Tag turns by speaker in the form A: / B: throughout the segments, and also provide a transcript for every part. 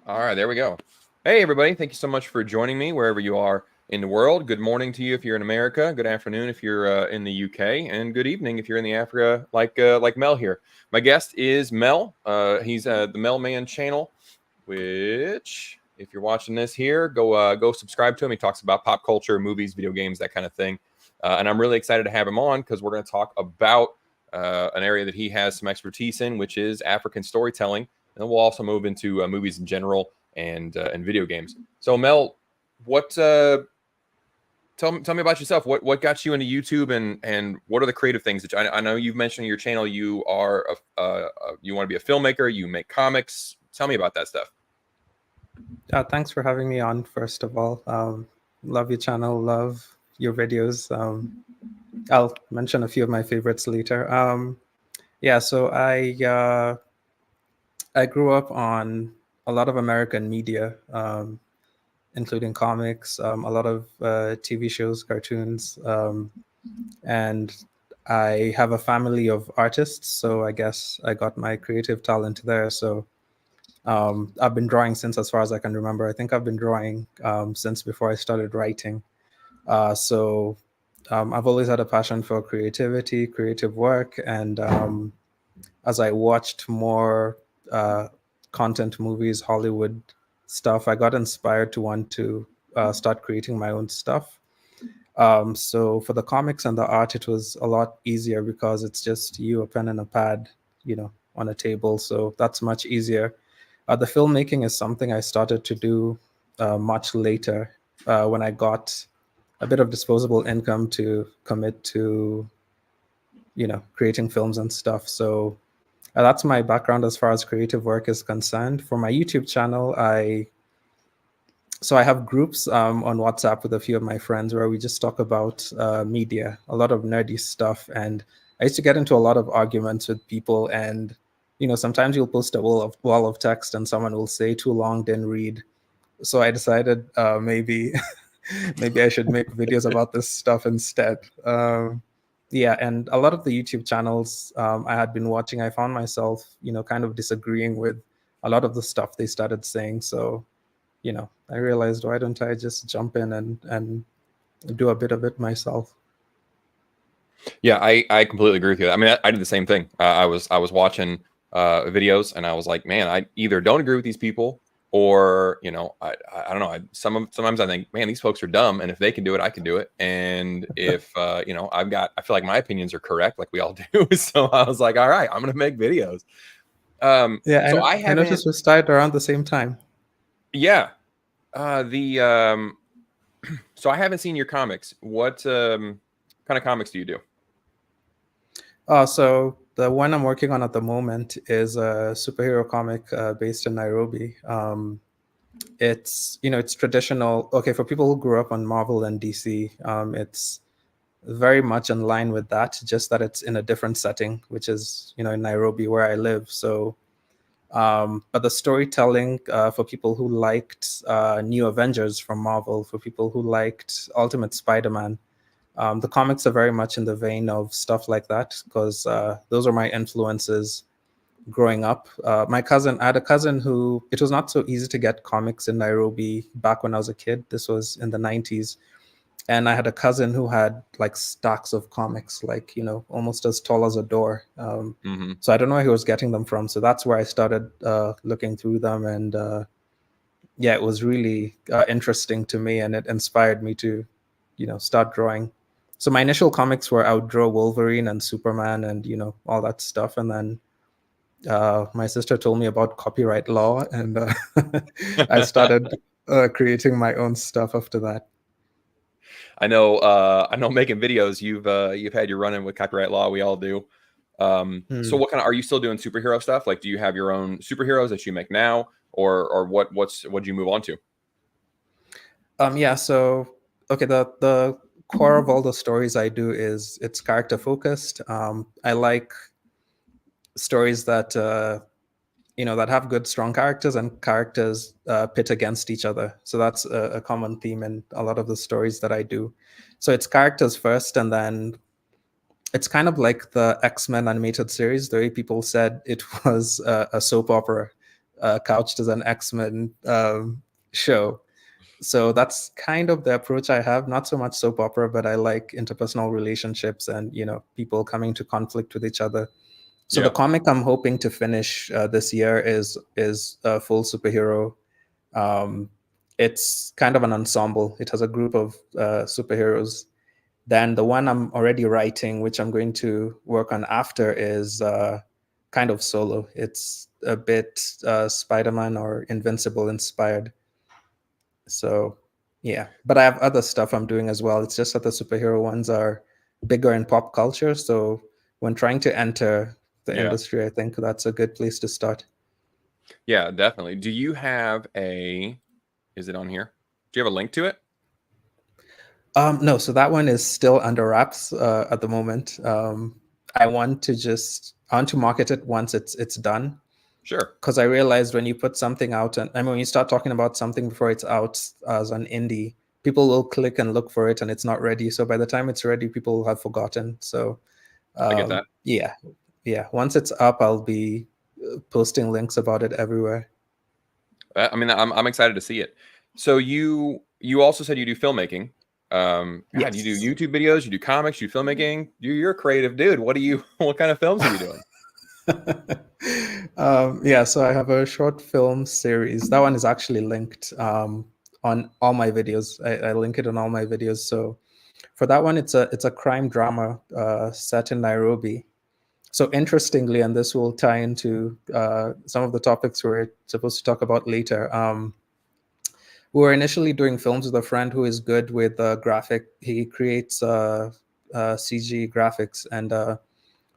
A: All right, there we go. Hey, everybody. Thank you so much for joining me wherever you are in the world. Good morning to you if you're in America. Good afternoon if you're in the UK. And good evening if you're in the Africa, like Mel here. My guest is Mel. He's the Mel Man channel, which, if you're watching this here, go subscribe to him. He talks about pop culture, movies, video games, that kind of thing. And I'm really excited to have him on because we're going to talk about an area that he has some expertise in, which is African storytelling. And then we'll also move into movies in general and video games. So Mel, what tell me about yourself. What got you into YouTube and what are the creative things that I know you've mentioned on your channel? You are you want to be a filmmaker. You make comics. Tell me about that stuff.
B: Thanks for having me on, first of all. Love your channel, love your videos. I'll mention a few of my favorites later. So I grew up on a lot of American media, including comics, a lot of TV shows, cartoons, and I have a family of artists, so I guess I got my creative talent there. So I've been drawing since as far as I can remember. I think I've been drawing since before I started writing. I've always had a passion for creativity, creative work, and as I watched more content, movies, Hollywood stuff, I got inspired to want to start creating my own stuff. So for the comics and the art, it was a lot easier because it's just you, a pen and a pad, on a table. So that's much easier. The filmmaking is something I started to do much later when I got a bit of disposable income to commit to, creating films and stuff. So that's my background as far as creative work is concerned. For my YouTube channel, I have groups on WhatsApp with a few of my friends where we just talk about media, a lot of nerdy stuff. And I used to get into a lot of arguments with people. And, sometimes you'll post a wall of text and someone will say too long, didn't read. So I decided maybe maybe I should make videos about this stuff instead. And a lot of the YouTube channels I had been watching, I found myself, kind of disagreeing with a lot of the stuff they started saying. So, I realized, why don't I just jump in and do a bit of it myself?
A: Yeah, I completely agree with you. I mean, I did the same thing. I was watching videos and I was like, man, I either don't agree with these people or I don't know. Sometimes I think, man, these folks are dumb, and if they can do it, I can do it. And if I feel like my opinions are correct, like we all do. So I was like, all right, I'm gonna make videos. So
B: I noticed we started around the same time.
A: Yeah. So I haven't seen your comics. What kind of comics do you do?
B: So the one I'm working on at the moment is a superhero comic based in Nairobi. It's traditional. Okay, for people who grew up on Marvel and DC, it's very much in line with that, just that it's in a different setting, which is, in Nairobi where I live. So, but the storytelling for people who liked New Avengers from Marvel, for people who liked Ultimate Spider-Man, the comics are very much in the vein of stuff like that, because those are my influences growing up. I had a cousin who, it was not so easy to get comics in Nairobi back when I was a kid. This was in the 90s. And I had a cousin who had like stacks of comics, like, almost as tall as a door. So I don't know where he was getting them from. So that's where I started looking through them. And it was really interesting to me, and it inspired me to, start drawing. So my initial comics were, I would draw Wolverine and Superman and, all that stuff. And then my sister told me about copyright law, and I started creating my own stuff after that.
A: I know making videos, you've had your run in with copyright law. We all do. So what are you still doing superhero stuff? Like, do you have your own superheroes that you make now, or what'd you move on to?
B: So okay, the core of all the stories I do is it's character focused. I like stories that that have good, strong characters, and characters pit against each other. So that's a common theme in a lot of the stories that I do. So it's characters first, and then it's kind of like the X-Men animated series. The way people said it was a soap opera. couched as an X-Men show. So that's kind of the approach I have. Not so much soap opera, but I like interpersonal relationships and people coming to conflict with each other. So the
A: Yeah.
B: comic I'm hoping to finish this year is a full superhero. Um, it's kind of an ensemble. It has a group of superheroes. Then the one I'm already writing, which I'm going to work on after, is kind of solo. It's a bit Spider-Man or Invincible inspired. So yeah, but I have other stuff I'm doing as well. It's just that the superhero ones are bigger in pop culture. So when trying to enter the
A: Yeah.
B: industry, I think that's a good place to start.
A: Yeah, definitely. Do you have is it on here? Do you have a link to it?
B: No, so that one is still under wraps at the moment. I want to market it once it's done,
A: Sure.
B: because I realized when you put something out, and I mean, when you start talking about something before it's out as an indie, people will click and look for it, and it's not ready. So by the time it's ready, people will have forgotten. So
A: I get that.
B: yeah, Once it's up, I'll be posting links about it everywhere.
A: I mean, I'm excited to see it. So you also said you do filmmaking. God, you do
B: Yes.
A: YouTube videos, you do comics, you do filmmaking. You're a creative dude. What kind of films are you doing?
B: Yeah, so I have a short film series. That one is actually linked on all my videos. I link it on all my videos. So for that one, it's a crime drama set in Nairobi. So interestingly, and this will tie into some of the topics we're supposed to talk about later. We were initially doing films with a friend who is good with graphic. He creates CG graphics, and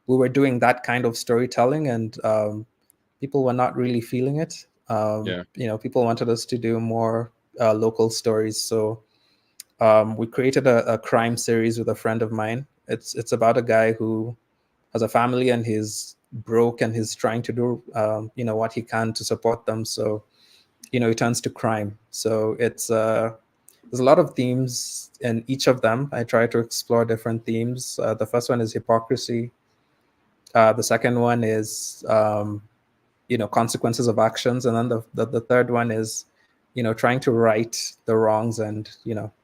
B: we were doing that kind of storytelling, and people were not really feeling it.
A: Yeah.
B: People wanted us to do more local stories. So we created a crime series with a friend of mine. It's about a guy who has a family and he's broke and he's trying to do what he can to support them. So he turns to crime. So it's there's a lot of themes in each of them. I try to explore different themes. The first one is hypocrisy. The second one is consequences of actions, and then the third one is trying to right the wrongs and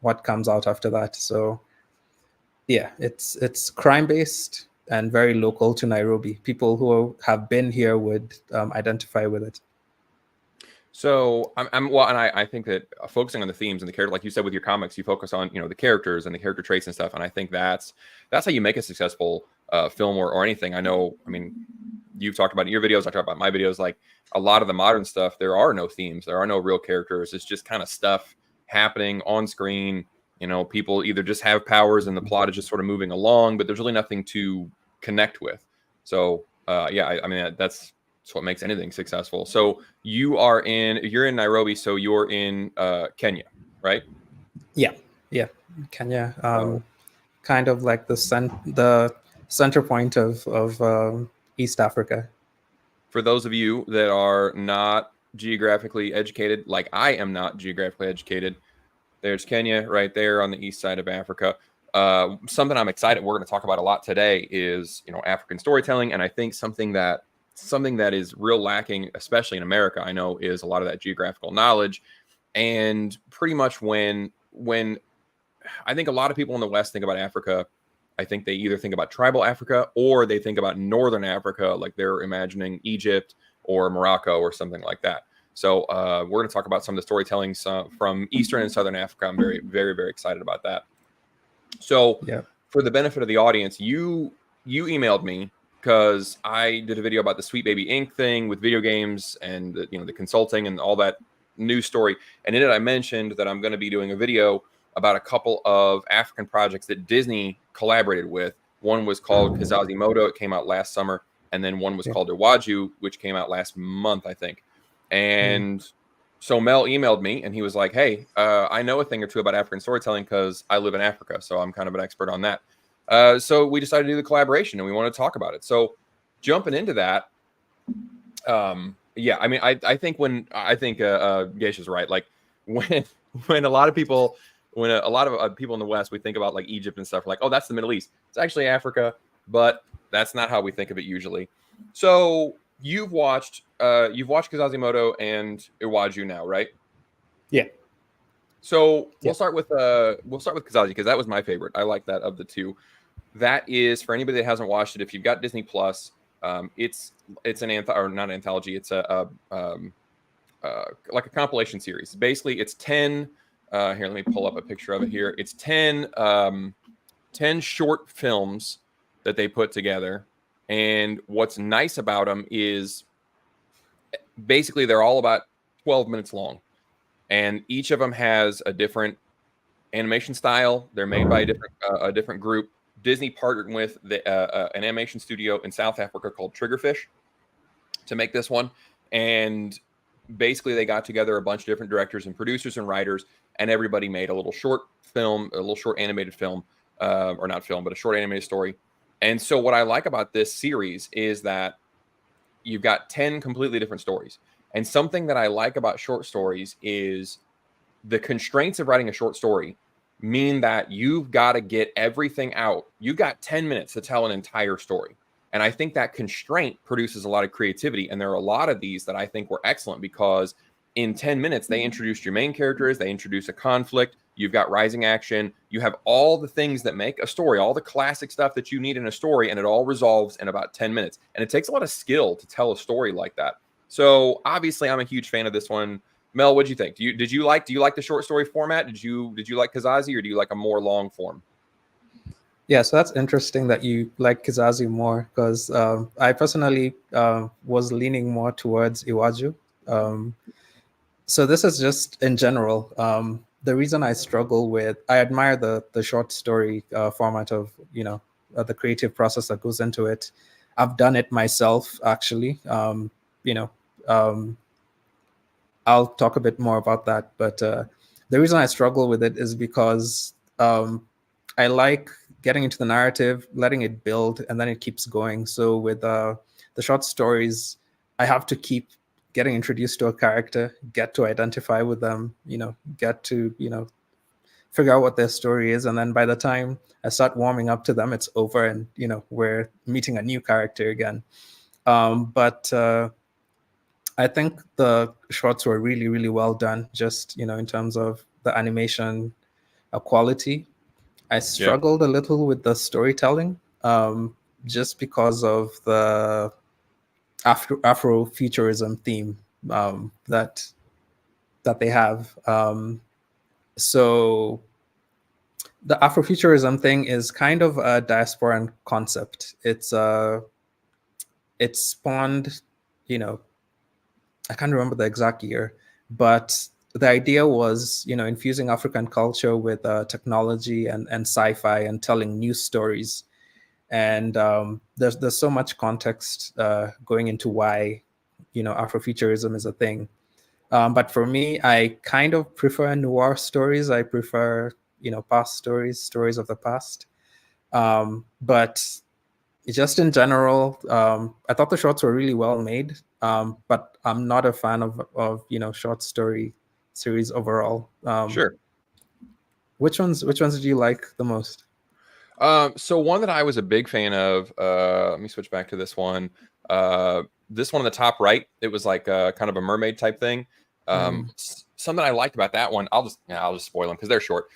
B: what comes out after that. So yeah, it's crime based and very local to Nairobi. People who have been here would identify with it.
A: So I'm well, and I think that focusing on the themes and the character, like you said with your comics, you focus on the characters and the character traits and stuff, and I think that's how you make a successful film or anything. I know. I mean, you've talked about it in your videos. I talk about my videos. Like a lot of the modern stuff, there are no themes, there are no real characters. It's just kind of stuff happening on screen. People either just have powers and the plot is just sort of moving along, but there's really nothing to connect with. So yeah, I mean that's what makes anything successful. So you're in Nairobi, so you're in Kenya, right?
B: Yeah, yeah, Kenya,
A: So
B: kind of like the center point of East Africa.
A: for those of you that are not geographically educated, like I am not geographically educated, there's Kenya right there on the east side of Africa. Something I'm excited we're going to talk about a lot today is African storytelling, and I think something that is real lacking, especially in America, I know, is a lot of that geographical knowledge. And pretty much when I think a lot of people in the West think about Africa, I think they either think about tribal Africa or they think about Northern Africa, like they're imagining Egypt or Morocco or something like that. So we're going to talk about some of the storytelling from Eastern and Southern Africa. I'm very, very, very excited about that. So
B: Yeah.
A: for the benefit of the audience, you emailed me because I did a video about the Sweet Baby Inc. thing with video games and the consulting and all that news story. And in it, I mentioned that I'm going to be doing a video about a couple of African projects that Disney collaborated with. One was called Kizazi Moto. It came out last summer. And then one was
B: Yeah.
A: called Iwájú, which came out last month, I think.
B: Mm.
A: And so Mel emailed me and he was like, hey, I know a thing or two about African storytelling because I live in Africa. So I'm kind of an expert on that. So we decided to do the collaboration and we want to talk about it. So jumping into that, yeah, I mean, I think Geisha's right. Like when a lot of people, when a lot of people in the West, we think about like Egypt and stuff, like, oh, that's the Middle East. It's actually Africa, but that's not how we think of it usually. So you've watched you've watched Kizazi Moto and Iwájú now, right?
B: Yeah.
A: So
B: Yeah.
A: we'll start with Kizazi because that was my favorite. I like that of the two. That is for anybody that hasn't watched it. If you've got Disney Plus, it's an or not an anthology. It's like a compilation series. Basically, it's 10. Here, let me pull up a picture of it here. It's 10 short films that they put together. And what's nice about them is basically they're all about 12 minutes long. And each of them has a different animation style. They're made by a different group. Disney partnered with an animation studio in South Africa called Triggerfish to make this one. And basically, they got together a bunch of different directors and producers and writers, and everybody made a little short film, a little short animated film, or not film, but a short animated story. And so, what I like about this series is that you've got 10 completely different stories. And something that I like about short stories is the constraints of writing a short story mean that you've got to get everything out. You've got 10 minutes to tell an entire story. And I think that constraint produces a lot of creativity. And there are a lot of these that I think were excellent because in 10 minutes, they introduced your main characters, they introduce a conflict, you've got rising action, you have all the things that make a story, all the classic stuff that you need in a story, and it all resolves in about 10 minutes. And it takes a lot of skill to tell a story like that. So obviously, I'm a huge fan of this one. Mel, what'd you think? Do you like the short story format? Did you like Kizazi, or do you like a more long form?
B: Yeah, so that's interesting that you like Kizazi more because I personally was leaning more towards Iwájú. So this is just in general. The reason I struggle with, I admire the short story format of, the creative process that goes into it. I've done it myself, actually. You know, um, I'll talk a bit more about that. But the reason I struggle with it is because I like getting into the narrative, letting it build, and then it keeps going. So with the short stories, I have to keep getting introduced to a character, get to identify with them, get to, figure out what their story is. And then by the time I start warming up to them, it's over and, we're meeting a new character again. But I think the shorts were really, really well done, just, in terms of the animation quality. I
A: Yeah,
B: struggled a little with the storytelling, just because of the Afrofuturism theme that they have. So the Afrofuturism thing is kind of a diasporan concept. It spawned, you know, I can't remember the exact year, but the idea was, infusing African culture with technology and sci-fi and telling new stories. And there's so much context going into why, Afrofuturism is a thing. But for me, I kind of prefer noir stories. I prefer, past stories of the past. But just in general, I thought the shorts were really well made. But I'm not a fan of short story series overall.
A: sure.
B: Which ones did you like the most?
A: So one that I was a big fan of, let me switch back to this one. This one on the top right, it was like kind of a mermaid type thing.
B: Mm,
A: Something I liked about that one, I'll just spoil them because they're short.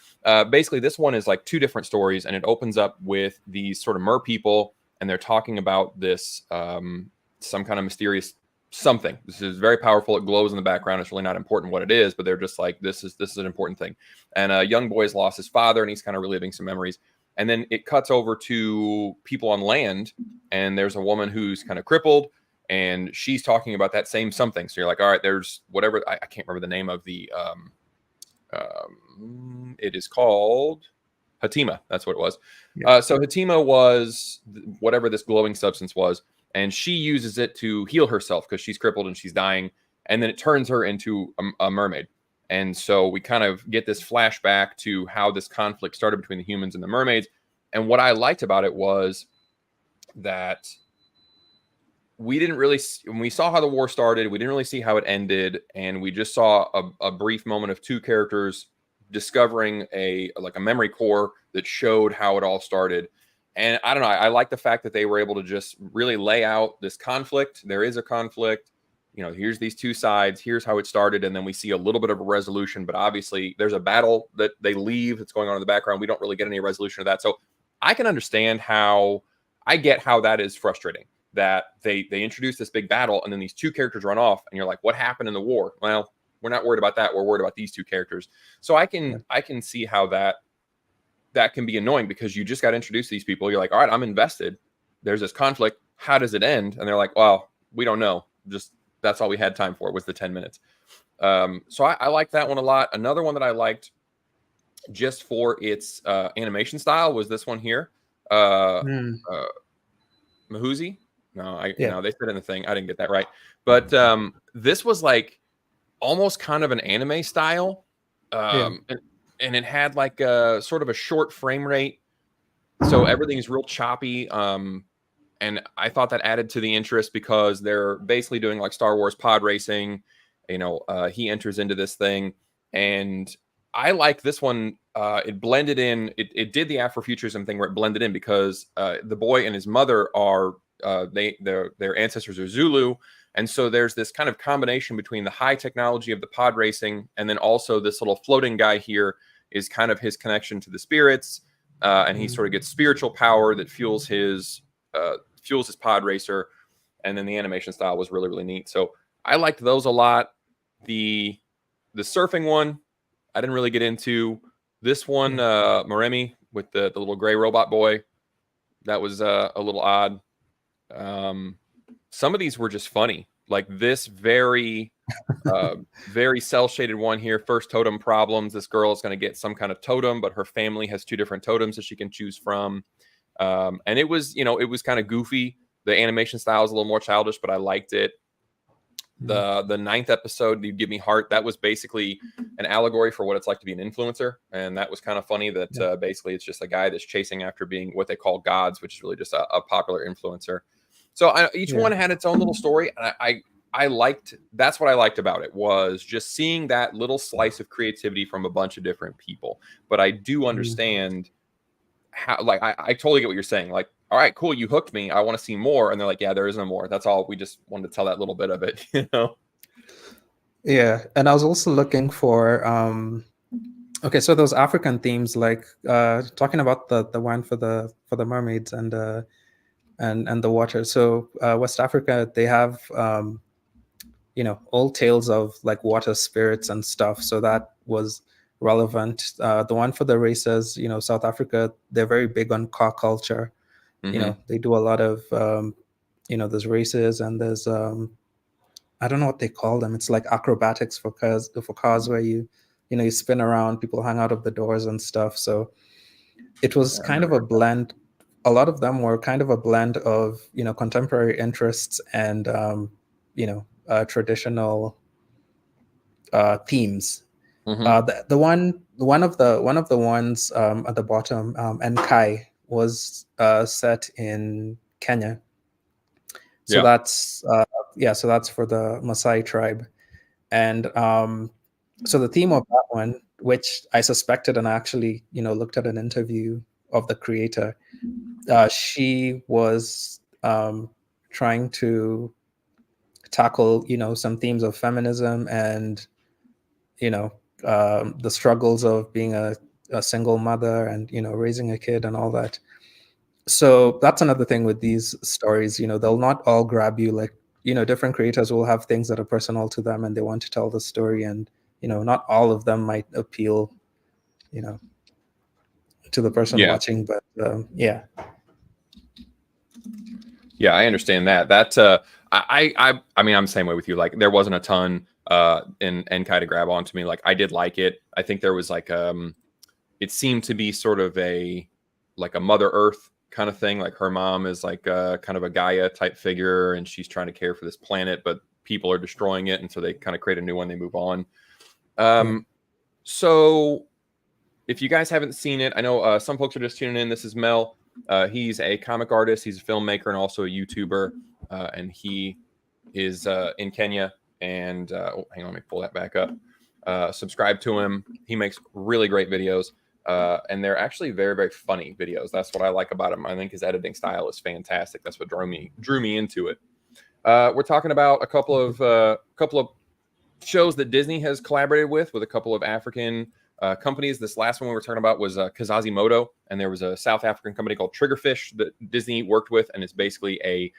A: Basically, this one is like two different stories, and it opens up with these sort of mer people, and they're talking about this some kind of mysterious something. This is very powerful. It glows in the background. It's really not important what it is, but they're just like this is an important thing. And a young boy's lost his father, and he's kind of reliving some memories. And then it cuts over to people on land, and there's a woman who's kind of crippled, and she's talking about that same something. So you're like, all right, there's whatever. I can't remember the name of the. It is called Hatima. That's what it was.
B: yeah.
A: So Hatima was whatever this glowing substance was, and she uses it to heal herself because she's crippled and she's dying. And then it turns her into a mermaid. And so we kind of get this flashback to how this conflict started between the humans and the mermaids. And what I liked about it was that we didn't really, when we saw how the war started, we didn't really see how it ended. And we just saw a brief moment of two characters discovering a memory core that showed how it all started. And I don't know, I like the fact that they were able to just really lay out this conflict. There is a conflict. here's these two sides, here's how it started, and then we see a little bit of a resolution, but obviously there's a battle that they leave that's going on in the background. We don't really get any resolution of that. So I can understand I get how that is frustrating, that they introduce this big battle and then these two characters run off and you're like, what happened in the war? Well, we're not worried about that. We're worried about these two characters. So I can see how that can be annoying, because you just got introduced to these people. You're like, all right, I'm invested. There's this conflict. How does it end? And they're like, well, we don't know. Just that's all we had time for was the 10 minutes. So I like that one a lot. Another one that I liked just for its animation style was this one here. Mahuzi? No, they said in the thing. I didn't get that right. But this was like almost kind of an anime style. And it had like a sort of a short frame rate. So everything's real choppy. And I thought that added to the interest, because they're basically doing like Star Wars pod racing. He enters into this thing, and I like this one. It blended in. It did the Afrofuturism thing where it blended in, because the boy and his mother are their ancestors are Zulu, and so there's this kind of combination between the high technology of the pod racing, and then also this little floating guy here is kind of his connection to the spirits, and he sort of gets spiritual power that fuels his pod racer. And then the animation style was really, really neat. So I liked those a lot. The surfing one, I didn't really get into. This one, Moremi with the little gray robot boy, that was a little odd. Some of these were just funny. Like this very cell shaded one here. First totem problems. This girl is going to get some kind of totem, but her family has two different totems that she can choose from. And it was kind of goofy. The animation style is a little more childish, but I liked it. The 9th episode, You Give Me Heart, that was basically an allegory for what it's like to be an influencer. And that was kind of funny that basically it's just a guy that's chasing after being what they call gods, which is really just a popular influencer. So each one had its own little story. And I liked, that's what I liked about it, was just seeing that little slice of creativity from a bunch of different people. But I do understand how, like, I totally get what you're saying. Like, all right, cool, you hooked me, I want to see more. And they're like, yeah, there is no more. That's all. We just wanted to tell that little bit of it,
B: Yeah. And I was also looking for okay, so those African themes, like talking about the one for the mermaids and the water. So West Africa, they have old tales of like water spirits and stuff. So that was relevant. The one for the races, South Africa, they're very big on car culture. They do a lot of there's races, and there's I don't know what they call them. It's like acrobatics for cars where you spin around, people hang out of the doors and stuff. So it was kind of a blend. A lot of them were kind of a blend of contemporary interests and traditional themes. The one of the ones at the bottom, Enkai, was set in Kenya. So that's so that's for the Maasai tribe. And so the theme of that one, which I suspected, and I actually looked at an interview of the creator, she was trying to tackle some themes of feminism and the struggles of being a single mother and raising a kid and all that. So that's another thing with these stories. They'll not all grab you. Like different creators will have things that are personal to them and they want to tell the story, and not all of them might appeal to the person watching. But yeah,
A: I understand that. I mean, I'm the same way with you. Like, there wasn't a ton in Enkai to grab onto me. Like, I did like it. I think there was like it seemed to be sort of a Mother Earth kind of thing. Like, her mom is like kind of a Gaia type figure, and she's trying to care for this planet, but people are destroying it, and so they kind of create a new one. They move on. So if you guys haven't seen it, I know some folks are just tuning in. This is Mel. He's a comic artist. He's a filmmaker and also a YouTuber. And he is in Kenya. And hang on, let me pull that back up. Subscribe to him. He makes really great videos. And they're actually very, very funny videos. That's what I like about him. I think his editing style is fantastic. That's what drew me into it. We're talking about a couple of shows that Disney has collaborated with a couple of African companies. This last one we were talking about was Kizazi Moto, and there was a South African company called Triggerfish that Disney worked with, and it's basically a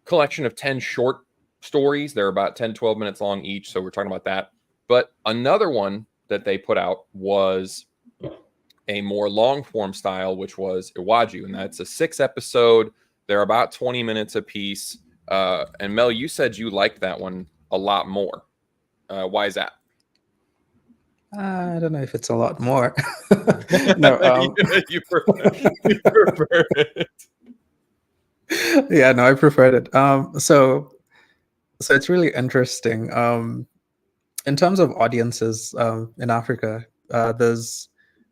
A: collection of 10 short stories. They're about 10, 12 minutes long each, so we're talking about that. But another one that they put out was a more long form style, which was Iwájú, and that's a 6 episode. They're about 20 minutes a piece. And Mel, you said you liked that one a lot more. Why is that?
B: I don't know if it's a lot more. No,
A: You prefer it.
B: yeah, no, I preferred it. So it's really interesting. In terms of audiences, in Africa, there's,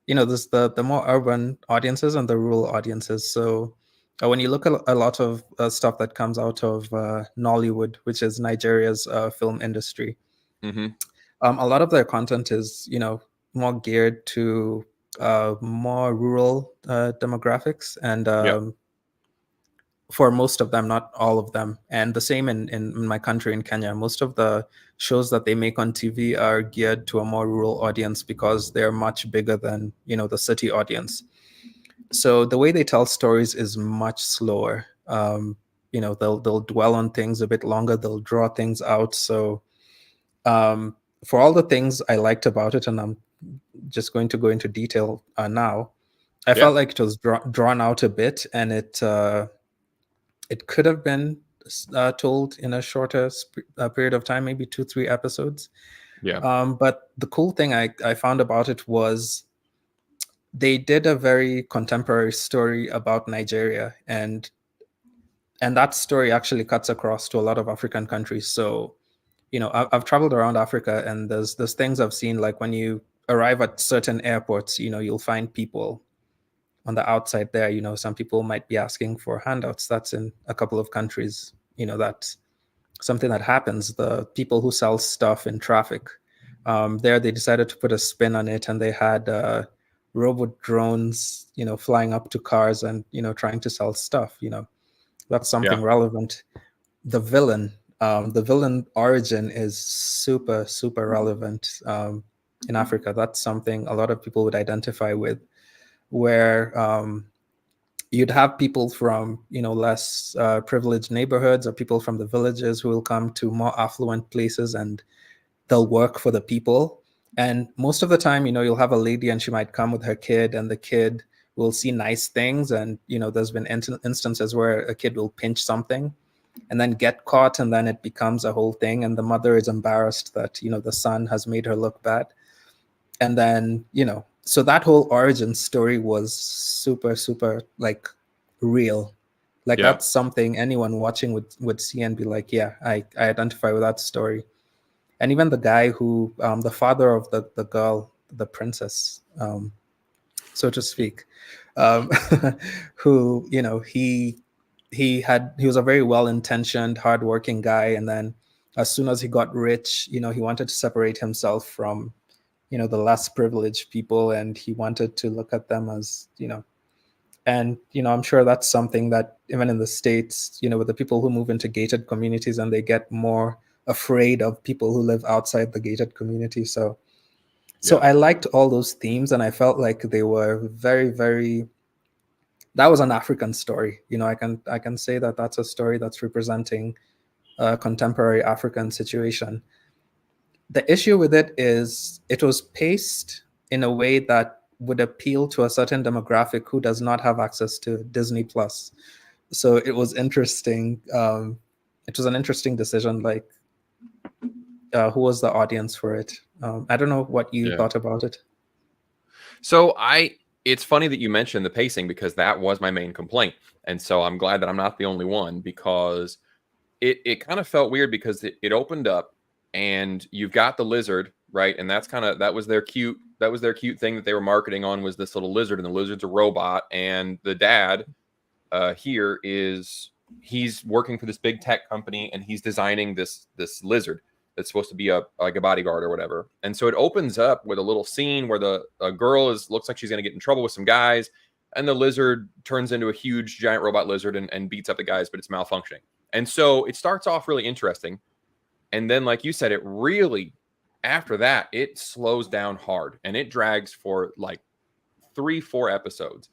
B: there's the more urban audiences and the rural audiences. So when you look at a lot of stuff that comes out of Nollywood, which is Nigeria's film industry,
A: Mm-hmm.
B: a lot of their content is, more geared to more rural demographics, and
A: Yeah.
B: for most of them, not all of them. And the same in my country, in Kenya, most of the shows that they make on TV are geared to a more rural audience because they're much bigger than, the city audience. So the way they tell stories is much slower. They'll dwell on things a bit longer. They'll draw things out. So for all the things I liked about it, and I'm just going to go into detail now, I
A: Yeah.
B: felt like it was drawn out a bit, and it could have been told in a shorter period of time, maybe 2-3 episodes.
A: Yeah.
B: But the cool thing I found about it was they did a very contemporary story about Nigeria, and that story actually cuts across to a lot of African countries. So, I've traveled around Africa, and there's things I've seen, like when you arrive at certain airports, you'll find people on the outside there. Some people might be asking for handouts. That's in a couple of countries. That's something that happens. The people who sell stuff in traffic, there they decided to put a spin on it, and they had robot drones, flying up to cars and trying to sell stuff. That's
A: Yeah.
B: something relevant. The villain origin is super super relevant in Africa. That's something a lot of people would identify with, where you'd have people from less privileged neighborhoods, or people from the villages who will come to more affluent places, and they'll work for the people. And most of the time, you'll have a lady, and she might come with her kid, and the kid will see nice things. And there's been instances where a kid will pinch something and then get caught, and then it becomes a whole thing, and the mother is embarrassed that the son has made her look bad. And then so that whole origin story was super super like real. Like,
A: Yeah.
B: that's something anyone watching would see and be like, yeah, I identify with that story. And even the guy who, the father of the girl, the princess, so to speak, um, who, he was a very well-intentioned, hardworking guy, and then as soon as he got rich, he wanted to separate himself from the less privileged people, and he wanted to look at them as, and I'm sure that's something that even in the States, with the people who move into gated communities, and they get more afraid of people who live outside the gated community. So
A: Yeah.
B: I liked all those themes, and I felt like they were very very, that was an African story. I can say that that's a story that's representing a contemporary African situation. The issue with it is it was paced in a way that would appeal to a certain demographic who does not have access to Disney Plus. So it was interesting. It was an interesting decision. Like, who was the audience for it? I don't know what you
A: Yeah.
B: thought about it.
A: So it's funny that you mentioned the pacing because that was my main complaint. And so I'm glad that I'm not the only one because it kind of felt weird because it opened up and you've got the lizard, right? And that was their cute thing that they were marketing on, was this little lizard, and the lizard's a robot. And the dad here he's working for this big tech company, and he's designing this lizard that's supposed to be like a bodyguard or whatever. And so it opens up with a little scene where the a girl looks like she's going to get in trouble with some guys, and the lizard turns into a huge giant robot lizard and beats up the guys, but it's malfunctioning. And so it starts off really interesting. And then, like you said, it really, after that, it slows down hard and it drags for like 3-4 episodes.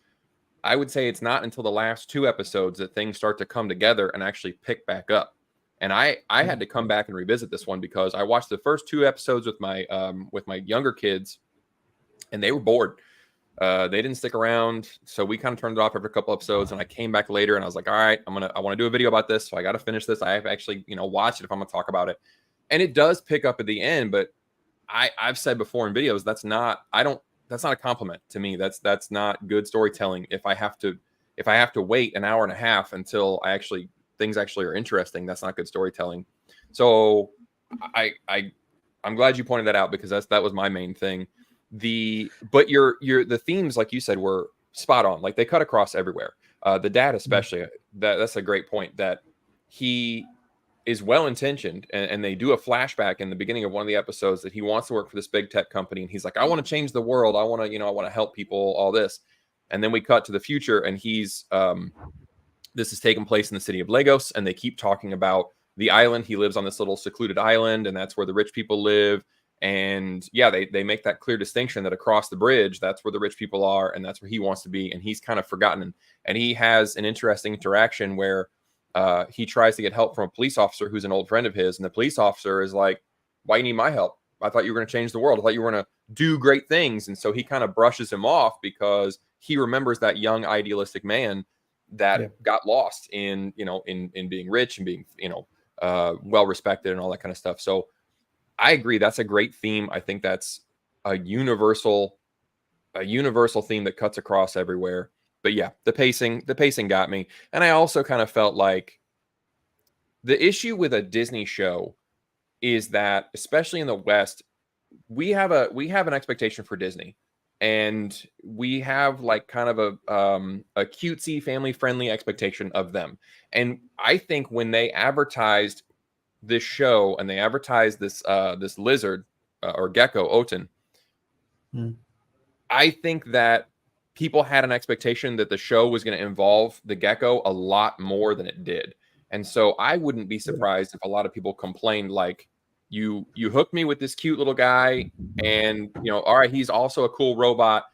A: I would say it's not until the last 2 episodes that things start to come together and actually pick back up. And I had to come back and revisit this one because I watched the first 2 episodes with my younger kids, and they were bored. They didn't stick around, so we kind of turned it off after a couple episodes. And I came back later, and I was like, "All right, I want to do a video about this, so I got to finish this. I have to actually, watch it if I'm gonna talk about it." And it does pick up at the end, but I've said before in videos that's not a compliment to me. That's not good storytelling. If I have to wait an hour and a half until things actually are interesting, that's not good storytelling. So I'm glad you pointed that out because that was my main thing. But the themes, like you said, were spot on. Like they cut across everywhere. The dad especially, that's a great point, that he is well-intentioned, and they do a flashback in the beginning of one of the episodes that he wants to work for this big tech company, and he's like, I want to change the world, I want to help people, all this. And then we cut to the future, and he's this is taking place in the city of Lagos, and they keep talking about the island. He lives on this little secluded island, and that's where the rich people live. And yeah, they make that clear distinction that across the bridge, that's where the rich people are, and that's where he wants to be, and he's kind of forgotten. And he has an interesting interaction where he tries to get help from a police officer who's an old friend of his, and the police officer is like, why you need my help? I thought you were going to change the world. I thought you were going to do great things. And so he kind of brushes him off because he remembers that young idealistic man that got lost in being rich and being well respected and all that kind of stuff. So I agree, that's a great theme. I think that's a universal theme that cuts across everywhere. But yeah, the pacing got me. And I also kind of felt like the issue with a Disney show is that, especially in the West, we have an expectation for Disney, and we have like kind of a cutesy, family friendly expectation of them. And I think when they advertised this show and they advertised this lizard or gecko Oten, I think that people had an expectation that the show was going to involve the gecko a lot more than it did. And so I wouldn't be surprised if a lot of people complained, like, you hooked me with this cute little guy, and all right, he's also a cool robot,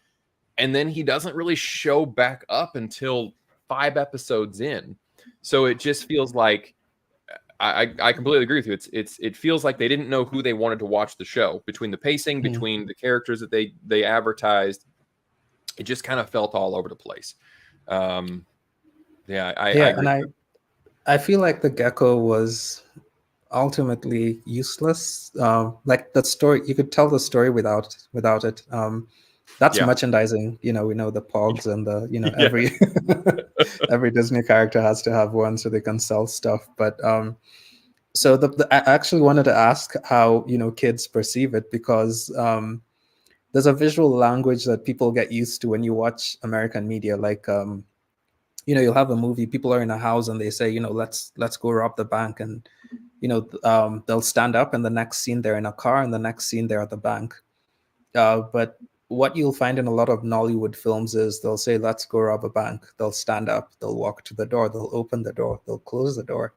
A: and then he doesn't really show back up until 5 episodes in. So it just feels like I completely agree with you. It feels like they didn't know who they wanted to watch the show. Between the pacing, between the characters that they advertised, it just kind of felt all over the place. I agree.
B: And I feel like the gecko was ultimately useless. Like the story, you could tell the story without it. That's merchandising. We know the pogs and the every every Disney character has to have one so they can sell stuff. But so I actually wanted to ask how kids perceive it, because there's a visual language that people get used to when you watch American media. Like you'll have a movie, people are in a house and they say, let's go rob the bank, and they'll stand up, and the next scene they're in a car, and the next scene they're at the bank. But what you'll find in a lot of Nollywood films is they'll say, let's go rob a bank. They'll stand up, they'll walk to the door, they'll open the door, they'll close the door,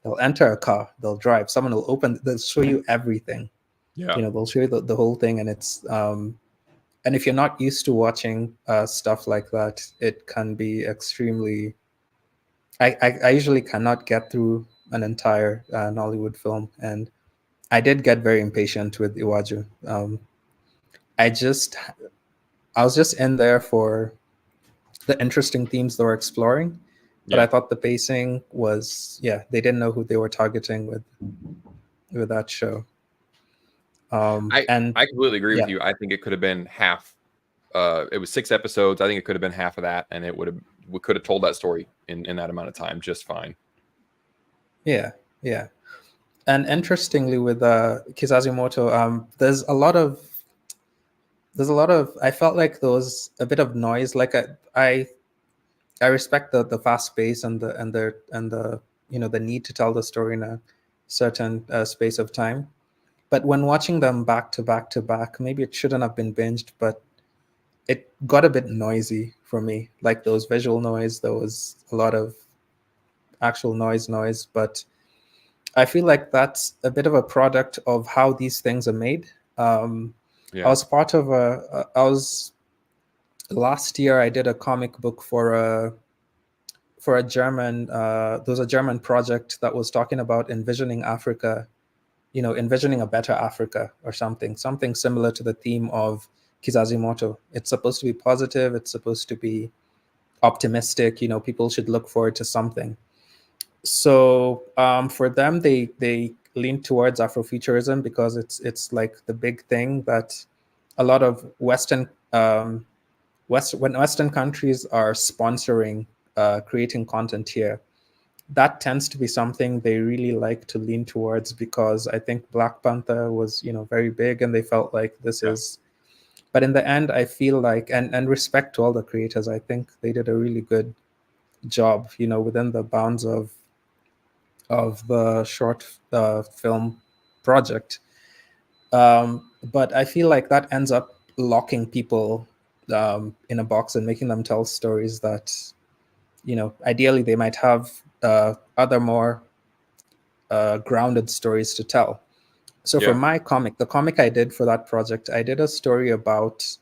B: they'll enter a car, they'll drive, someone will open, they'll show you everything. They'll show you the whole thing. And it's and if you're not used to watching stuff like that, it can be extremely, I usually cannot get through an entire Nollywood film, and I did get very impatient with Iwájú. I was just in there for the interesting themes they were exploring, but I thought the pacing was, they didn't know who they were targeting with that show.
A: I completely agree with you. I think it could have been half. It was 6 episodes. I think it could have been half of that, and we could have told that story in that amount of time just fine.
B: Yeah. And interestingly, with Kizazi Moto, there's a lot of. I felt like there was a bit of noise. Like I respect the fast pace and the the need to tell the story in a certain space of time. But when watching them back to back to back, maybe it shouldn't have been binged, but it got a bit noisy for me. Like there was visual noise, there was a lot of actual noise, but I feel like that's a bit of a product of how these things are made. I
A: Yeah.
B: was part of I was last year I did a comic book for a German there was a German project that was talking about envisioning Africa, envisioning a better Africa or something similar to the theme of Kizazi Moto. It's supposed to be positive, it's supposed to be optimistic, people should look forward to something. So for them, they lean towards Afrofuturism because it's like the big thing that a lot of when Western countries are sponsoring creating content here, that tends to be something they really like to lean towards, because I think Black Panther was, very big, and they felt like this
A: Yeah.
B: is. But in the end, I feel like, and respect to all the creators, I think they did a really good job, within the bounds of the short film project. But I feel like that ends up locking people in a box and making them tell stories that, ideally they might have other more grounded stories to tell. So for
A: Yeah.
B: my comic, the comic I did for that project, I did a story about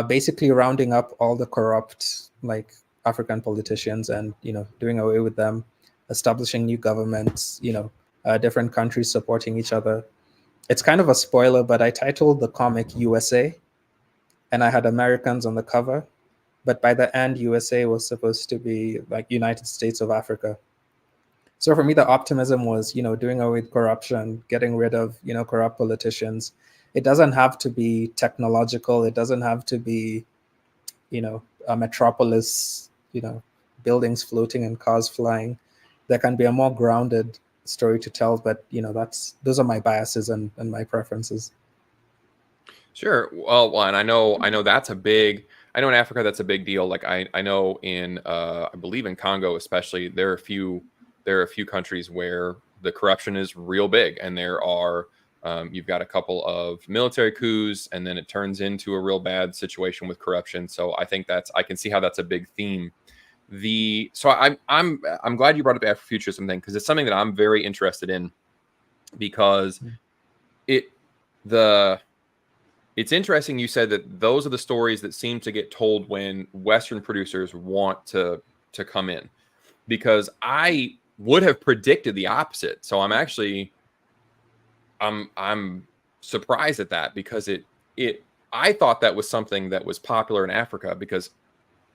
B: basically rounding up all the corrupt, like, African politicians, and doing away with them, establishing new governments, different countries supporting each other. It's kind of a spoiler, but I titled the comic USA, and I had Americans on the cover. But by the end, USA was supposed to be like United States of Africa. So for me, the optimism was, doing away with corruption, getting rid of, corrupt politicians. It doesn't have to be technological. It doesn't have to be, a metropolis, buildings floating and cars flying. There can be a more grounded story to tell, but those are my biases and my preferences.
A: Sure. Well, and I know that's a big. I know in Africa that's a big deal. Like I know in I believe in Congo especially, there are a few countries where the corruption is real big, and there are you've got a couple of military coups, and then it turns into a real bad situation with corruption. So I think I can see how that's a big theme. I'm glad you brought up the Afrofuturism thing, because it's something that I'm very interested in, because it the it's interesting you said that those are the stories that seem to get told when Western producers want to come in, because I would have predicted the opposite. So I'm surprised at that, because I thought that was something that was popular in Africa, because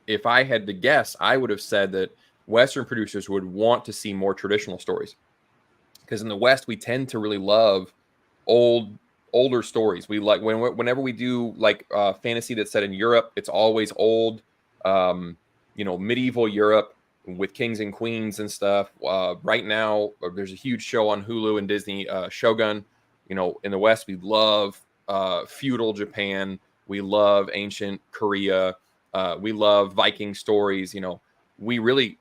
A: if I had to guess, I would have said that Western producers would want to see more traditional stories, because in the West we tend to really love old older stories. We like whenever we do like fantasy that's set in Europe, it's always old, medieval Europe with kings and queens and stuff. Right now, there's a huge show on Hulu and Disney, Shogun. In the West, we love feudal Japan. We love ancient Korea. We love Viking stories. We really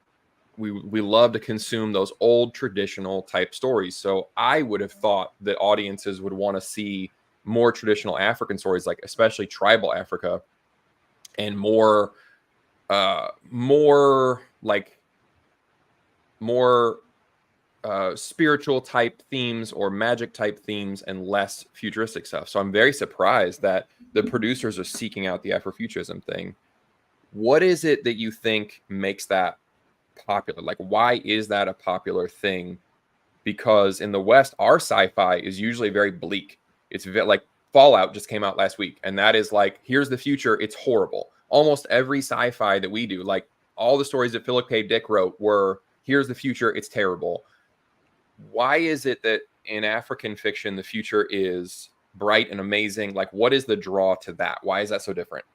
A: we love to consume those old traditional type stories. So I would have thought that audiences would want to see more traditional African stories, like especially tribal Africa, and more like more spiritual type themes or magic type themes, and less futuristic stuff. So I'm very surprised that the producers are seeking out the Afrofuturism thing. What is it that you think makes that popular? Like, why is that a popular thing? Because in the West, our sci-fi is usually very bleak. It's like Fallout just came out last week, and that is like, here's the future. It's horrible. Almost every sci-fi that we do, like all the stories that Philip K. Dick wrote, were here's the future. It's terrible. Why is it that in African fiction the future is bright and amazing? Like, what is the draw to that? Why is that so different?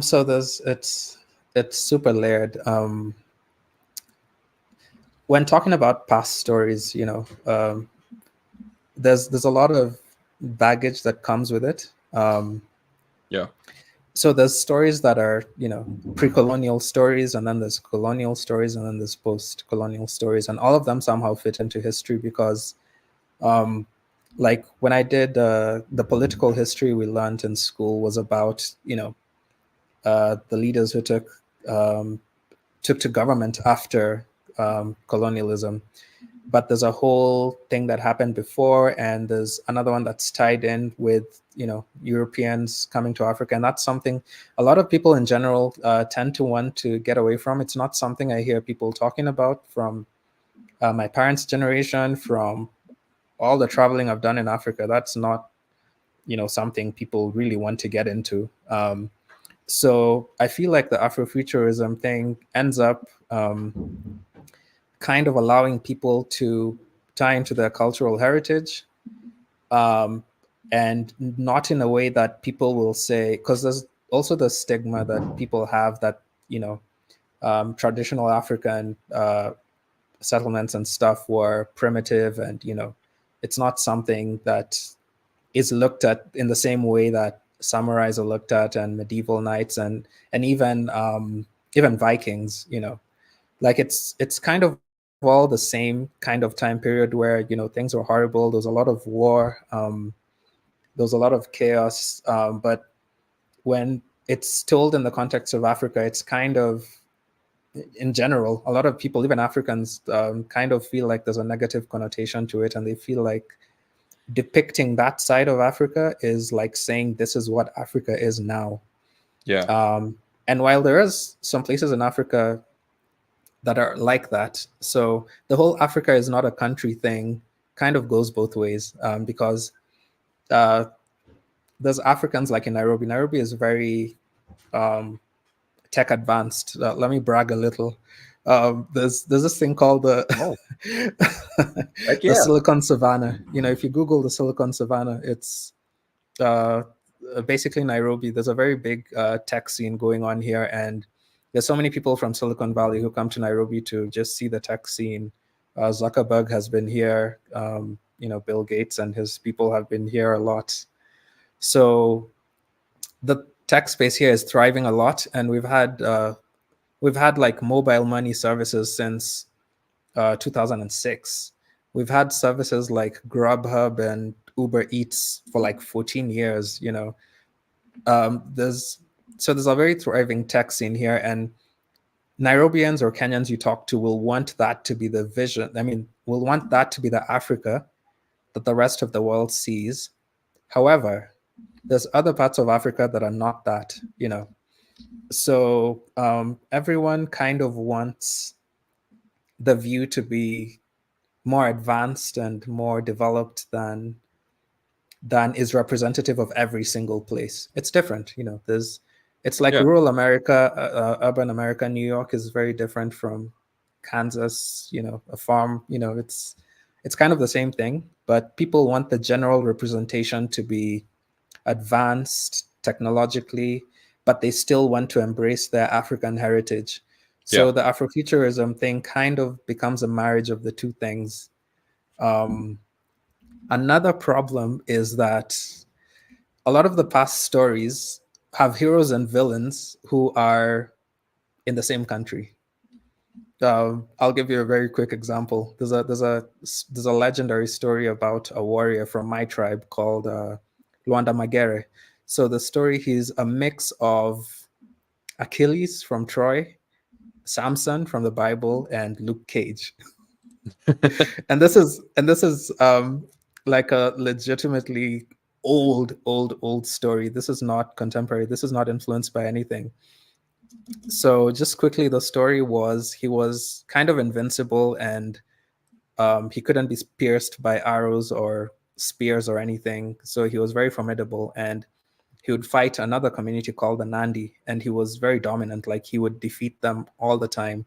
B: So it's super layered. When talking about past stories, there's a lot of baggage that comes with it.
A: Yeah.
B: So there's stories that are, pre-colonial stories, and then there's colonial stories, and then there's post-colonial stories, and all of them somehow fit into history, because um, like when I did the political history we learned in school was about, the leaders who took took to government after colonialism. But there's a whole thing that happened before, and there's another one that's tied in with Europeans coming to Africa, and that's something a lot of people in general tend to want to get away from. It's not something I hear people talking about from my parents' generation, from all the traveling I've done in Africa. That's not something people really want to get into. So I feel like the Afrofuturism thing ends up kind of allowing people to tie into their cultural heritage, um, and not in a way that people will say, because there's also the stigma that people have that traditional African settlements and stuff were primitive, and it's not something that is looked at in the same way that samurais are looked at, and medieval knights, and even Vikings. Like it's kind of all the same kind of time period where things were horrible. There was a lot of war. There was a lot of chaos. But when it's told in the context of Africa, it's kind of, in general, a lot of people, even Africans, kind of feel like there's a negative connotation to it, and they feel like depicting that side of Africa is like saying this is what Africa is now.
A: Yeah.
B: And while there is some places in Africa that are like that, so the whole Africa is not a country thing kind of goes both ways, because uh, there's Africans like in Nairobi. Nairobi is very tech advanced. Let me brag a little. There's this thing called the
A: Oh, heck
B: the
A: yeah.
B: Silicon Savannah. If you Google the Silicon Savannah, it's uh, basically Nairobi. There's a very big tech scene going on here, and there's so many people from Silicon Valley who come to Nairobi to just see the tech scene. Zuckerberg has been here. Bill Gates and his people have been here a lot. So the tech space here is thriving a lot, and we've had like mobile money services since 2006. We've had services like Grubhub and Uber Eats for like 14 years. There's a very thriving tech scene here, and Nairobians or Kenyans you talk to will want that to be the vision. I mean, will want that to be the Africa that the rest of the world sees. However, there's other parts of Africa that are not that. So everyone kind of wants the view to be more advanced and more developed than is representative of every single place. It's different. It's like
A: Yeah.
B: rural America, urban America. New York is very different from Kansas. A farm. It's kind of the same thing, but people want the general representation to be advanced technologically, but they still want to embrace their African heritage.
A: Yeah.
B: So the Afrofuturism thing kind of becomes a marriage of the two things. Um, Another problem is that a lot of the past stories have heroes and villains who are in the same country. I'll give you a very quick example. There's a legendary story about a warrior from my tribe called Luanda Magere. So the story, he's a mix of Achilles from Troy, Samson from the Bible, and Luke Cage. And this is like a legitimately old story. This is not contemporary. This is not influenced by anything. So just quickly, the story was he was kind of invincible, and he couldn't be pierced by arrows or spears or anything. So he was very formidable, and he would fight another community called the Nandi, and he was very dominant. Like, he would defeat them all the time.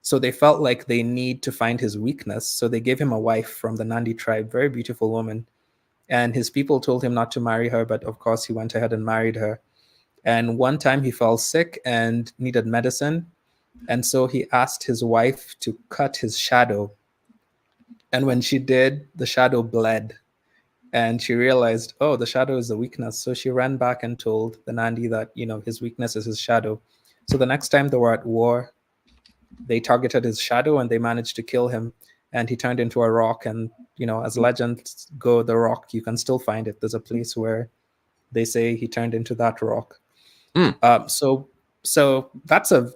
B: So they felt like they need to find his weakness. So they gave him a wife from the Nandi tribe, very beautiful woman. And his people told him not to marry her, but of course he went ahead and married her. And one time he fell sick and needed medicine. And so he asked his wife to cut his shadow. And when she did, the shadow bled. And she realized, oh, the shadow is the weakness. So she ran back and told the Nandi that, his weakness is his shadow. So the next time they were at war, they targeted his shadow and they managed to kill him. And he turned into a rock. And, as legends go, the rock, you can still find it. There's a place where they say he turned into that rock.
A: Mm.
B: So that's a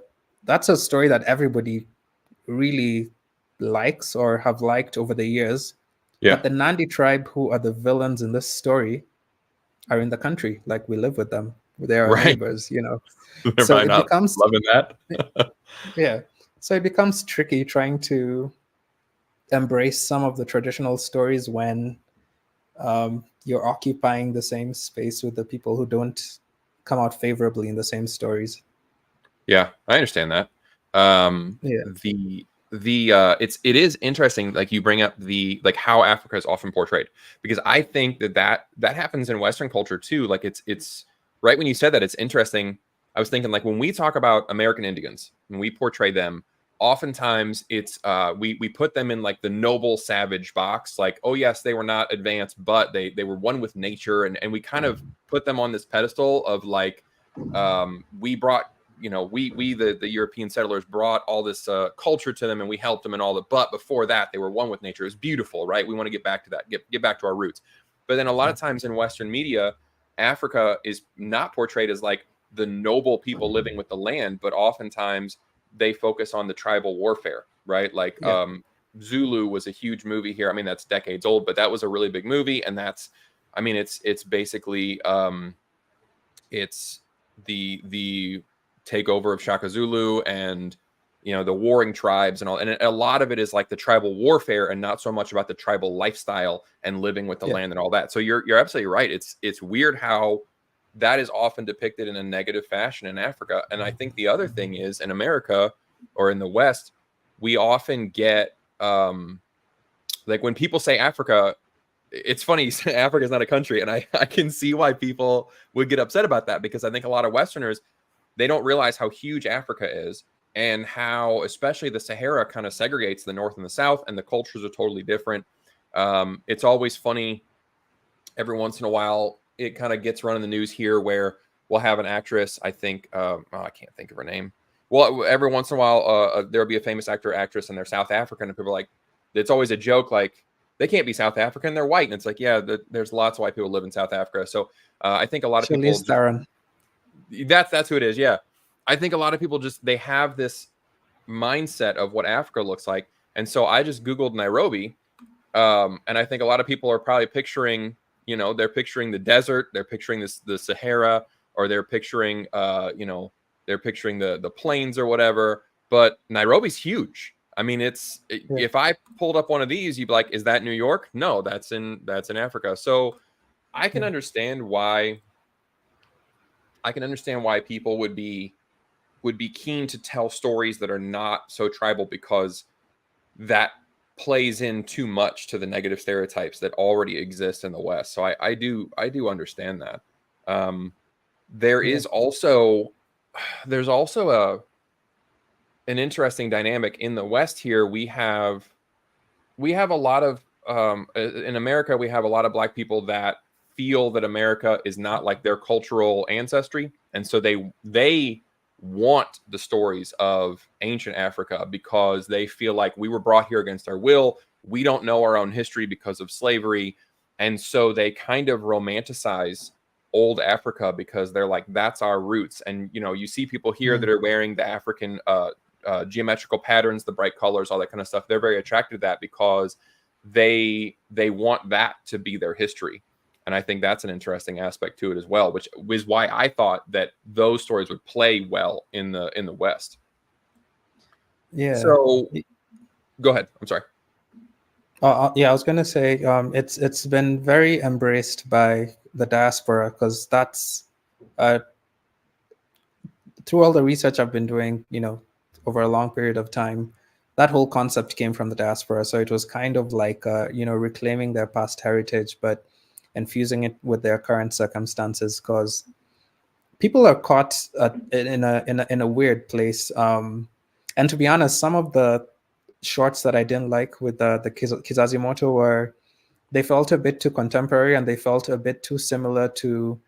B: that's a story that everybody really likes or have liked over the years.
A: Yeah.
B: But the Nandi tribe, who are the villains in this story, are in the country. Like, we live with them. They're our
A: Right.
B: neighbors, you know.
A: They're
B: So
A: probably
B: it
A: not
B: becomes,
A: loving that.
B: yeah. So it becomes tricky trying to embrace some of the traditional stories when you're occupying the same space with the people who don't come out favorably in the same stories.
A: Yeah, I understand that.
B: Yeah,
A: It is interesting, like you bring up the like how Africa is often portrayed, because I think that happens in Western culture too. Like it's right when you said that, it's interesting. I was thinking like when we talk about American Indians, when we portray them, oftentimes it's we put them in like the noble savage box, like, oh yes, they were not advanced, but they were one with nature, and we kind of put them on this pedestal of like we brought, we the European settlers brought all this culture to them, and we helped them and all that. But before that, they were one with nature. It's beautiful, right? We want to get back to that, get back to our roots. But then a lot of times in Western media, Africa is not portrayed as like the noble people living with the land, but oftentimes they focus on the tribal warfare, right? Like
B: yeah,
A: Zulu was a huge movie here. I mean, that's decades old, but that was a really big movie, and that's, I mean, it's basically it's the takeover of Shaka Zulu, and the warring tribes and all, and a lot of it is like the tribal warfare and not so much about the tribal lifestyle and living with the
B: yeah,
A: land and all that. So you're absolutely right. It's weird how that is often depicted in a negative fashion in Africa. And I think the other thing is in America or in the West, we often get like when people say Africa, it's funny. Africa is not a country, and I can see why people would get upset about that, because I think a lot of Westerners, they don't realize how huge Africa is, and how especially the Sahara kind of segregates the North and the South, and the cultures are totally different. It's always funny. Every once in a while, it kind of gets run in the news here where we'll have an actress. I think I can't think of her name. Well, every once in a while, there'll be a famous actor or actress, and they're South African, and people are like, it's always a joke, like they can't be South African, they're white, and it's like, yeah, there's lots of white people live in South Africa. So I think a lot of people
B: Charlize
A: just
B: Theron.
A: that's who it is. Yeah, I think a lot of people just they have this mindset of what Africa looks like, and so I just googled Nairobi, and I think a lot of people are probably picturing, they're picturing the desert, they're picturing the Sahara, or they're picturing, they're picturing the plains or whatever. But Nairobi's huge. I mean,
B: Yeah,
A: if I pulled up one of these, you'd be like, "Is that New York?" No, that's in Africa. So I can
B: yeah,
A: understand why. I can understand why people would be keen to tell stories that are not so tribal, because that plays in too much to the negative stereotypes that already exist in the West. So I do understand that. Um, there
B: yeah,
A: is also there's also an interesting dynamic in the West here. We have a lot of in America, we have a lot of Black people that feel that America is not like their cultural ancestry, and so they want the stories of ancient Africa because they feel like we were brought here against our will. We don't know our own history because of slavery, and so they kind of romanticize old Africa because they're like, that's our roots. And you see people here that
B: mm,
A: are wearing the African geometrical patterns, the bright colors, all that kind of stuff. They're very attracted to that because they want that to be their history. And I think that's an interesting aspect to it as well, which is why I thought that those stories would play well in the West.
B: yeah.
A: So go ahead. I'm sorry.
B: Yeah, I was gonna say it's been very embraced by the diaspora, because that's uh, through all the research I've been doing, over a long period of time, that whole concept came from the diaspora. So it was kind of like, reclaiming their past heritage, but infusing it with their current circumstances, because people are caught in a weird place. And to be honest, some of the shorts that I didn't like with the Kizazi Moto were, they felt a bit too contemporary, and they felt a bit too similar to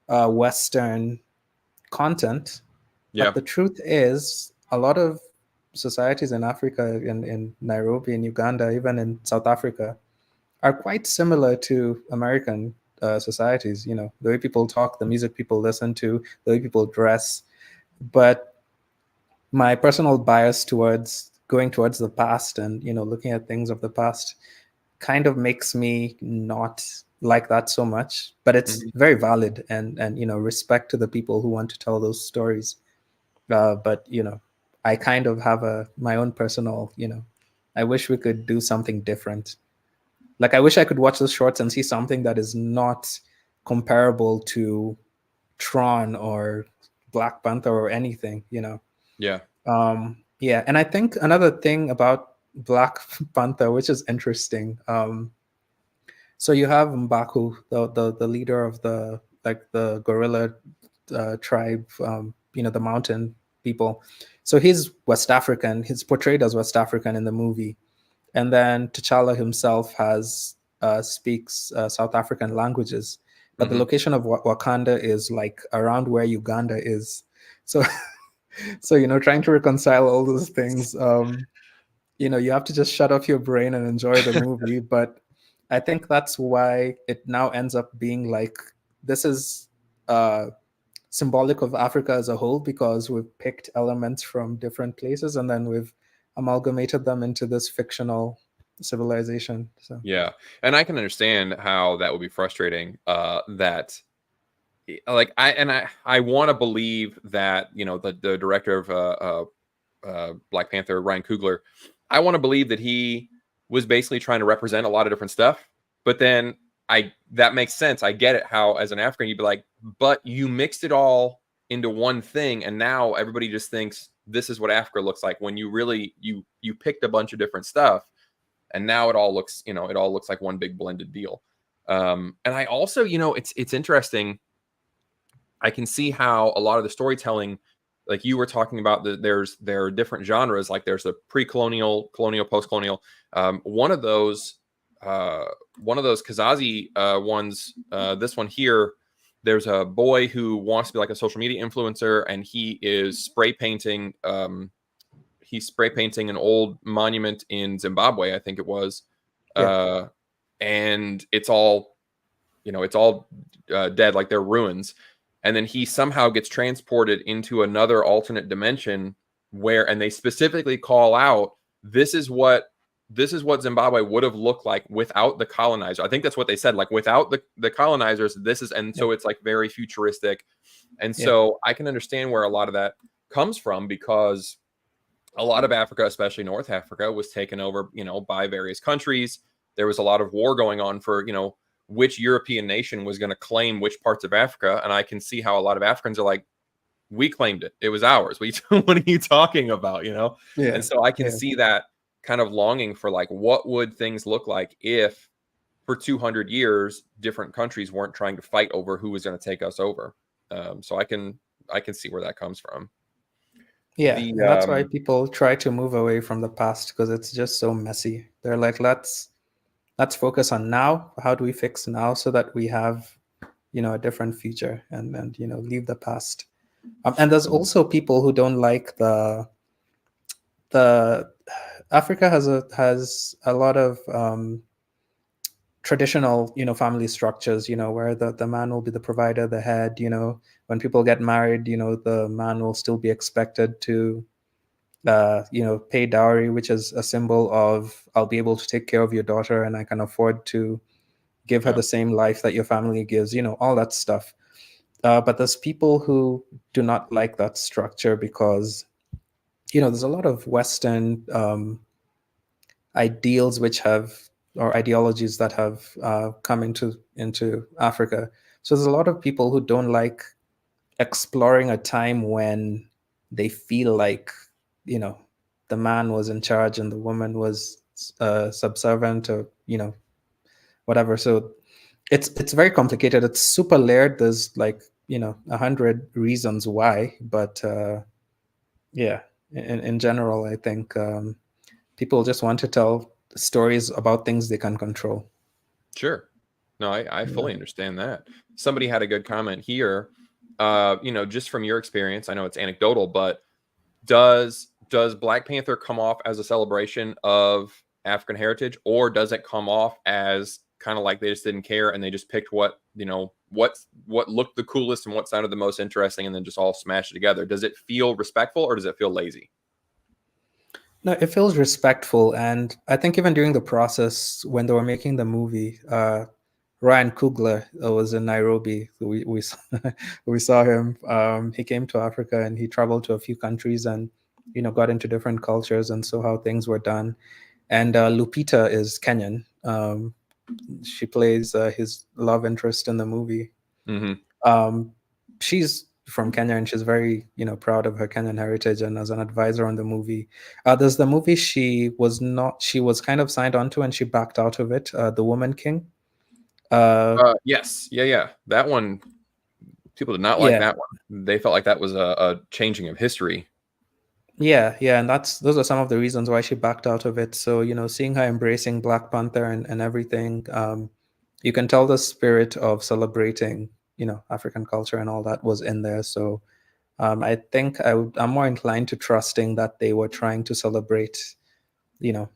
B: Western content. But
A: Yeah.
B: the truth is, a lot of societies in Africa, in Nairobi, in Uganda, even in South Africa, are quite similar to American societies. The way people talk, the music people listen to, the way people dress. But my personal bias towards going towards the past and looking at things of the past kind of makes me not like that so much, but it's
A: Hmm.
B: very valid, and respect to the people who want to tell those stories. But I kind of have a my own personal, I wish we could do something different. Like, I wish I could watch the shorts and see something that is not comparable to Tron or Black Panther or anything.
A: Yeah.
B: Yeah, and I think another thing about Black Panther, which is interesting. So you have Mbaku, the leader of the the gorilla tribe, the mountain people. So he's West African. He's portrayed as West African in the movie, and then T'Challa himself has speaks South African languages, but the
A: Hmm.
B: location of Wakanda is like around where Uganda is. So so trying to reconcile all those things, you have to just shut off your brain and enjoy the movie. But I think that's why it now ends up being like, this is uh symbolic of Africa as a whole, because we've picked elements from different places and then we've amalgamated them into this fictional civilization. So
A: Yeah, and I can understand how that would be frustrating. That like I want to believe that the director of Black Panther, Ryan Coogler, I want to believe that he was basically trying to represent a lot of different stuff. But then that makes sense. I get it. How as an African you'd be like, but you mixed it all into one thing, and now everybody just thinks this is what Africa looks like. When you really you picked a bunch of different stuff, and now it all looks like one big blended deal. And I also, it's interesting. I can see how a lot of the storytelling, like you were talking about, there are different genres. Like there's the pre-colonial, colonial, post-colonial. One of those, Kizazi ones. This one here. There's a boy who wants to be like a social media influencer, and he is spray painting. He's spray painting an old monument in Zimbabwe, I think it was,
B: yeah,
A: uh, and it's all dead, like they're ruins. And then he somehow gets transported into another alternate dimension and they specifically call out, this is what Zimbabwe would have looked like without the colonizer. I think that's what they said, like without the colonizers, this is, and
B: yeah,
A: so it's like very futuristic. And
B: yeah,
A: so I can understand where a lot of that comes from, because a lot of Africa, especially North Africa, was taken over, by various countries. There was a lot of war going on for, which European nation was going to claim which parts of Africa. And I can see how a lot of Africans are like, we claimed it. It was ours. What are you talking about? And
B: yeah,
A: so I can
B: yeah,
A: see that kind of longing for like, what would things look like if for 200 years, different countries weren't trying to fight over who was going to take us over. So I can see where that comes from.
B: yeah.
A: The
B: And that's why people try to move away from the past, because it's just so messy. They're like, let's focus on now. How do we fix now so that we have a different future, and leave the past. And there's also people who don't like the Africa has a lot of traditional family structures, where the man will be the provider, the head. When people get married, the man will still be expected to pay dowry, which is a symbol of, I'll be able to take care of your daughter and I can afford to give her
A: yeah,
B: the same life that your family gives, all that stuff. But there's people who do not like that structure because there's a lot of Western ideals which have, or ideologies that have come into Africa. So there's a lot of people who don't like exploring a time when they feel like you know the man was in charge and the woman was subservient, or whatever. So it's very complicated. It's super layered. There's like 100 reasons why, but yeah, in general, I think people just want to tell stories about things they can control.
A: sure. No, I
B: Yeah.
A: fully understand that. Somebody had a good comment here. Just from your experience, I know it's anecdotal, but does Black Panther come off as a celebration of African heritage, or does it come off as kind of like they just didn't care and they just picked what looked the coolest and what sounded the most interesting and then just all smashed it together? Does it feel respectful or does it feel lazy?
B: No, it feels respectful, and I think even during the process when they were making the movie, Ryan Coogler was in Nairobi. We we saw him. He came to Africa and he traveled to a few countries and got into different cultures and saw how things were done. And Lupita is Kenyan. She plays his love interest in the movie.
A: Mm-hmm.
B: She's from Kenya and she's very proud of her Kenyan heritage. And as an advisor on the movie, there's the movie she was kind of signed onto and she backed out of it. The Woman King.
A: Yes, yeah, that one. People did not like
B: Yeah,
A: that one. They felt like that was a changing of history.
B: yeah, and those are some of the reasons why she backed out of it. So seeing her embracing Black Panther and everything, you can tell the spirit of celebrating African culture and all that was in there. So I think I'm more inclined to trusting that they were trying to celebrate, you know,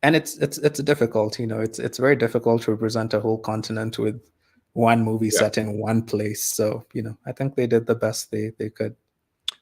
B: and it's difficult, it's very difficult to represent a whole continent with one movie
A: Yeah.
B: set in one place. So I think they did the best they could.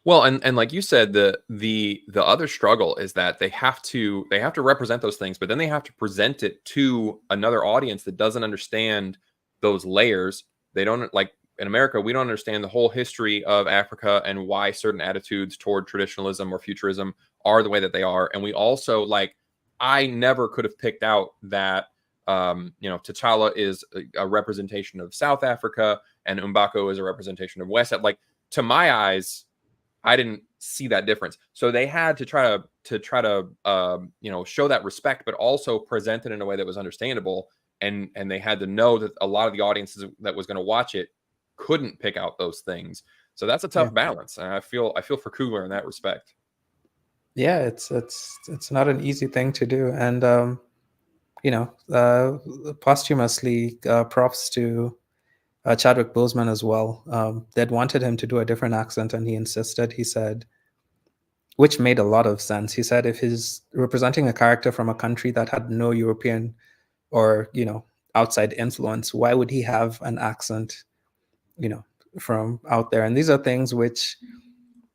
A: Well, and like you said, the other struggle is that they have to represent those things, but then they have to present it to another audience that doesn't understand those layers. They don't, like in America, we don't understand the whole history of Africa and why certain attitudes toward traditionalism or futurism are the way that they are. And we also, like, I never could have picked out that T'Challa is a representation of South Africa and M'Baku is a representation of West. Like, to my eyes, I didn't see that difference. So they had to try to show that respect, but also present it in a way that was understandable. And they had to know that a lot of the audiences that was going to watch it couldn't pick out those things. So that's a tough balance. And I feel for Coogler in that respect.
B: Yeah, it's not an easy thing to do. And posthumously, props to Chadwick Boseman as well. They'd wanted him to do a different accent, and he insisted. He said, which made a lot of sense. He said if he's representing a character from a country that had no European or outside influence, why would he have an accent, from out there? And these are things which,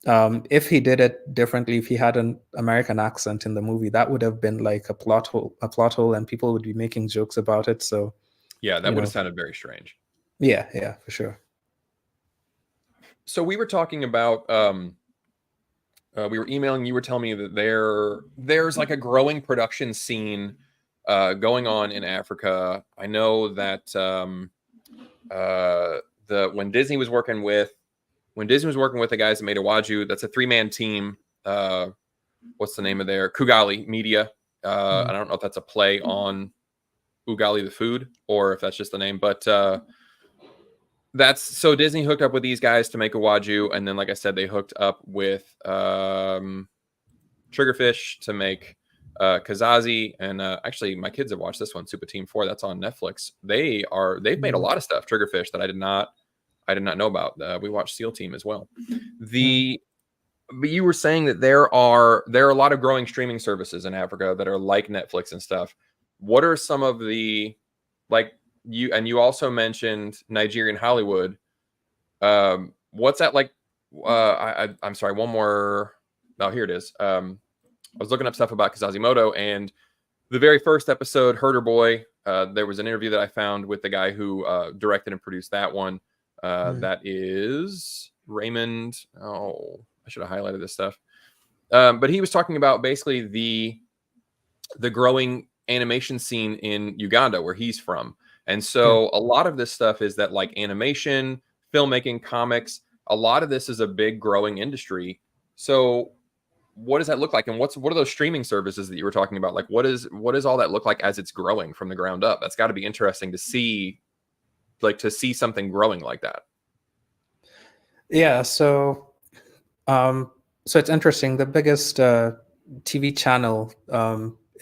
B: if he did it differently, if he had an American accent in the movie, that would have been like a plot hole, and people would be making jokes about it. So
A: yeah, that would have sounded very strange.
B: Yeah, for sure.
A: So we were talking about we were emailing. You were telling me that there's like a growing production scene going on in Africa. I know that when Disney was working with the guys that made Iwájú, that's a 3-man team. What's the name of their Kugali Media? I don't know if that's a play on Ugali the food or if that's just the name, but that's so Disney hooked up with these guys to make Iwájú, and then like I said, they hooked up with Triggerfish to make Kizazi, and actually my kids have watched this one, Super Team 4. That's on Netflix. They've made a lot of stuff, Triggerfish, that I did not know about. We watched SEAL Team as well. But you were saying that there are a lot of growing streaming services in Africa that are like Netflix and stuff. What are some of the, like, you also mentioned Nigerian Hollywood. What's that like? I'm sorry, one more. Oh, here it is. I was looking up stuff about Kizazi Moto, and the very first episode, Herder Boy, there was an interview that I found with the guy who directed and produced that one. That is Raymond. Oh, I should have highlighted this stuff. But he was talking about basically the growing animation scene in Uganda, where he's from. And so a lot of this stuff is that, like, animation, filmmaking, comics, a lot of this is a big growing industry. So what does that look like? And what are those streaming services that you were talking about? Like, what does all that look like as it's growing from the ground up? That's got to be interesting to see, like, to see something growing like that.
B: Yeah. So it's interesting. The biggest TV channel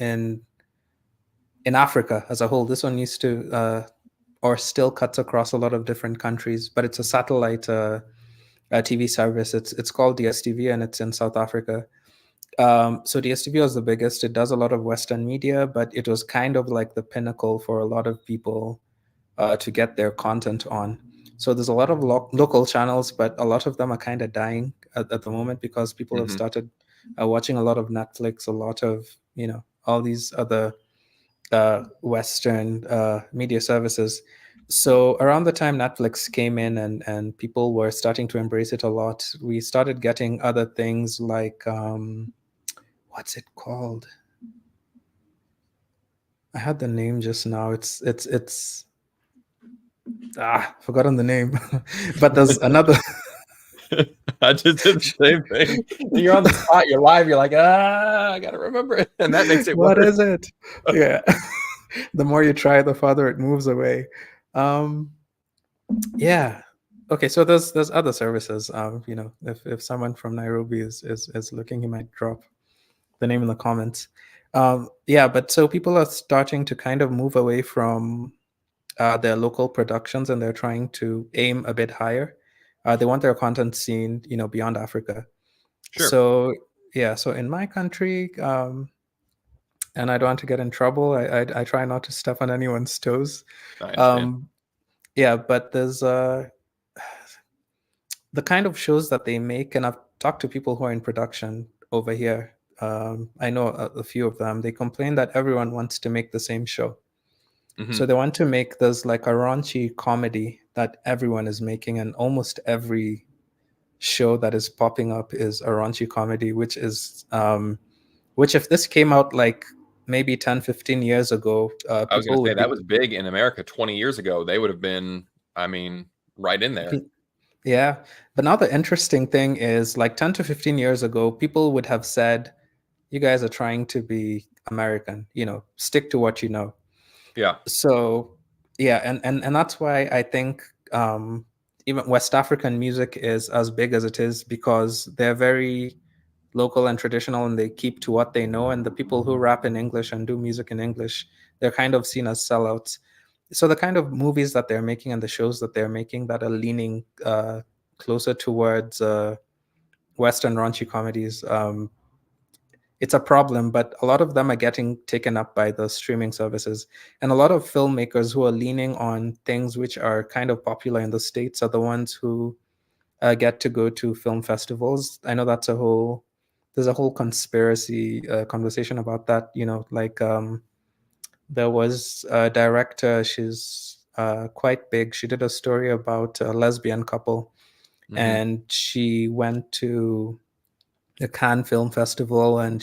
B: in Africa as a whole, this one used to or still cuts across a lot of different countries, but it's a satellite TV service. It's called DSTV, and it's in South Africa. So the studio is the biggest. It does a lot of Western media, but it was kind of like the pinnacle for a lot of people to get their content on. So there's a lot of local channels, but a lot of them are kind of dying at the moment because people have
A: Hmm.
B: started watching a lot of Netflix, a lot of, all these other Western media services. So around the time Netflix came in and people were starting to embrace it a lot, we started getting other things like what's it called? I had the name just now. It's forgotten the name. But there's another.
A: I just did the same thing. You're on the spot, you're live, you're like, I gotta remember it. And that makes it
B: What
A: worse.
B: is it? Yeah. The more you try, the farther it moves away. Um, yeah. Okay, so there's other services. If someone from Nairobi is looking, he might drop the name in the comments. Yeah, but so people are starting to kind of move away from their local productions, and they're trying to aim a bit higher. They want their content seen, beyond Africa.
A: Sure.
B: So yeah, so in my country, and I don't want to get in trouble. I try not to step on anyone's toes.
A: I understand.
B: Um, yeah, but there's the kind of shows that they make, and I've talked to people who are in production over here. I know a few of them. They complain that everyone wants to make the same show.
A: Hmm.
B: So they want to make this like a raunchy comedy that everyone is making, and almost every show that is popping up is a raunchy comedy, which if this came out like maybe 10, 15 years ago,
A: I was gonna
B: people
A: say
B: would
A: that
B: be,
A: was big in America 20 years ago. They would have been, I mean, right in there.
B: yeah. But now the interesting thing is like 10 to 15 years ago, people would have said, you guys are trying to be American, stick to what you know.
A: Yeah.
B: So yeah, and that's why I think even West African music is as big as it is, because they're very local and traditional, and they keep to what they know. And the people who rap in English and do music in English, they're kind of seen as sellouts. So the kind of movies that they're making and the shows that they're making that are leaning closer towards Western raunchy comedies, it's a problem, but a lot of them are getting taken up by the streaming services. And a lot of filmmakers who are leaning on things which are kind of popular in the States are the ones who get to go to film festivals. I know there's a whole conspiracy conversation about that. Like there was a director, she's quite big. She did a story about a lesbian couple,
A: Hmm.
B: and she went to the Cannes Film Festival, and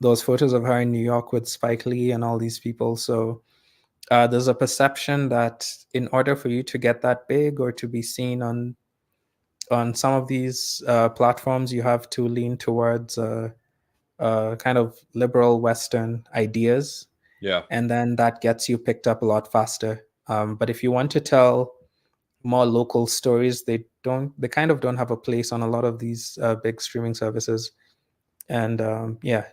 B: those photos of her in New York with Spike Lee and all these people. So there's a perception that in order for you to get that big or to be seen on some of these platforms, you have to lean towards kind of liberal Western ideas,
A: Yeah.
B: and then that gets you picked up a lot faster. But if you want to tell more local stories, they kind of don't have a place on a lot of these big streaming services. And yeah,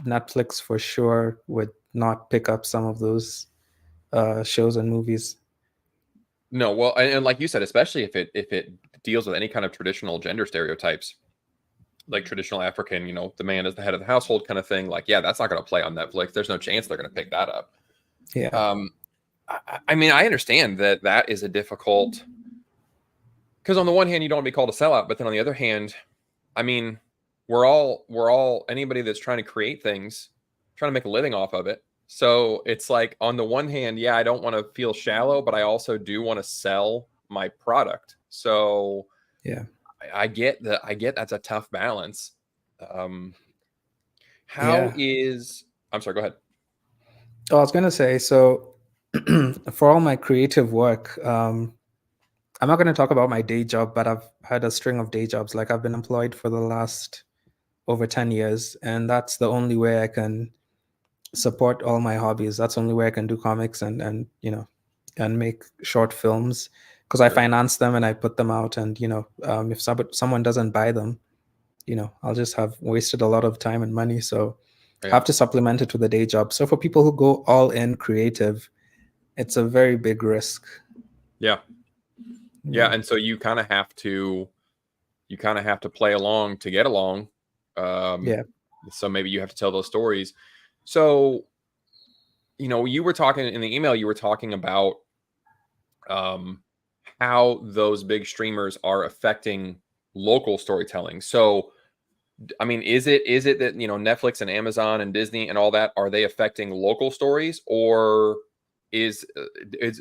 B: Netflix for sure would not pick up some of those shows and movies.
A: No, well, and like you said, especially if it deals with any kind of traditional gender stereotypes, like traditional African, the man is the head of the household kind of thing. Like, yeah, that's not going to play on Netflix. There's no chance they're going to pick that up.
B: Yeah,
A: Um, I mean, I understand that that is a difficult, because on the one hand, you don't want to be called a sellout, but then on the other hand, I mean, we're all anybody that's trying to create things, trying to make a living off of it. So it's like on the one hand, yeah, I don't want to feel shallow, but I also do want to sell my product. So
B: yeah,
A: I get that. I get that's a tough balance. Um, how
B: yeah.
A: is? I'm sorry. Go ahead.
B: Oh, I was gonna say, so for all my creative work, I'm not going to talk about my day job, but I've had a string of day jobs. Like I've been employed for the last over 10 years, and that's the only way I can support all my hobbies. That's the only way I can do comics and make short films, because I
A: Sure.
B: finance them and I put them out. And if someone doesn't buy them, I'll just have wasted a lot of time and money. So I
A: Yeah.
B: have to supplement it with a day job. So for people who go all in creative, it's a very big risk.
A: Yeah. Yeah.
B: Yeah,
A: And so you kind of have to play along to get along. Um,
B: yeah,
A: So maybe you have to tell those stories. So, you were talking in the email, you were talking about um, how those big streamers are affecting local storytelling. So, I mean, is it that Netflix and Amazon and Disney and all that, are they affecting local stories, or is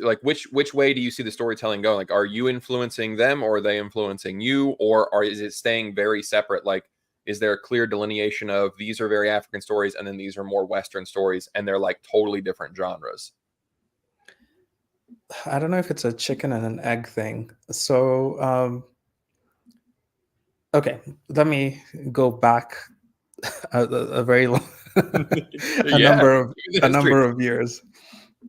A: like which way do you see the storytelling going? Like, are you influencing them, or are they influencing you, or is it staying very separate? Like, is there a clear delineation of these are very African stories and then these are more Western stories, and they're like totally different genres?
B: I don't know if it's a chicken and an egg thing. So, okay, let me go back a very long, a
A: Yeah,
B: number of
A: the
B: a
A: history.
B: number of years.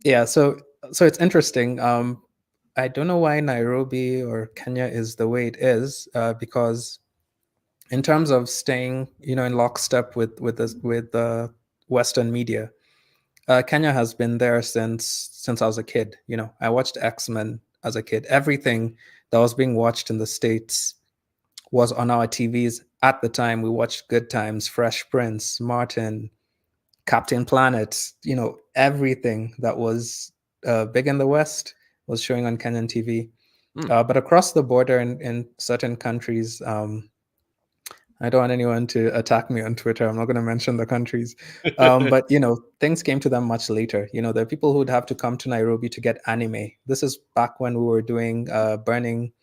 B: Yeah, so it's interesting. I don't know why Nairobi or Kenya is the way it is, because in terms of staying, in lockstep with the Western media, Kenya has been there since I was a kid. I watched X-Men as a kid. Everything that was being watched in the States was on our TVs at the time. We watched Good Times, Fresh Prince, Martin, Captain Planet. Everything that was big in the West was showing on Kenyan TV.
A: Hmm.
B: But across the border in certain countries, I don't want anyone to attack me on Twitter. I'm not going to mention the countries. But things came to them much later. There are people who would have to come to Nairobi to get anime. This is back when we were doing burning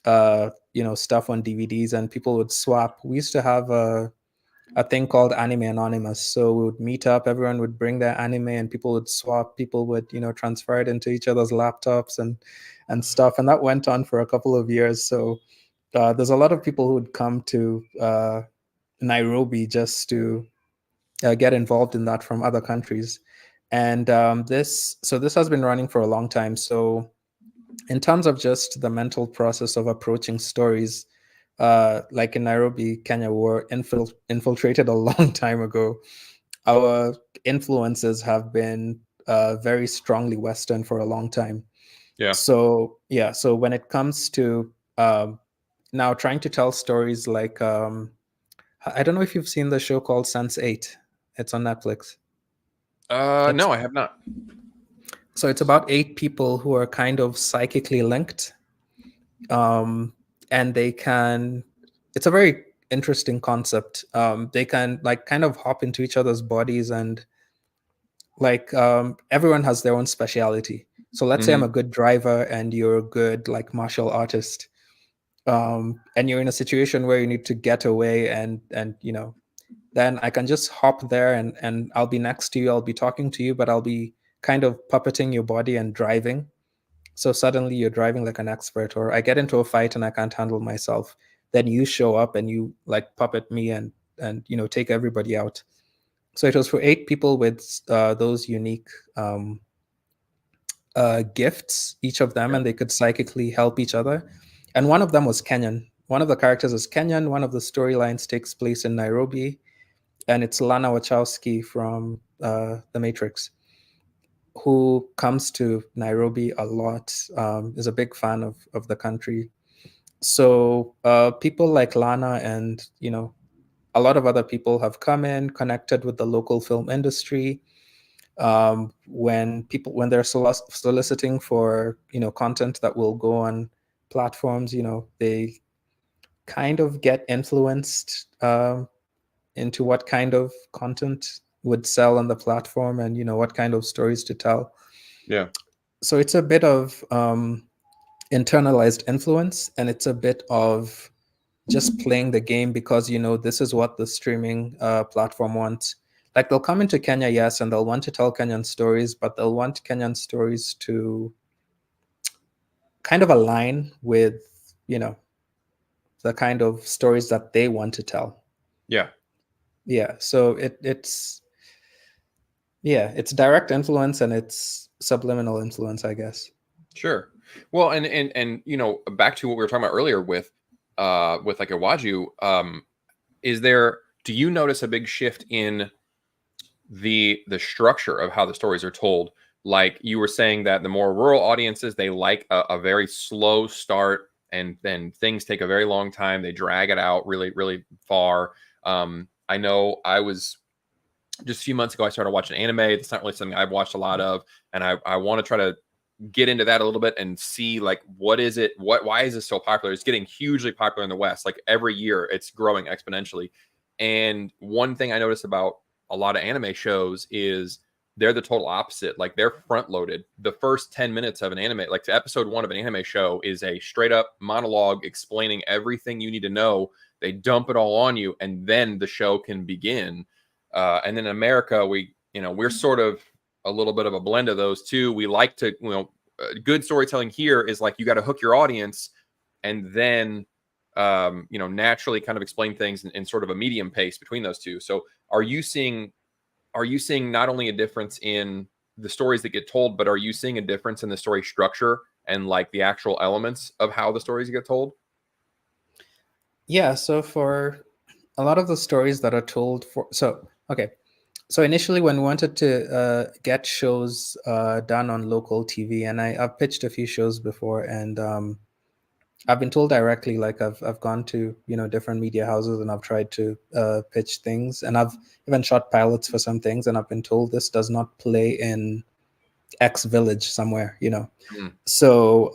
B: stuff on DVDs, and people would swap. We used to have a thing called Anime Anonymous. So we would meet up, everyone would bring their anime, and people would swap. People would transfer it into each other's laptops and stuff, and that went on for a couple of years. So there's a lot of people who would come to Nairobi just to get involved in that from other countries. And this has been running for a long time. So in terms of just the mental process of approaching stories, like in Nairobi, Kenya, were infiltrated a long time ago. Our influences have been very strongly Western for a long time.
A: Yeah.
B: So yeah, so when it comes to now trying to tell stories like I don't know if you've seen the show called Sense8. It's on Netflix. It's
A: No, I have not.
B: so it's about 8 people who are kind of psychically linked, and they can. It's a very interesting concept. They can like kind of hop into each other's bodies, and like everyone has their own speciality. So let's say I'm
A: Hmm.
B: a good driver and you're a good like martial artist, and you're in a situation where you need to get away, and then I can just hop there, and I'll be next to you, I'll be talking to you, but I'll be kind of puppeting your body and driving. So suddenly you're driving like an expert, or I get into a fight and I can't handle myself. Then you show up and you like puppet me and take everybody out. So it was for 8 people with those unique gifts, each of them,
A: Yeah.
B: and they could psychically help each other. And one of them was Kenyan. One of the characters is Kenyan. One of the storylines takes place in Nairobi, and it's Lana Wachowski from The Matrix, who comes to Nairobi a lot, is a big fan of the country. So people like Lana and a lot of other people have come in, connected with the local film industry. When they're soliciting for content that will go on platforms, they kind of get influenced into what kind of content would sell on the platform, and what kind of stories to tell.
A: Yeah.
B: So it's a bit of internalized influence, and it's a bit of just playing the game because this is what the streaming platform wants. Like they'll come into Kenya, yes, and they'll want to tell Kenyan stories, but they'll want Kenyan stories to kind of align with the kind of stories that they want to tell.
A: Yeah.
B: Yeah, so it's direct influence and it's subliminal influence, I guess.
A: Sure. Well, and back to what we were talking about earlier with like Iwájú, do you notice a big shift in the structure of how the stories are told? Like you were saying that the more rural audiences, they like a very slow start, and then things take a very long time. They drag it out really, really far. I know I was just a few months ago, I started watching anime. It's not really something I've watched a lot of, and I want to try to get into that a little bit and see like what is it, why is this so popular? It's getting hugely popular in the West. Like every year, it's growing exponentially. And one thing I noticed about a lot of anime shows is they're the total opposite. Like they're front loaded. The first 10 minutes of an anime, like the episode 1 of an anime show, is a straight up monologue explaining everything you need to know. They dump it all on you, and then the show can begin. And then in America, we're sort of a little bit of a blend of those two. We like to, good storytelling here is like you got to hook your audience, and then naturally kind of explain things in sort of a medium pace between those two. So are you seeing not only a difference in the stories that get told, but are you seeing a difference in the story structure and like the actual elements of how the stories get told?
B: Yeah, so for a lot of the stories that are told so initially when we wanted to get shows done on local TV, and I've pitched a few shows before, and I've been told directly, like I've gone to different media houses and I've tried to pitch things, and I've even shot pilots for some things, and I've been told this does not play in X village somewhere.
A: Mm,
B: So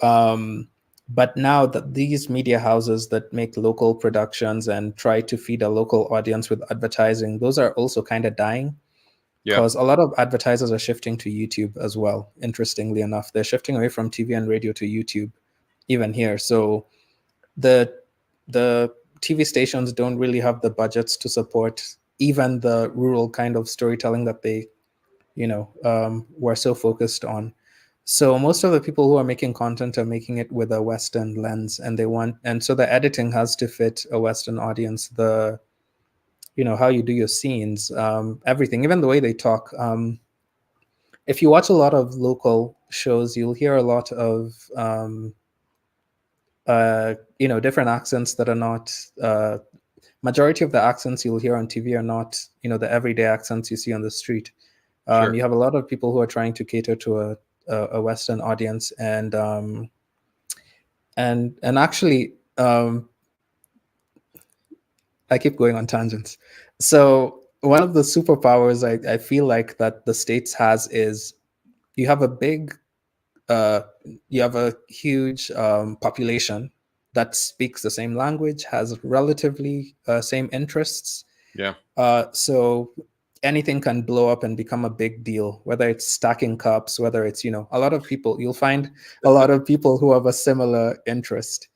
B: but now that these media houses that make local productions and try to feed a local audience with advertising, those are also kind of dying,
A: yeah,
B: because a lot of advertisers are shifting to YouTube as well. Interestingly enough, they're shifting away from TV and radio to YouTube, even here. So the the TV stations don't really have the budgets to support even the rural kind of storytelling that they were so focused on. So most of the people who are making content are making it with a Western lens, and so the editing has to fit a Western audience. How you do your scenes, everything, even the way they talk. If you watch a lot of local shows, you'll hear a lot of different accents that are not. Majority of the accents you'll hear on TV are not the everyday accents you see on the street.
A: sure.
B: You have a lot of people who are trying to cater to a Western audience, and actually, I keep going on tangents. So one of the superpowers I feel like that the States has is you have a big, uh, you have a huge population that speaks the same language, has relatively same interests.
A: Yeah.
B: So anything can blow up and become a big deal, whether it's stacking cups, whether it's, a lot of people, you'll find a lot of people who have a similar interest.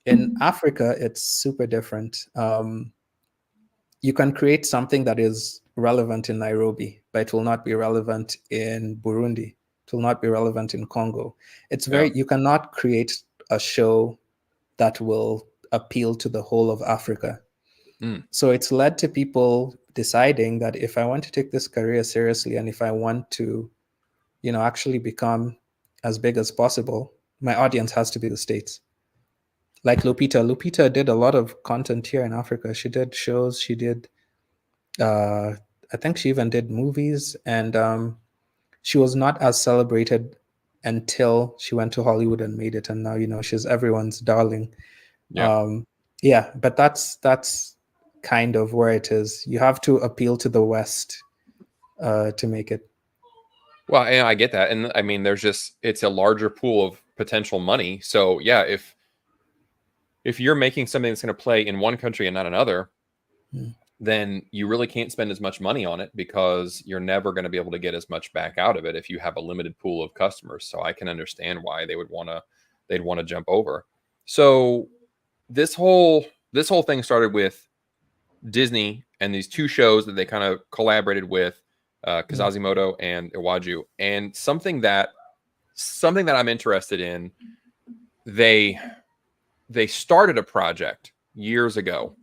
B: In Africa, it's super different. You can create something that is relevant in Nairobi, but it will not be relevant in Burundi. It will not be relevant in Congo.
A: Yeah.
B: You cannot create a show that will appeal to the whole of Africa.
A: Mm,
B: So it's led to people deciding that if I want to take this career seriously, and if I want to, actually become as big as possible, my audience has to be the States. Like Lupita. Lupita did a lot of content here in Africa. She did shows, she did uh I think she even did movies, and she was not as celebrated until she went to Hollywood and made it, and now she's everyone's darling.
A: yeah.
B: um yeah, but that's kind of where it is. You have to appeal to the West to make it.
A: Well, and I get that. And I mean, it's a larger pool of potential money. So yeah, if you're making something that's going to play in one country and not another,
B: Mm.
A: then you really can't spend as much money on it because you're never going to be able to get as much back out of it if you have a limited pool of customers. So I can understand why they'd want to jump over. So this whole thing started with Disney and these two shows that they kind of collaborated with,
B: Mm.
A: Kizazi Moto and Iwájú. And something that I'm interested in, they started a project years ago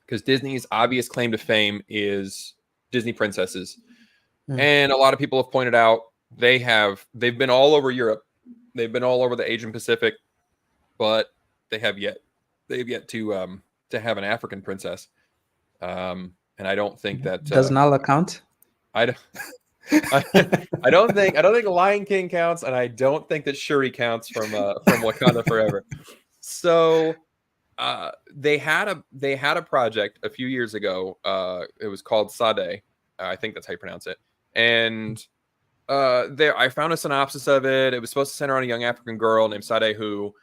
A: because Disney's obvious claim to fame is Disney princesses.
B: Mm.
A: And a lot of people have pointed out they've been all over Europe. They've been all over the Asian Pacific, but they've yet to have an African princess. And I don't think that
B: Does Nala count?
A: I don't I, I don't think Lion King counts, and I don't think that Shuri counts from Wakanda Forever. So they had a project a few years ago. It was called Sade. I think that's how you pronounce it. And there I found a synopsis of it. It was supposed to center on a young African girl named Sade who,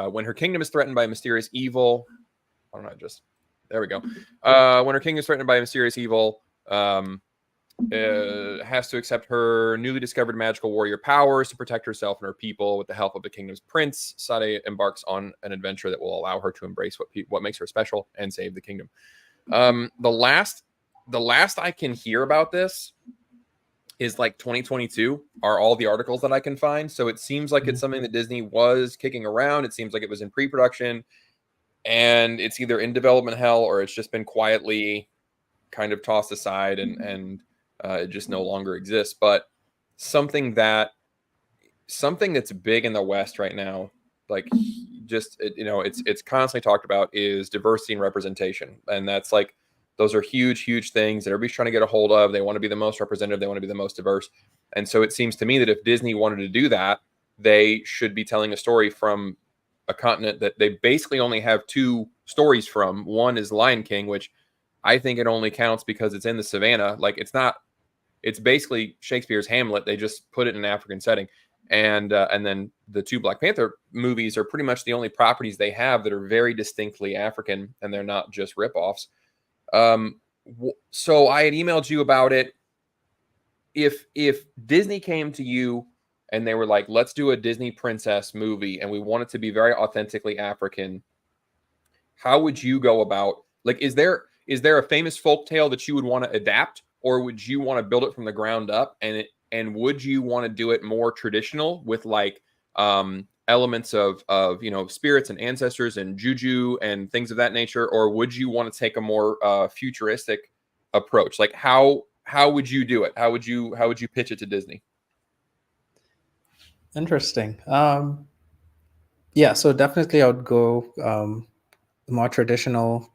A: when her kingdom is threatened by a mysterious evil, I don't know, just there we go. When her kingdom is threatened by a mysterious evil, has to accept her newly discovered magical warrior powers to protect herself and her people with the help of the kingdom's prince. Sade embarks on an adventure that will allow her to embrace what makes her special and save the kingdom. The last I can hear about this is like 2022 are all the articles that I can find. So it seems like it's something that Disney was kicking around. It seems like it was in pre-production, and it's either in development hell or it's just been quietly kind of tossed aside and it just no longer exists. But something that's big in the West right now, like it's constantly talked about, is diversity and representation, and that's like those are huge things that everybody's trying to get a hold of. They want to be the most representative. They want to be the most diverse. And so it seems to me that if Disney wanted to do that, they should be telling a story from a continent that they basically only have two stories from. One is Lion King, which I think it only counts because it's in the savannah. Like it's basically Shakespeare's Hamlet. They just put it in an African setting. And then the two Black Panther movies are pretty much the only properties they have that are very distinctly African, and they're not just ripoffs. So I had emailed you about it. If Disney came to you and they were like, let's do a Disney princess movie and we want it to be very authentically African, how would you go about, like, is there a famous folk tale that you would want to adapt, or would you want to build it from the ground up? And would you want to do it more traditional with like elements of spirits and ancestors and juju and things of that nature, or would you want to take a more futuristic approach? Like how would you do it? How would you pitch it to Disney?
B: Interesting. Yeah, so definitely I would go more traditional,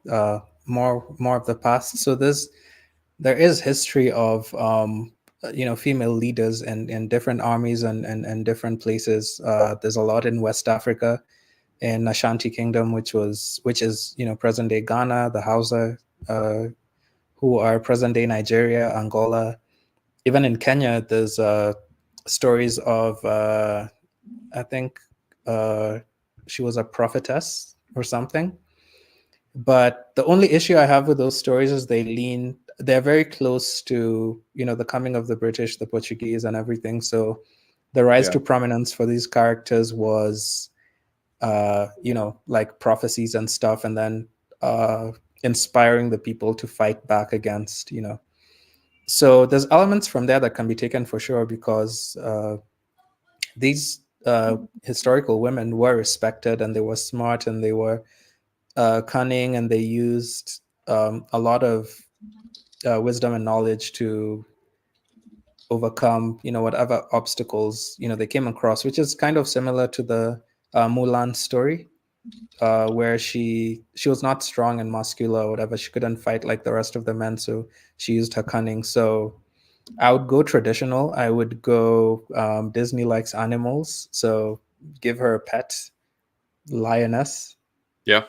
B: more of the past. So there is history of female leaders in different armies and different places. There's a lot in West Africa, in Ashanti Kingdom, which is present day Ghana, the Hausa, who are present day Nigeria, Angola. Even in Kenya, there's stories of I think she was a prophetess or something. But the only issue I have with those stories is they're very close to, the coming of the British, the Portuguese, and everything. So the rise to prominence for these characters was, like prophecies and stuff, and then inspiring the people to fight back against, So there's elements from there that can be taken for sure, because these historical women were respected, and they were smart, and they were cunning, and they used a lot of wisdom and knowledge to overcome, whatever obstacles, they came across, which is kind of similar to the Mulan story, where she was not strong and muscular or whatever. She couldn't fight like the rest of the men, so she used her cunning. So I would go traditional. I would go Disney likes animals, so give her a pet lioness.
A: Yeah.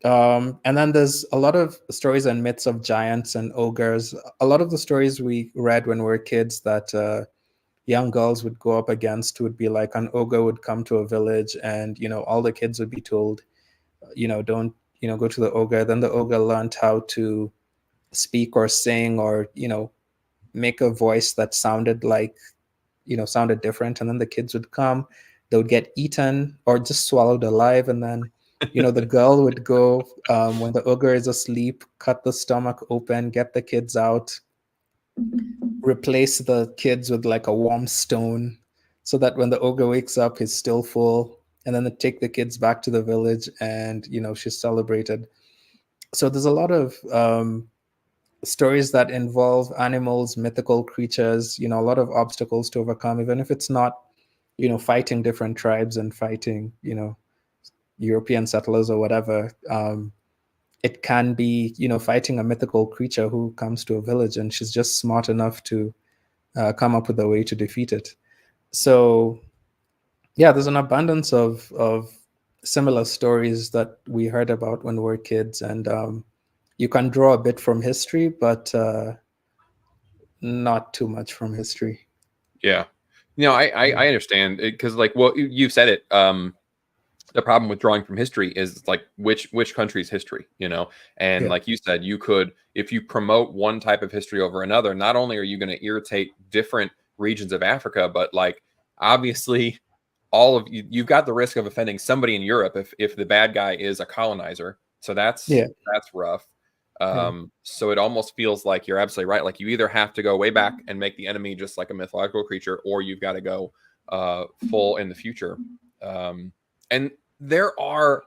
B: And then there's a lot of stories and myths of giants and ogres. A lot of the stories we read when we were kids that young girls would go up against would be like an ogre would come to a village, and all the kids would be told, don't go to the ogre. Then the ogre learned how to speak or sing or make a voice that sounded different, and then the kids would come, they would get eaten or just swallowed alive, and then the girl would go when the ogre is asleep, cut the stomach open, get the kids out, replace the kids with like a warm stone, so that when the ogre wakes up he's still full, and then they take the kids back to the village, and she's celebrated. So there's a lot of stories that involve animals, mythical creatures, a lot of obstacles to overcome, even if it's not fighting different tribes and fighting European settlers or whatever. It can be fighting a mythical creature who comes to a village, and she's just smart enough to come up with a way to defeat it. So yeah, there's an abundance of similar stories that we heard about when we were kids, and you can draw a bit from history, but not too much from history.
A: Yeah. I understand it because like well you said it. The problem with drawing from history is like which country's history, and
B: Yeah,
A: like you said, you could if you promote one type of history over another, not only are you going to irritate different regions of Africa, but like obviously all of you've got the risk of offending somebody in Europe if the bad guy is a colonizer. So
B: yeah,
A: that's rough.
B: yeah,
A: So it almost feels like you're absolutely right. Like you either have to go way back and make the enemy just like a mythological creature, or you've got to go full in the future. And there are,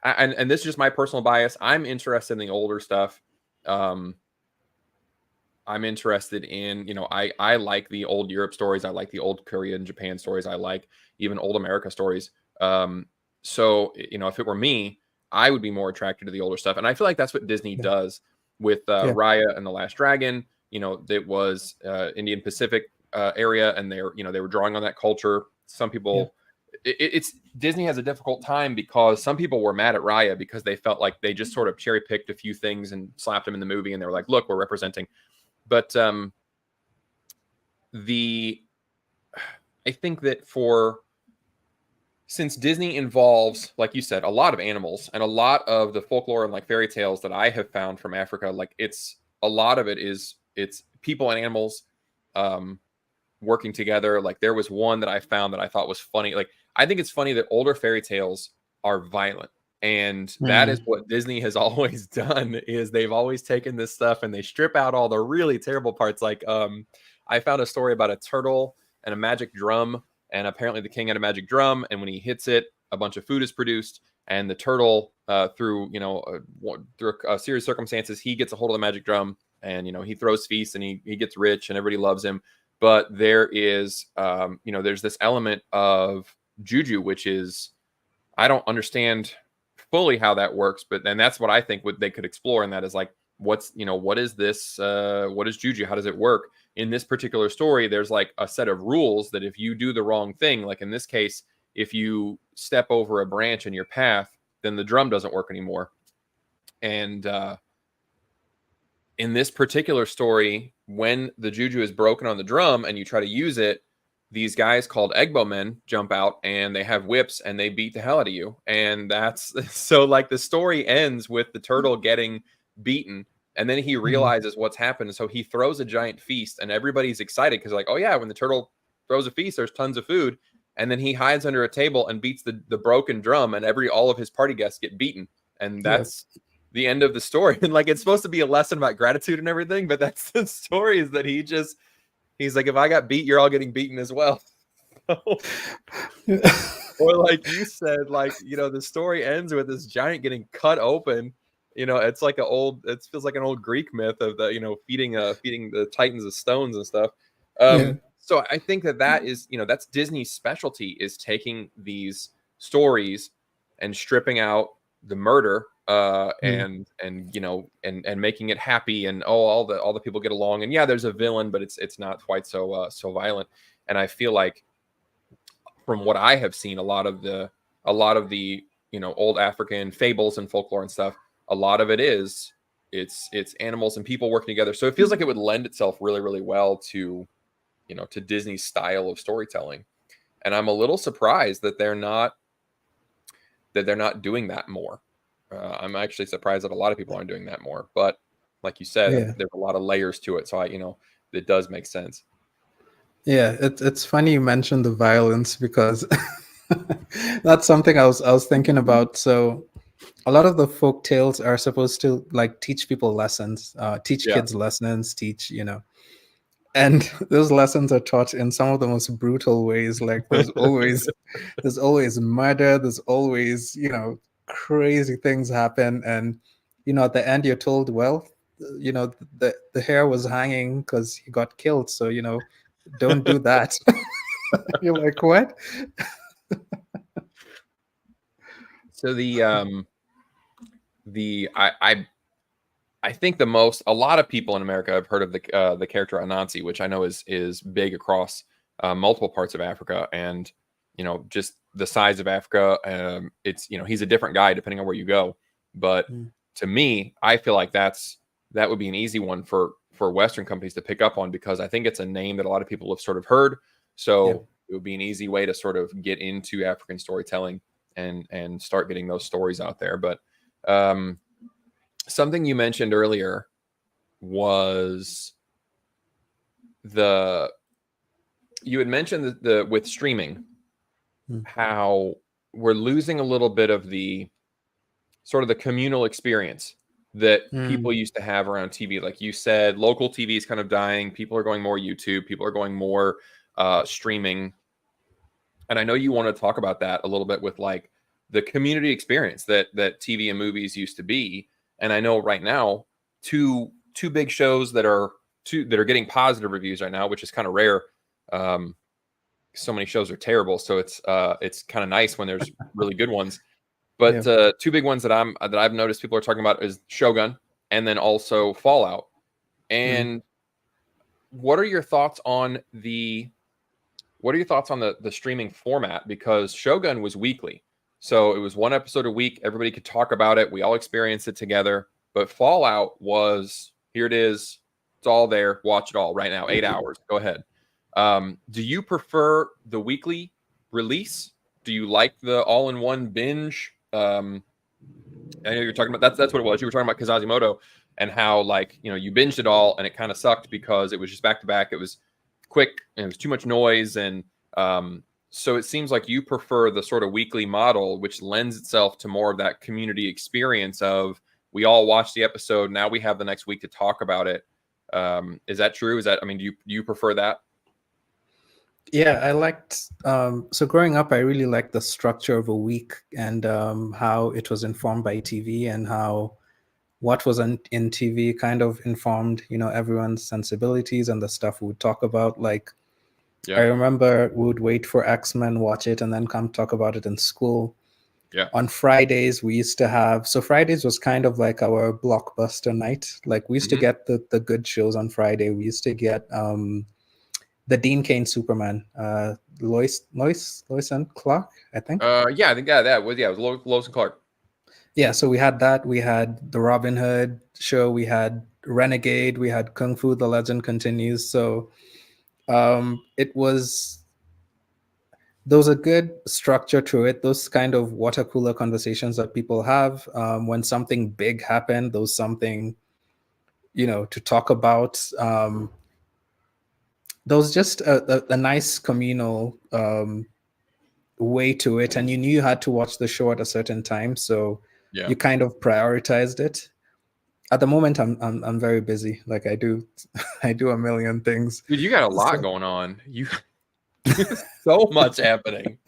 A: and this is just my personal bias. I'm interested in the older stuff. Um, I'm interested in, I like the old Europe stories. I like the old Korea and Japan stories. I like even old America stories. So, if it were me, I would be more attracted to the older stuff. And I feel like that's what Disney
B: yeah,
A: does with
B: yeah,
A: Raya and the Last Dragon. It was Indian Pacific area, and they were drawing on that culture. Some
B: yeah,
A: people, it's Disney has a difficult time because some people were mad at Raya because they felt like they just sort of cherry picked a few things and slapped them in the movie, and they were like, "Look, we're representing." But the I think that since Disney involves, like you said, a lot of animals and a lot of the folklore and like fairy tales that I have found from Africa, like it's a lot of it is it's people and animals um, working together. Like there was one that I found that I thought was funny. Like I think it's funny that older fairy tales are violent. And that is
B: mm,
A: what Disney has always done is they've always taken this stuff and they strip out all the really terrible parts. Like I found a story about a turtle and a magic drum, and apparently the king had a magic drum, and when he hits it, a bunch of food is produced, and the turtle through a series of circumstances, he gets a hold of the magic drum, and he throws feasts and he gets rich and everybody loves him. But there is there's this element of juju, which is I don't understand fully how that works, but then that's what I think what they could explore, and that is like what is this what is juju, how does it work in this particular story? There's like a set of rules that if you do the wrong thing, like in this case, if you step over a branch in your path, then the drum doesn't work anymore. And in this particular story, when the juju is broken on the drum and you try to use it, these guys called Egbo men jump out and they have whips and they beat the hell out of you. And that's so like the story ends with the turtle getting beaten. And then he
B: mm,
A: realizes what's happened. So he throws a giant feast and everybody's excited because, like, oh, yeah, when the turtle throws a feast, there's tons of food. And then he hides under a table and beats the broken drum, and all of his party guests get beaten. And
B: yeah,
A: that's the end of the story. And like it's supposed to be a lesson about gratitude and everything, but that's the story is that he's like, if I got beat, you're all getting beaten as well. Or like you said, like, the story ends with this giant getting cut open. It's like it feels like an old Greek myth of the, feeding the Titans of stones and stuff.
B: yeah,
A: So I think that is, that's Disney's specialty is taking these stories and stripping out the murder
B: mm,
A: and making it happy, and all the people get along, and yeah, there's a villain, but it's not quite so violent. And I feel like from what I have seen, a lot of the old African fables and folklore and stuff, a lot of it is it's animals and people working together. So it feels like it would lend itself really, really well to Disney's style of storytelling. And I'm a little surprised that they're not doing that more. I'm actually surprised that a lot of people aren't doing that more. But like you said,
B: yeah,
A: there's a lot of layers to it, so it does make sense.
B: yeah. It's funny you mentioned the violence because that's something I was thinking about. So a lot of the folk tales are supposed to like teach people lessons, teach
A: Yeah.
B: kids lessons, teach. And those lessons are taught in some of the most brutal ways. Like there's always murder, there's always crazy things happen, and at the end you're told, well, the hair was hanging because he got killed, so don't do that. You're like, what?
A: So I think a lot of people in America have heard of the character Anansi, which I know is big across multiple parts of Africa. And just the size of Africa. It's, he's a different guy depending on where you go. But to me, I feel like that would be an easy one for Western companies to pick up on, because I think it's a name that a lot of people have sort of heard. So it would be an easy way to sort of get into African storytelling and start getting those stories out there. But something you mentioned earlier was you had mentioned the with streaming, how we're losing a little bit of the sort of the communal experience that people used to have around TV. Like you said, local TV is kind of dying. People are going more YouTube. People are going more streaming. And I know you want to talk about that a little bit with like the community experience that TV and movies used to be. And I know right now, two big shows that are getting positive reviews right now, which is kind of rare. So many shows are terrible, so it's kind of nice when there's really good ones. But two big ones that I've noticed people are talking about is Shogun, and then also Fallout. And what are your thoughts on the streaming format? Because Shogun was weekly, so it was one episode a week. Everybody could talk about it. We all experienced it together. But Fallout was, here it is. It's all there. Watch it all right now. 8 hours. Go ahead. Do you prefer the weekly release? Do you like the all-in-one binge? I know you're talking about that's what it was. You were talking about Kizazi Moto and how, like, you binged it all and it kind of sucked because it was just back to back. It was quick and it was too much noise. And so it seems like you prefer the sort of weekly model, which lends itself to more of that community experience of, we all watch the episode. Now we have the next week to talk about it. Is that true? Do you prefer that?
B: Yeah, I liked, so growing up, I really liked the structure of a week and how it was informed by TV, and how what was in TV kind of informed, everyone's sensibilities and the stuff we would talk about. Like, I remember we would wait for X-Men, watch it, and then come talk about it in school.
A: Yeah.
B: On Fridays, we used to have, so Fridays was kind of like our blockbuster night. Like, we used to get the good shows on Friday. We used to get the Dean Cain Superman, Lois and Clark, I think.
A: I think that was, it was Lois and Clark.
B: Yeah, so we had that. We had the Robin Hood show. We had Renegade. We had Kung Fu: The Legend Continues. So it was, there was a good structure to it. Those kind of water cooler conversations that people have when something big happened. There was something, to talk about. There was just a nice communal way to it, and you knew you had to watch the show at a certain time, so you kind of prioritized it. At the moment, I'm very busy. Like, I do a million things.
A: Dude, you got a lot going on. You so much happening.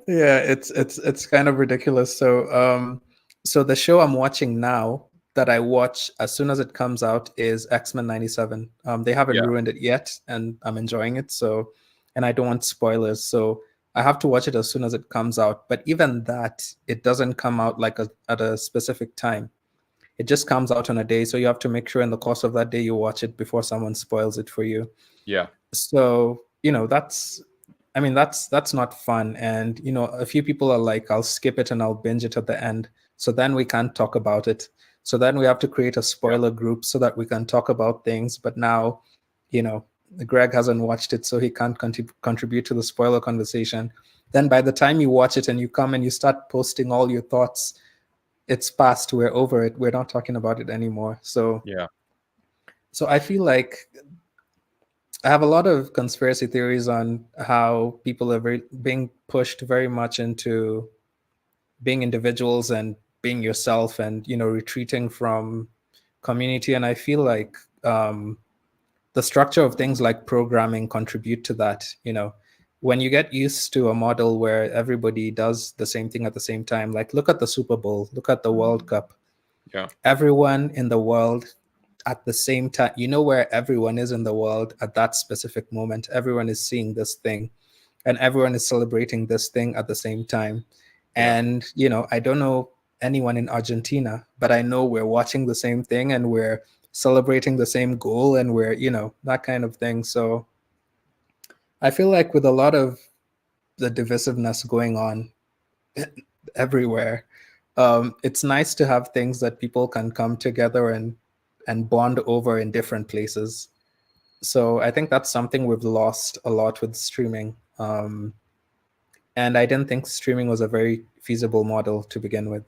B: Yeah, it's kind of ridiculous. So so the show I'm watching now, that I watch as soon as it comes out, is X-Men 97. They haven't ruined it yet, and I'm enjoying it. So, and I don't want spoilers, so I have to watch it as soon as it comes out. But even that, it doesn't come out like at a specific time. It just comes out on a day. So you have to make sure in the course of that day you watch it before someone spoils it for you.
A: Yeah.
B: So, that's not fun. And, a few people are like, I'll skip it and I'll binge it at the end. So then we can't talk about it. So then we have to create a spoiler group so that we can talk about things. But now, Greg hasn't watched it, so he can't contribute to the spoiler conversation. Then by the time you watch it and you come and you start posting all your thoughts, it's past. We're over it. We're not talking about it anymore. So So I feel like I have a lot of conspiracy theories on how people are being pushed very much into being individuals and being yourself, and retreating from community. And I feel like the structure of things like programming contribute to that. When you get used to a model where everybody does the same thing at the same time, like look at the Super Bowl, look at the World Cup. Everyone in the world at the same time, where everyone is in the world at that specific moment. Everyone is seeing this thing and everyone is celebrating this thing at the same time. And I don't know anyone in Argentina, but I know we're watching the same thing and we're celebrating the same goal, and we're that kind of thing. So I feel like with a lot of the divisiveness going on everywhere. It's nice to have things that people can come together and bond over in different places. So I think that's something we've lost a lot with streaming. And I didn't think streaming was a very feasible model to begin with.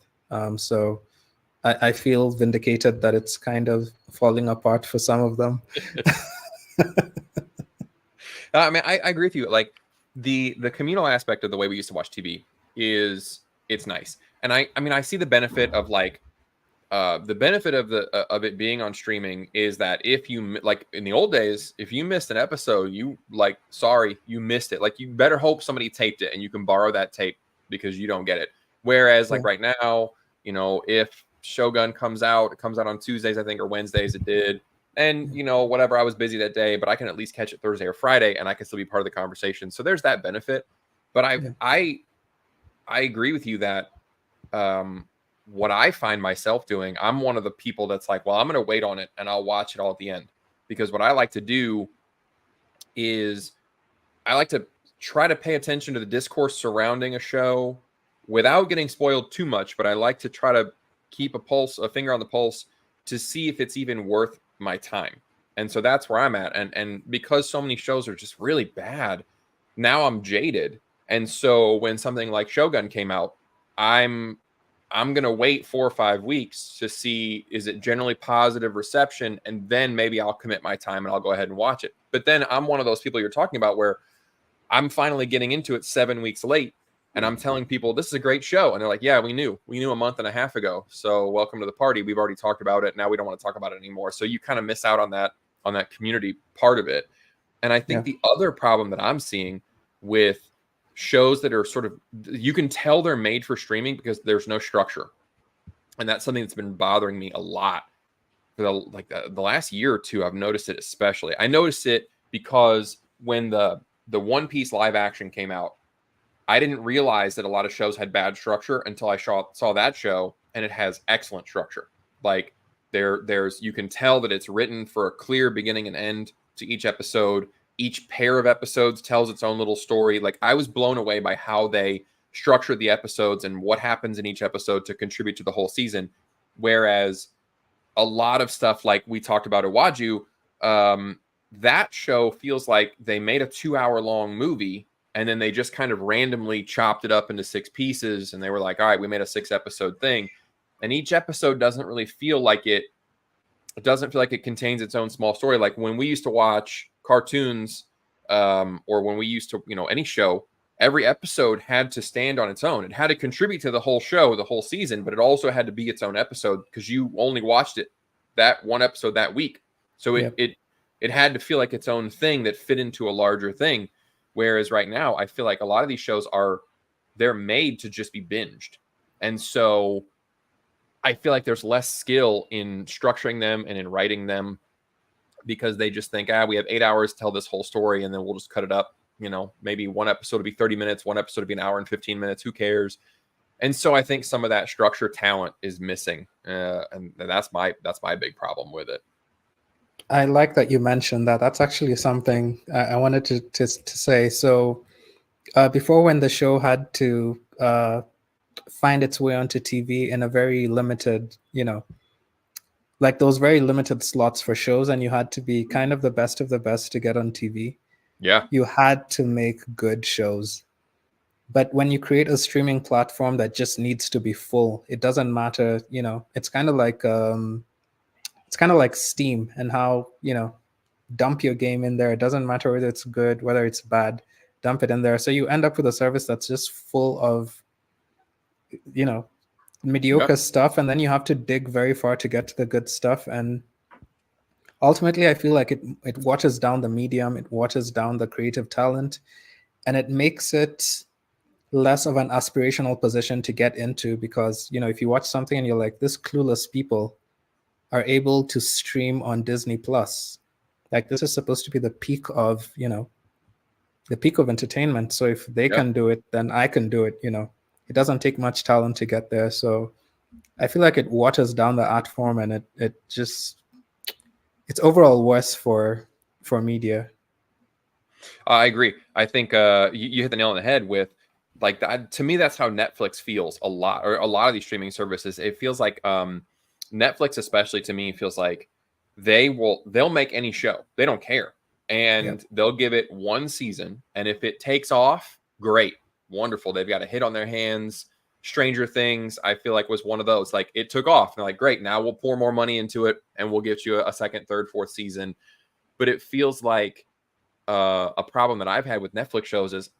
B: So I feel vindicated that it's kind of falling apart for some of them.
A: I mean, I agree with you. Like the communal aspect of the way we used to watch TV is it's nice, and I mean I see the benefit of like the benefit of it being on streaming is that if you like in the old days, if you missed an episode, you like sorry you missed it. Like you better hope somebody taped it and you can borrow that tape because you don't get it. Whereas like
B: Yeah.
A: right now, you know, if Shogun comes out, it comes out on Tuesdays I think or Wednesdays it did. And you know whatever I was busy that day, but I can at least catch it Thursday or Friday, and I can still be part of the conversation. So there's that benefit. But
B: Yeah.
A: I agree with you that what I find myself doing, I'm one of the people that's like, well, I'm going to wait on it and I'll watch it all at the end. Because what I like to do is I like to try to pay attention to the discourse surrounding a show without getting spoiled too much. But I like to try to keep a finger on the pulse to see if it's even worth my time. And so that's where I'm at. And because so many shows are just really bad, now I'm jaded. And so when something like Shogun came out, I'm gonna wait 4 or 5 weeks to see is it generally positive reception, and then maybe I'll commit my time and I'll go ahead and watch it. But then I'm one of those people you're talking about where I'm finally getting into it 7 weeks late, and I'm telling people this is a great show, and they're like, "Yeah, we knew a month and a half ago. So welcome to the party. We've already talked about it. Now we don't want to talk about it anymore." So you kind of miss out on that community part of it. And I think
B: Yeah.
A: the other problem that I'm seeing with shows that are sort of you can tell they're made for streaming because there's no structure, and that's something that's been bothering me a lot for the last year or two. I've noticed it especially. I noticed it because when the One Piece live action came out, I didn't realize that a lot of shows had bad structure until I saw that show, and it has excellent structure. Like there's you can tell that it's written for a clear beginning and end to each episode. Each pair of episodes tells its own little story. Like I was blown away by how they structured the episodes and what happens in each episode to contribute to the whole season. Whereas a lot of stuff like we talked about Iwájú, that show feels like they made a 2 hour long movie and then they just kind of randomly chopped it up into 6 pieces and they were like, all right, we made a 6 episode thing. And each episode doesn't really feel like it doesn't feel like it contains its own small story. Like when we used to watch cartoons, or when we used to, any show, every episode had to stand on its own. It had to contribute to the whole show, the whole season, but it also had to be its own episode because you only watched it that one episode that week. So
B: Yep.
A: it had to feel like its own thing that fit into a larger thing. Whereas right now, I feel like a lot of these shows they're made to just be binged. And so I feel like there's less skill in structuring them and in writing them because they just think, we have 8 hours to tell this whole story and then we'll just cut it up. Maybe one episode will be 30 minutes, one episode will be an hour and 15 minutes. Who cares? And so I think some of that structure talent is missing. And that's my big problem with it.
B: I like that you mentioned that. That's actually something I wanted to say. So before, when the show had to find its way onto TV in a very limited, like those very limited slots for shows, and you had to be kind of the best of the best to get on TV.
A: Yeah.
B: You had to make good shows. But when you create a streaming platform that just needs to be full, it doesn't matter, it's kind of like Steam and how, dump your game in there. It doesn't matter whether it's good, whether it's bad, dump it in there. So you end up with a service that's just full of, mediocre
A: Yeah.
B: stuff, and then you have to dig very far to get to the good stuff. And ultimately, I feel like it waters down the medium, it waters down the creative talent, and it makes it less of an aspirational position to get into, because if you watch something and you're like, this clueless people are able to stream on Disney Plus, like this is supposed to be the peak of entertainment. So if they
A: Yeah.
B: can do it, then I can do it. It doesn't take much talent to get there. So I feel like it waters down the art form, and it's overall worse for media.
A: I agree. I think you hit the nail on the head with like that. To me, that's how Netflix feels a lot, or a lot of these streaming services. It feels like Netflix, especially to me, feels like they'll make any show. They don't care,
B: Yep.
A: and they'll give it one season, and if it takes off, great, wonderful. They've got a hit on their hands. Stranger Things, I feel like was one of those. Like it took off, and they're like, great, now we'll pour more money into it, and we'll get you a second, third, fourth season. But it feels like a problem that I've had with Netflix shows is,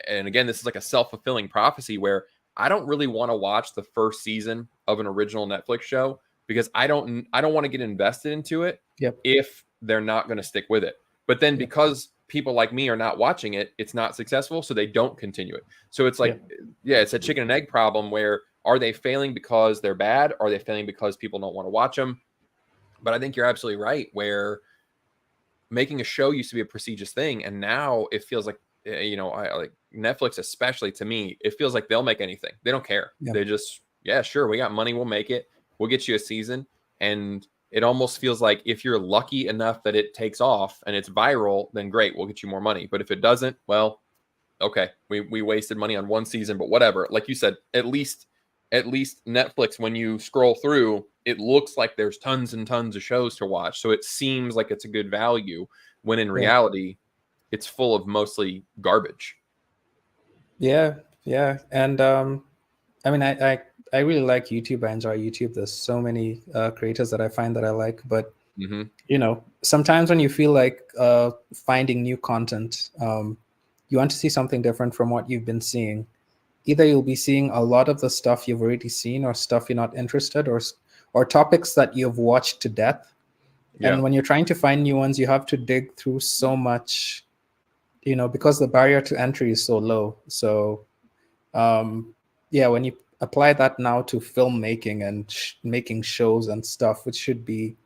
A: and again, this is like a self-fulfilling prophecy where I don't really want to watch the first season of an original Netflix show because I don't want to get invested into it
B: Yep.
A: if they're not going to stick with it. But then
B: Yep.
A: because people like me are not watching it, it's not successful, so they don't continue it. So it's like,
B: Yep.
A: yeah, it's a chicken and egg problem where are they failing because they're bad? Are they failing because people don't want to watch them? But I think you're absolutely right where making a show used to be a prestigious thing, and now it feels like I like Netflix, especially to me, it feels like they'll make anything. They don't care.
B: Yep.
A: They just, yeah, sure, we got money, we'll make it. We'll get you a season. And it almost feels like if you're lucky enough that it takes off and it's viral, then great, we'll get you more money. But if it doesn't, well, okay, we wasted money on one season, but whatever. Like you said, at least Netflix, when you scroll through, it looks like there's tons and tons of shows to watch. So it seems like it's a good value when in
B: Yeah.
A: reality, it's full of mostly garbage.
B: Yeah. Yeah. And I mean, I really like YouTube. I enjoy YouTube. There's so many creators that I find that I like, but
A: Mm-hmm.
B: sometimes when you feel like finding new content, you want to see something different from what you've been seeing. Either you'll be seeing a lot of the stuff you've already seen, or stuff you're not interested, or topics that you've watched to death.
A: Yeah.
B: And when you're trying to find new ones, you have to dig through so much, because the barrier to entry is so low. So yeah, when you apply that now to filmmaking and making shows and stuff, which should be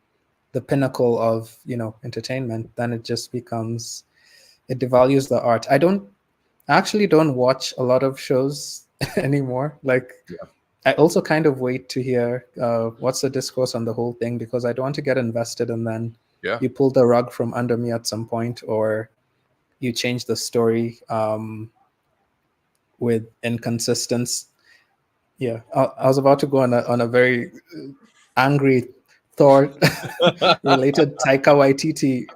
B: the pinnacle of entertainment, then it just becomes, it devalues the art. I actually don't watch a lot of shows anymore. Like,
A: Yeah.
B: I also kind of wait to hear what's the discourse on the whole thing, because I don't want to get invested and then
A: Yeah.
B: you pull the rug from under me at some point, or you change the story with inconsistence. Yeah, I was about to go on a very angry Thor related Taika Waititi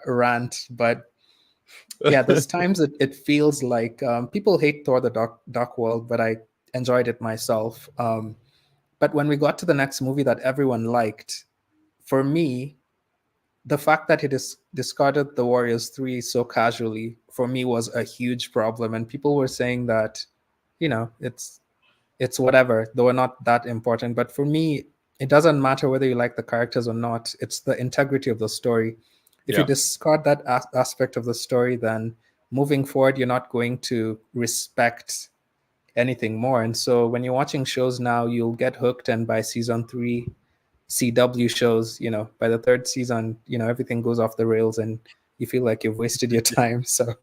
B: rant, but yeah, there's times it feels like people hate Thor the Dark World, but I enjoyed it myself. But when we got to the next movie that everyone liked, for me, the fact that he discarded the Warriors 3 so casually, for me, was a huge problem. And people were saying that, it's whatever, they were not that important. But for me, it doesn't matter whether you like the characters or not. It's the integrity of the story. If you
A: Yeah.
B: discard that aspect of the story, then moving forward, you're not going to respect anything more. And so when you're watching shows now, you'll get hooked, and by season 3, CW shows, by the third season, everything goes off the rails and you feel like you've wasted your time. So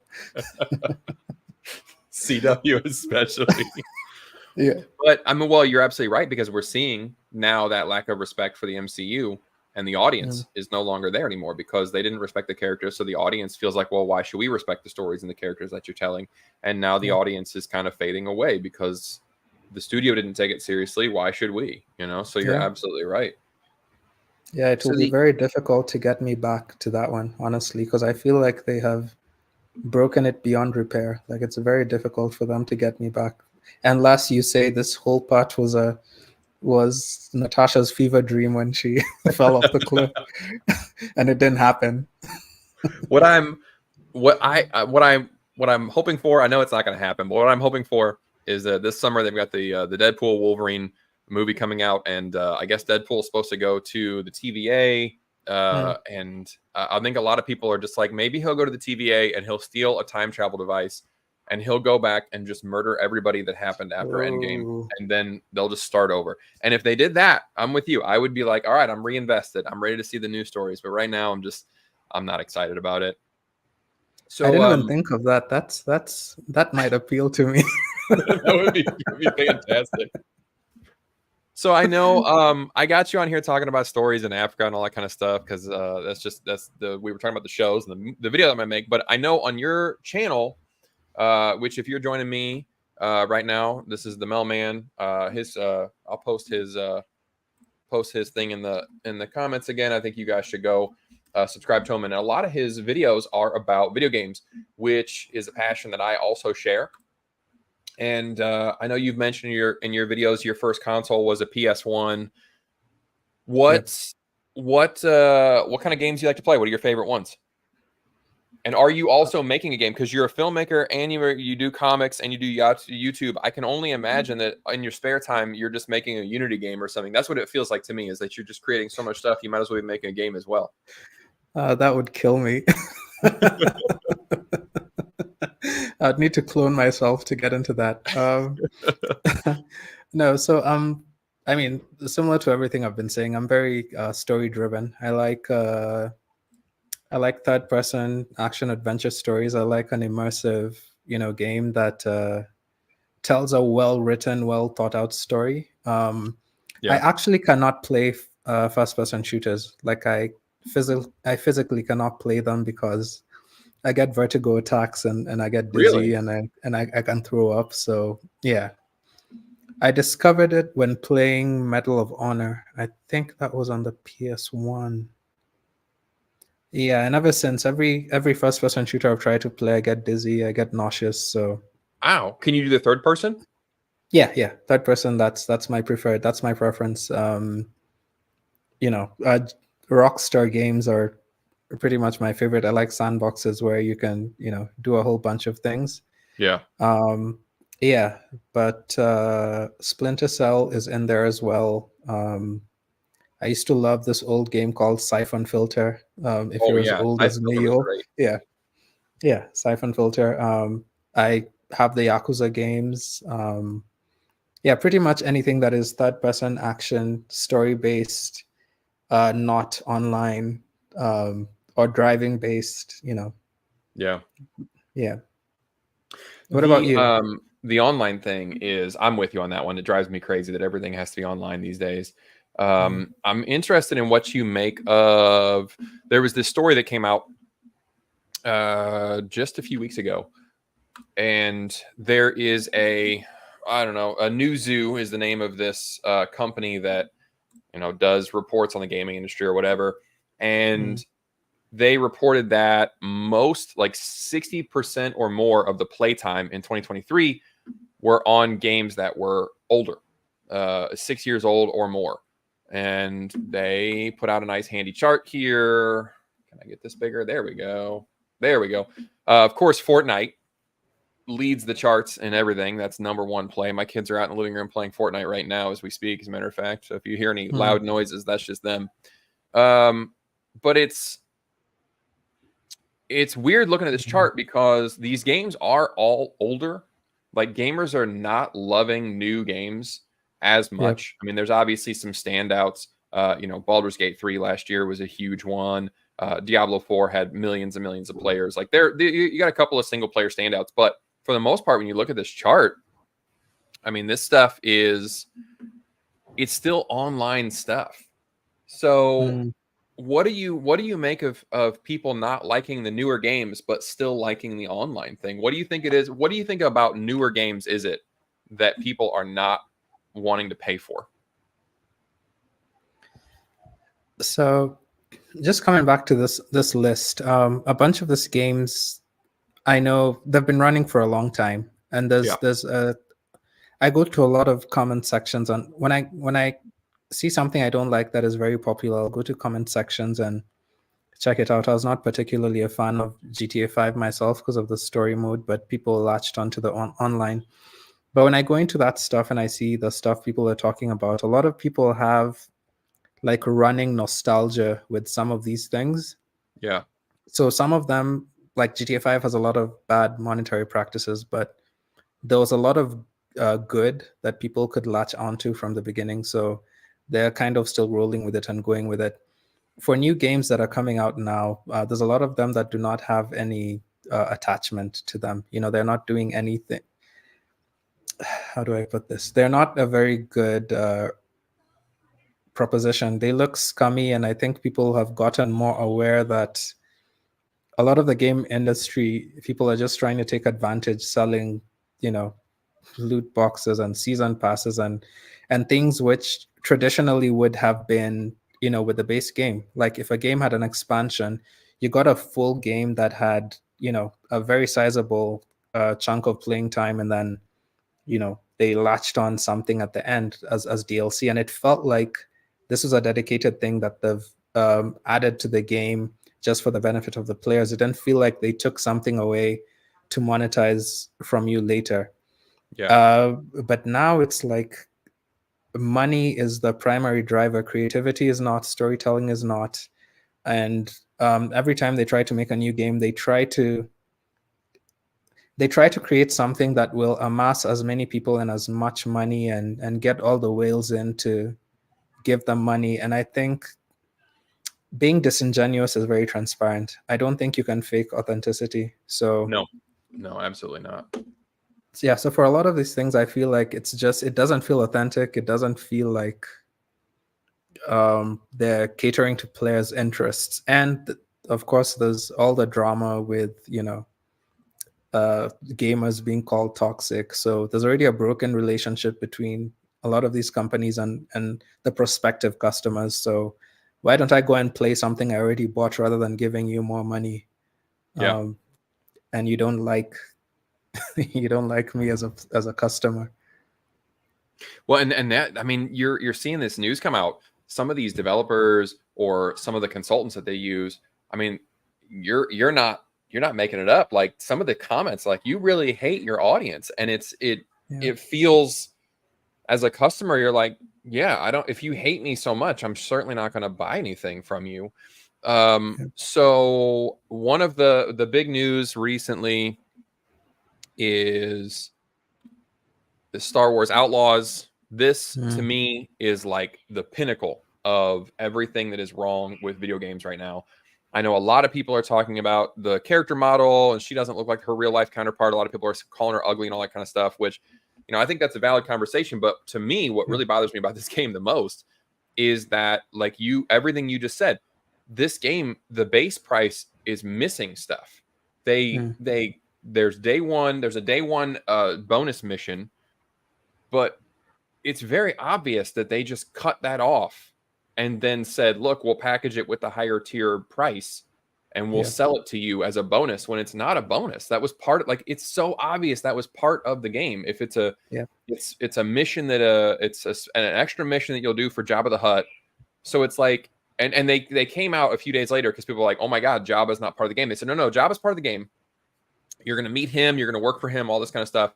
A: CW especially.
B: yeah.
A: But I mean, well, you're absolutely right, because we're seeing now that lack of respect for the MCU, and the audience is no longer there anymore because they didn't respect the characters. So the audience feels like, well, why should we respect the stories and the characters that you're telling? And now the
B: Yeah.
A: audience is kind of fading away because the studio didn't take it seriously. Why should we? So you're
B: Yeah.
A: absolutely right.
B: Yeah, it will
A: So
B: be very difficult to get me back to that one, honestly, because I feel like they have broken it beyond repair. Like, it's very difficult for them to get me back, unless you say this whole part was Natasha's fever dream when she fell off the cliff, and it didn't happen.
A: what I'm what I what I'm hoping for, I know it's not going to happen, but what I'm hoping for is that this summer they've got the Deadpool Wolverine movie coming out, and I guess Deadpool's supposed to go to the TVA, and I think a lot of people are just like, maybe he'll go to the TVA and he'll steal a time travel device, and he'll go back and just murder everybody that happened after Endgame,
B: Oh.
A: and then they'll just start over. And if they did that, I'm with you. I would be like, all right, I'm reinvested. I'm ready to see the news stories. But right now, I'm not excited about it.
B: I
A: So
B: didn't even think of that. That might appeal to me.
A: that would be fantastic. So I know I got you on here talking about stories in Africa and all that kind of stuff because that's the we were talking about the shows and the video that I'm gonna make. But I know on your channel, which if you're joining me right now, this is the Mailman. I'll post his thing in the comments again. I think you guys should go subscribe to him. And a lot of his videos are about video games, which is a passion that I also share. And I know you've mentioned in your videos your first console was a PS1.
B: Yep.
A: What kind of games do you like to play? What are your favorite ones? And are you also making a game? Because you're a filmmaker and you do comics and you do YouTube. I can only imagine that in your spare time, you're just making a Unity game or something. That's what it feels like to me, is that you're just creating so much stuff. You might as well be making a game as well.
B: That would kill me. I'd need to clone myself to get into that. No, so I mean, similar to everything I've been saying, I'm very story driven. I like third person action adventure stories. I like an immersive, game that tells a well written, well thought out story. I
A: Yeah.
B: actually cannot play first person shooters. Like I physically cannot play them because I get vertigo attacks and I get
A: Really?
B: dizzy and I can throw up. So yeah, I discovered it when playing Medal of Honor. I think that was on the PS1. Yeah, and ever since, every first person shooter I've tried to play, I get dizzy, I get nauseous. So
A: Wow. Can you do the third person?
B: yeah, third person. That's my preferred. That's my preference. You know, Rockstar games are pretty much my favorite. I like sandboxes where you can do a whole bunch of things.
A: Yeah.
B: Yeah, but Splinter Cell is in there as well. I used to love this old game called Siphon Filter. If
A: Oh
B: you're as
A: yeah.
B: old
A: Siphon
B: as
A: Filter was
B: Leo,
A: great.
B: yeah, Siphon Filter. I have the Yakuza games. Yeah, pretty much anything that is third person action, story based, not online, or driving based.
A: Yeah.
B: Yeah. What about you?
A: The online thing is, I'm with you on that one. It drives me crazy that everything has to be online these days.
B: Mm.
A: I'm interested in what you make of. There was this story that came out just a few weeks ago, and there is I don't know, a new zoo is the name of this company that does reports on the gaming industry or whatever, and
B: Mm.
A: they reported that most, like 60% or more of the playtime in 2023 were on games that were older, 6 years old or more. And they put out a nice handy chart here. Can I get this bigger? There we go. There we go. Of course, Fortnite leads the charts and everything. That's number one play. My kids are out in the living room playing Fortnite right now as we speak, as a matter of fact. So if you hear any
B: Mm.
A: loud noises, that's just them. But it's weird looking at this
B: Mm.
A: chart because these games are all older. Like, gamers are not loving new games as
B: Yep.
A: much. I mean, there's obviously some standouts. Baldur's Gate 3 last year was a huge one. Diablo 4 had millions and millions of players. Like, you got a couple of single player standouts, but for the most part, when you look at this chart, I mean, this stuff it's still online stuff. So
B: Mm.
A: what do you make of people not liking the newer games but still liking the online thing? What do you think it is? What do you think about newer games is it that people are not wanting to pay for?
B: So, just coming back to this list, a bunch of these games I know they've been running for a long time, and
A: Yeah.
B: there's a I go to a lot of comment sections on when I see something I don't like that is very popular. I'll go to comment sections and check it out. I was not particularly a fan of GTA 5 myself because of the story mode, but people latched onto the online. But when I go into that stuff and I see the stuff people are talking about, a lot of people have like running nostalgia with some of these things.
A: Yeah.
B: So some of them, like GTA 5 has a lot of bad monetary practices, but there was a lot of good that people could latch onto from the beginning. So they're kind of still rolling with it and going with it. For new games that are coming out now, there's a lot of them that do not have any attachment to them. They're not doing anything. How do I put this? They're not a very good proposition. They look scummy, and I think people have gotten more aware that a lot of the game industry, people are just trying to take advantage, selling, you know, loot boxes and season passes and things which traditionally would have been, you know, with the base game. Like if a game had an expansion, you got a full game that had, you know, a very sizable chunk of playing time, and then, you know, they latched on something at the end as DLC, and it felt like this was a dedicated thing that they've added to the game just for the benefit of the players. It didn't feel like they took something away to monetize from you later.
A: Yeah.
B: But now it's like money is the primary driver. Creativity is not. Storytelling is not. And every time they try to make a new game, they try to create something that will amass as many people and as much money, and get all the whales in to give them money. And I think being disingenuous is very transparent. I don't think you can fake authenticity. So
A: No, absolutely not.
B: yeah, so for a lot of these things, I feel like it doesn't feel authentic. It doesn't feel like they're catering to players' interests. And of course, there's all the drama with, you know, gamers being called toxic. So there's already a broken relationship between a lot of these companies and the prospective customers. So why don't I go and play something I already bought rather than giving you more money?
A: Yeah.
B: And you don't like you don't like me as a customer.
A: Well, and that, I mean, you're seeing this news come out. Some of these developers or some of the consultants that they use, I mean, you're not making it up. Like some of the comments, like you really hate your audience, and it feels, as a customer, you're like, yeah, I don't. If you hate me so much, I'm certainly not going to buy anything from you. So one of the big news recently is the Star Wars Outlaws. This to me is like the pinnacle of everything that is wrong with video games right now. I know a lot of people are talking about the character model, and she doesn't look like her real life counterpart. A lot of people are calling her ugly and all that kind of stuff, which, you know, I think that's a valid conversation. But to me, what really bothers me about this game the most is that, like everything you just said, this game, the base price is missing stuff. There's a day one bonus mission, but it's very obvious that they just cut that off and then said, look, we'll package it with the higher tier price and we'll sell it to you as a bonus, when it's not a bonus. That was part of, like, it's so obvious that was part of the game. If it's it's a mission that an extra mission that you'll do for Jabba the Hutt. So it's like, and they came out a few days later because people were like, oh my God, Jabba's not part of the game. They said, no, Jabba's part of the game. You're going to meet him. You're going to work for him, all this kind of stuff.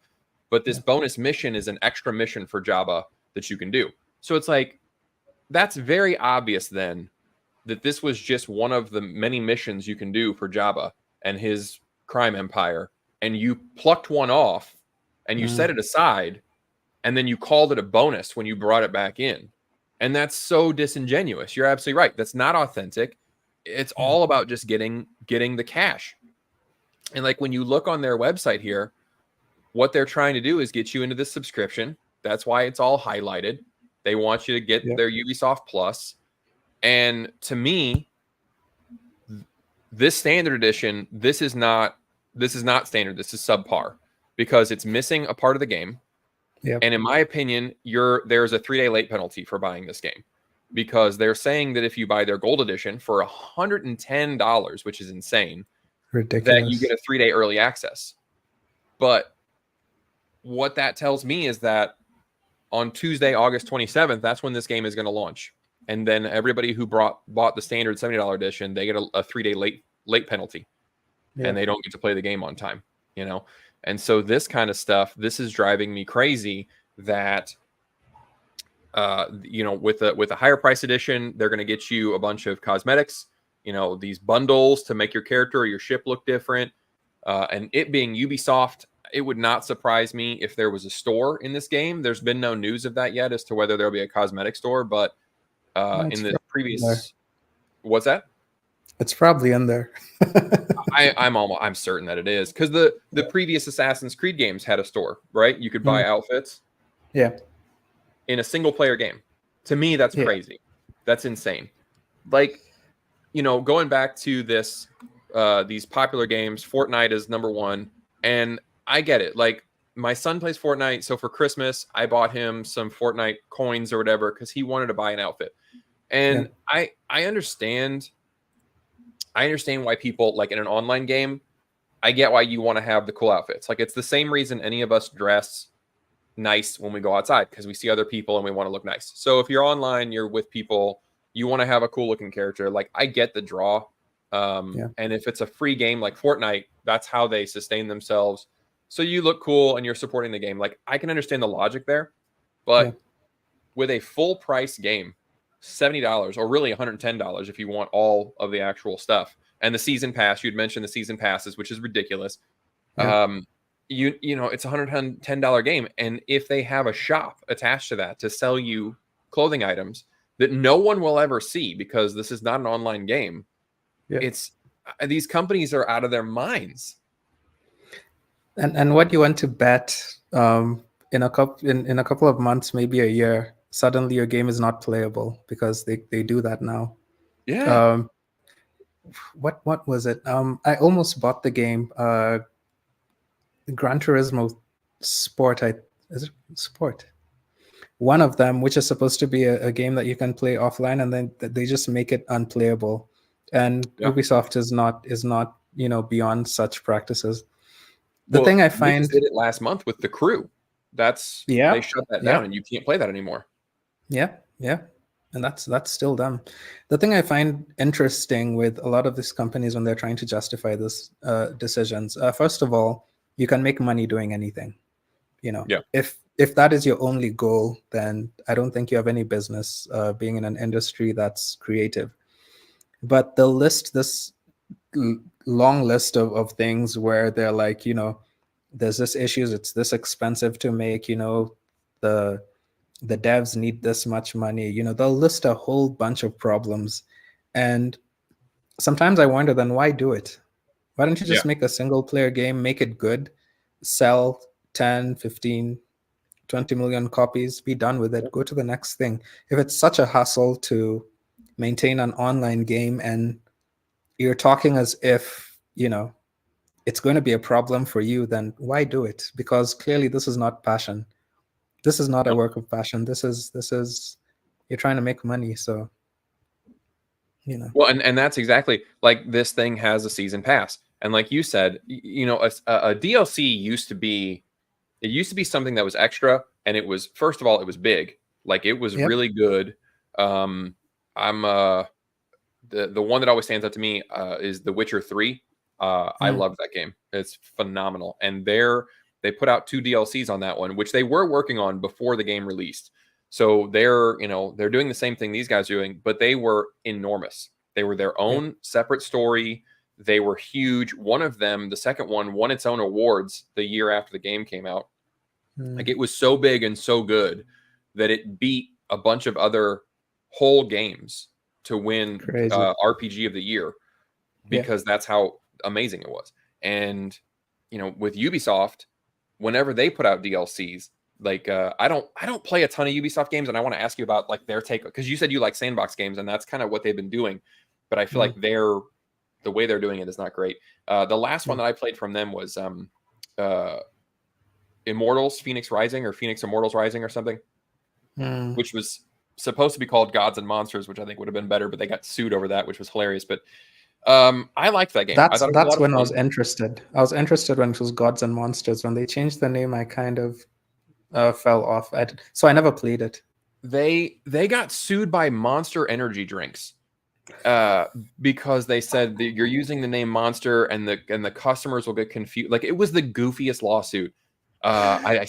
A: But this bonus mission is an extra mission for Jabba that you can do. So it's like, that's very obvious then that this was just one of the many missions you can do for Jabba and his crime empire. And you plucked one off and you set it aside, and then you called it a bonus when you brought it back in. And that's so disingenuous. You're absolutely right. That's not authentic. It's all about just getting the cash. And like when you look on their website here, what they're trying to do is get you into this subscription. That's why it's all highlighted. They want you to get their Ubisoft Plus. And to me, this standard edition, this is not standard. This is subpar because it's missing a part of the game. Yep. And in my opinion, there's a 3-day late penalty for buying this game, because they're saying that if you buy their gold edition for $110, which is insane,
B: ridiculous,
A: that you get a 3-day early access. But what that tells me is that on Tuesday, August 27th, that's when this game is going to launch. And then everybody who bought the standard $70 edition, they get a 3-day late penalty, and they don't get to play the game on time, you know? And so this kind of stuff, this is driving me crazy that, you know, with a higher price edition, they're going to get you a bunch of cosmetics, you know, these bundles to make your character or your ship look different. And it being Ubisoft, it would not surprise me if there was a store in this game. There's been no news of that yet as to whether there'll be a cosmetic store, but in the previous, what's that?
B: It's probably in there.
A: I'm certain that it is, because the previous Assassin's Creed games had a store, right? You could buy outfits.
B: Yeah.
A: In a single player game. To me, that's crazy. That's insane. Like, going back to this, these popular games, Fortnite is number one, and I get it. Like, my son plays Fortnite, so for Christmas, I bought him some Fortnite coins or whatever because he wanted to buy an outfit,
B: Yeah.
A: and I understand. I understand why people like in an online game. I get why you want to have the cool outfits. Like, it's the same reason any of us dress nice when we go outside, because we see other people and we want to look nice. So if you're online, you're with people, you want to have a cool looking character. Like, I get the draw.
B: Yeah.
A: And if it's a free game like Fortnite, that's how they sustain themselves. So you look cool and you're supporting the game. Like, I can understand the logic there,
B: Yeah.
A: but with a full price game, $70 or really $110 if you want all of the actual stuff. And the season pass, you'd mentioned the season passes, which is ridiculous.
B: Yeah.
A: It's a $110 game, and if they have a shop attached to that to sell you clothing items that no one will ever see because this is not an online game,
B: Yeah.
A: it's these companies are out of their minds.
B: And what you want to bet in a couple of months, maybe a year, suddenly your game is not playable because they do that now.
A: Yeah.
B: Um, what was it? I almost bought the game Gran Turismo Sport. Is it Sport? One of them, which is supposed to be a game that you can play offline, and then they just make it unplayable. And
A: Yeah.
B: Ubisoft is not beyond such practices. The
A: Well,
B: thing I
A: they just
B: find,
A: did it last month with The Crew. They shut that down, and you can't play that anymore.
B: Yeah, and that's still them. The thing I find interesting with a lot of these companies when they're trying to justify this decisions, first of all, you can make money doing anything.
A: Yeah.
B: If that is your only goal, then I don't think you have any business being in an industry that's creative. But they'll list this long list of things where they're like, there's this issues, it's this expensive to make, the devs need this much money. They'll list a whole bunch of problems. And sometimes I wonder, then why do it? Why don't you just
A: Yeah.
B: make a single player game, make it good, sell 10, 15, 20 million copies, be done with it, go to the next thing. If it's such a hassle to maintain an online game and you're talking as if, it's going to be a problem for you, then why do it? Because clearly this is not passion. This is not a
A: Nope.
B: work of passion. This is you're trying to make money. So,
A: Well, and that's exactly like this thing has a season pass. And like you said, a DLC used to be something that was extra, and it was, first of all, it was big. Like, it was
B: yep.
A: really good. I'm the one that always stands out to me is The Witcher 3. I love that game. It's phenomenal. And they put out 2 DLCs on that one, which they were working on before the game released. So they're doing the same thing these guys are doing, but they were enormous. They were their own separate story. They were huge. One of them, the second one, won its own awards the year after the game came out. Like, it was so big and so good that it beat a bunch of other whole games to win RPG of the year, because that's how amazing it was. And with Ubisoft, whenever they put out DLCs, like I don't play a ton of Ubisoft games, and I want to ask you about like their take, because you said you like sandbox games, and that's kind of what they've been doing. But I feel like the way they're doing it is not great. The last one that I played from them was Immortals Phoenix Rising, or Phoenix Immortals Rising or something, which was supposed to be called Gods and Monsters, which I think would have been better, but they got sued over that, which was hilarious. But I liked that game.
B: That's
A: I thought it was a lot of
B: when
A: fun.
B: I was interested. I was interested when it was Gods and Monsters. When they changed the name, I kind of fell off. So I never played it.
A: They got sued by Monster energy drinks because they said that you're using the name Monster, and the customers will get confused. Like, it was the goofiest lawsuit. I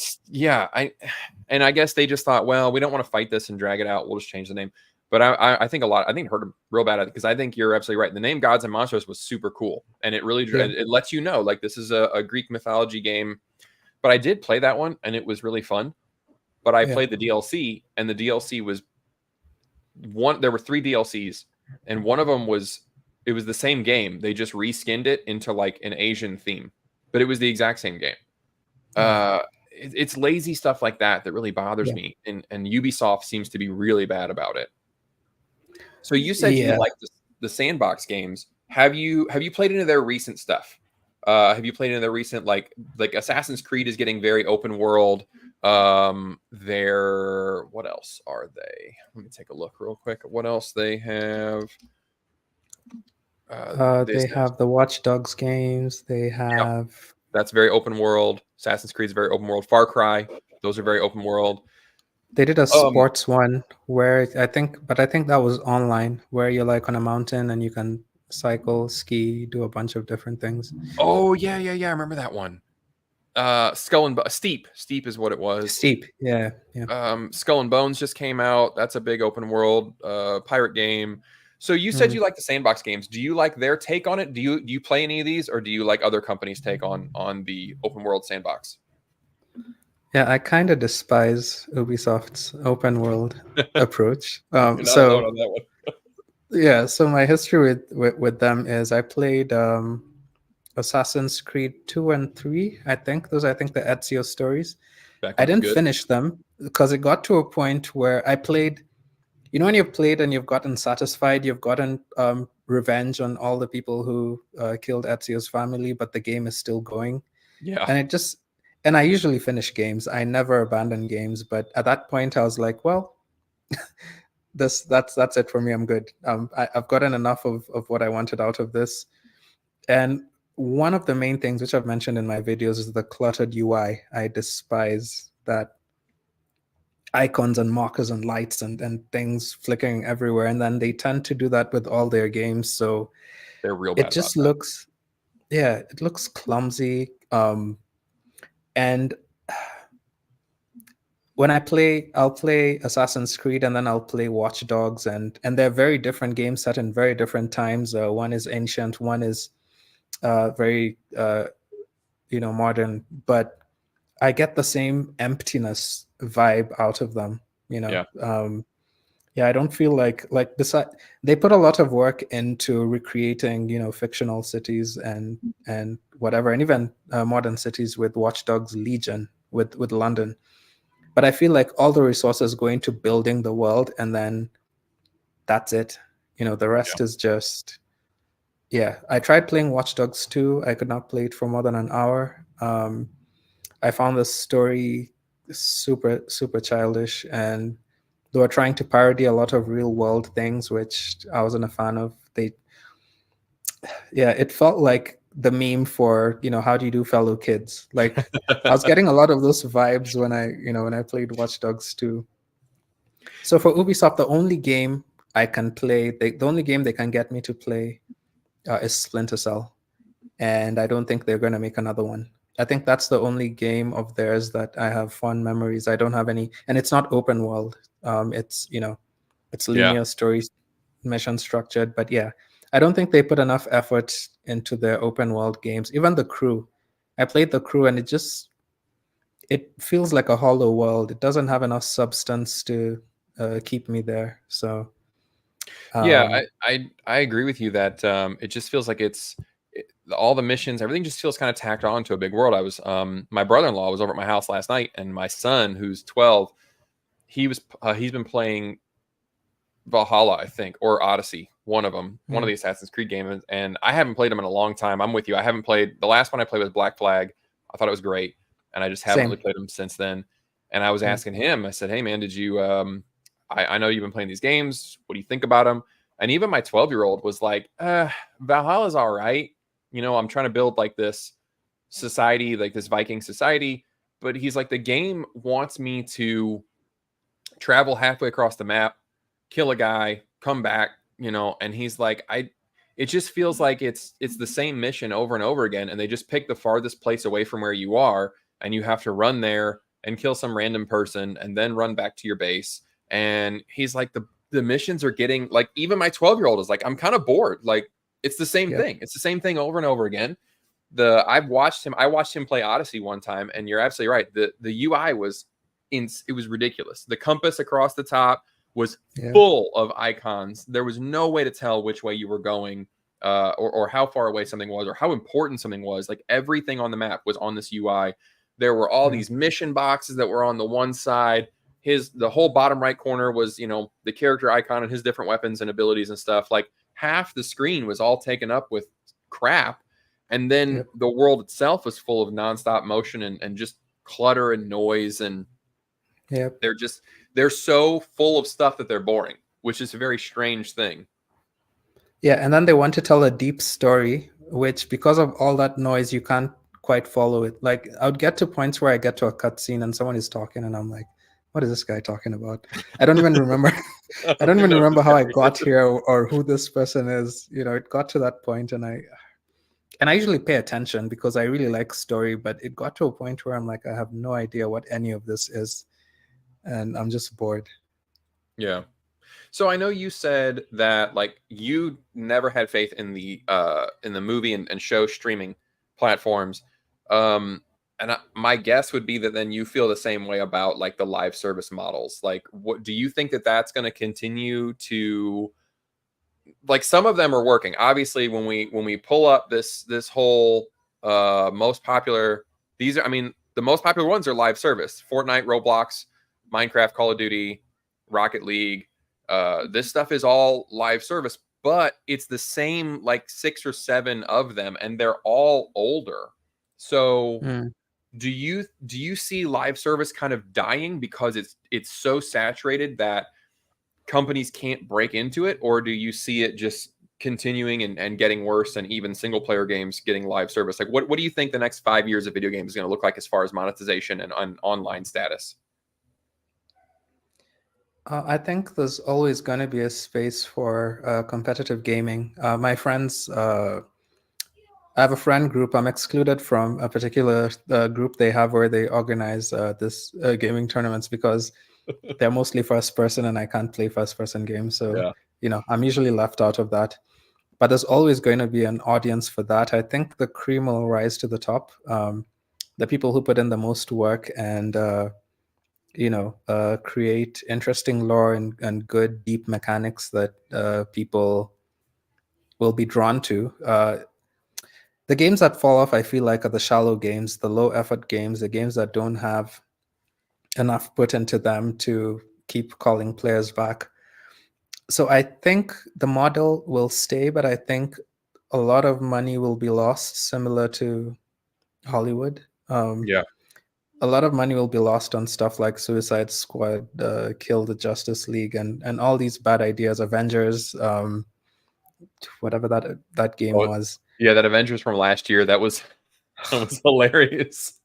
A: guess they just thought, well, we don't want to fight this and drag it out. We'll just change the name. But I think it hurt them real bad at it, because I think you're absolutely right. The name Gods and Monsters was super cool, and it really it lets you know, like, this is a Greek mythology game. But I did play that one, and it was really fun. But I played the DLC, and the DLC was there were 3 DLCs, and one of them was the same game. They just reskinned it into like an Asian theme, but it was the exact same game. It's lazy stuff like that really bothers me, and Ubisoft seems to be really bad about it. So you said you
B: Yeah.
A: like the sandbox games. Have you played any of their recent stuff? Have you played any of their recent like Assassin's Creed is getting very open world. Their what else are they? Let me take a look real quick at what else they have. This
B: They have the Watch Dogs games. They
A: Yep,
B: have.
A: that's very open world. Assassin's Creed is very open world. Far Cry, those are very open world.
B: They did a
A: Um,
B: sports one where I think that was online, where you're like on a mountain and you can cycle, ski, do a bunch of different things.
A: oh yeah, I remember that one. Steep is what it was.
B: Steep, yeah, yeah.
A: Skull and Bones just came out. That's a big open world pirate game. So you said
B: Mm.
A: you like the sandbox games. Do you like their take on it? Do you play any of these, or do you like other companies' take on the open world sandbox?
B: Yeah, I kind of despise Ubisoft's open world approach.
A: You're not alone on that one.
B: Yeah, so my history with them is I played Assassin's Creed 2 and 3. I think those, I think the Ezio stories.
A: Back
B: I
A: when it was
B: didn't
A: good.
B: finish them because it got to a point where I played, you know, when you've played and you've gotten satisfied, you've gotten revenge on all the people who killed Ezio's family, but the game is still going.
A: Yeah,
B: And it just, and I usually finish games. I never abandon games, but at that point I was like, well, that's it for me. I'm good. I've gotten enough of what I wanted out of this. And one of the main things which I've mentioned in my videos is the cluttered UI. I despise that icons and markers and lights and things flickering everywhere. And then they tend to do that with all their games. So
A: they're real bad
B: it
A: about
B: just
A: that.
B: looks, yeah, it looks clumsy. And when I play, I'll play Assassin's Creed and then I'll play Watch Dogs, and they're very different games set in very different times. One is ancient, one is very modern, but I get the same emptiness vibe out of them. You know,
A: Yeah,
B: yeah, I don't feel like this. They put a lot of work into recreating, fictional cities and whatever, and even modern cities with Watch Dogs Legion with London. But I feel like all the resources go into building the world, and then that's it. The
A: yeah,
B: rest is just, yeah. I tried playing Watch Dogs 2. I could not play it for more than an hour. I found the story super, super childish, and they were trying to parody a lot of real world things, which I wasn't a fan of. Yeah, it felt like the meme for, how do you do, fellow kids? Like, I was getting a lot of those vibes when I played Watch Dogs 2. So for Ubisoft, the only game I can play, the only game they can get me to play is Splinter Cell, and I don't think they're going to make another one. I think that's the only game of theirs that I have fond memories. I don't have any, and it's not open world. It's
A: yeah,
B: linear stories, mission structured. But yeah, I don't think they put enough effort into their open world games. Even The Crew, I played The Crew, and it feels like a hollow world. It doesn't have enough substance to keep me there. So
A: yeah.
B: um,
A: I agree with you that it just feels like all the missions, everything just feels kind of tacked on to a big world. I was my brother-in-law was over at my house last night, and my son, who's 12, he's been playing Valhalla, I think, or Odyssey, one of
B: mm,
A: the Assassin's Creed games, and I haven't played them in a long time. I'm with you. I haven't played the last one I played was Black Flag. I thought it was great, and I just haven't really
B: same.
A: played them since then. And I was
B: Mm,
A: asking him, I said, "Hey man, did you? I know you've been playing these games. What do you think about them?" And even my 12-year-old was like, "Valhalla's all right. I'm trying to build like this society, like this Viking society." But he's like, the game wants me to travel halfway across the map, kill a guy, come back, and he's like, it just feels like it's the same mission over and over again, and they just pick the farthest place away from where you are, and you have to run there and kill some random person and then run back to your base. And he's like, the missions are getting like, even my 12-year-old is like, I'm kind of bored. Like, it's the same
B: yep.
A: thing. It's the same thing over and over again. I watched him play Odyssey one time, and you're absolutely right. The UI it was ridiculous. The compass across the top was
B: Yeah.
A: full of icons. There was no way to tell which way you were going, or how far away something was, or how important something was. Like, everything on the map was on this UI. There were all
B: Yeah.
A: these mission boxes that were on the one side. the whole bottom right corner was, you know, the character icon and his different weapons and abilities and stuff. Like half the screen was all taken up with crap. And then
B: Yep.
A: the world itself was full of nonstop motion and just clutter and noise. And
B: Yep.
A: they're so full of stuff that they're boring, which is a very strange thing.
B: Yeah, and then they want to tell a deep story, which because of all that noise, you can't quite follow it. Like I would get to points where I get to a cutscene and someone is talking, and I'm like, "What is this guy talking about?" I don't even remember. I don't
A: Who
B: even
A: knows the
B: remember how I got
A: character?
B: here or who this person is. You know, it got to that point, and I usually pay attention because I really like story, but it got to a point where I'm like, I have no idea what any of this is, and I'm just bored.
A: Yeah. So I know you said that like you never had faith in the movie and show streaming platforms. My guess would be that then you feel the same way about like the live service models. Like what do you think that that's going to continue to, like some of them are working. Obviously when we pull up this whole most popular, these are, I mean, the most popular ones are live service: Fortnite, Roblox, Minecraft, Call of Duty, Rocket League. This stuff is all live service, but it's the same like 6 or 7 of them, and they're all older. So
B: Mm.
A: do you see live service kind of dying because it's so saturated that companies can't break into it, or do you see it just continuing and getting worse, and even single player games getting live service? Like what do you think the next 5 years of video games is going to look like as far as monetization and online status?
B: I think there's always going to be a space for competitive gaming. My friends, I have a friend group. I'm excluded from a particular group they have where they organize this gaming tournaments because they're mostly first person and I can't play first person games. So,
A: Yeah.
B: you know, I'm usually left out of that. But there's always going to be an audience for that. I think the cream will rise to the top. The people who put in the most work and create interesting lore and good deep mechanics that people will be drawn to. The games that fall off, I feel like, are the shallow games, the low effort games, the games that don't have enough put into them to keep calling players back. So I think the model will stay, but I think a lot of money will be lost, similar to Hollywood.
A: Yeah.
B: A lot of money will be lost on stuff like Suicide Squad, Kill the Justice League, and all these bad ideas, Avengers, whatever that game
A: Oh,
B: was.
A: yeah, that Avengers from last year, that was that was hilarious.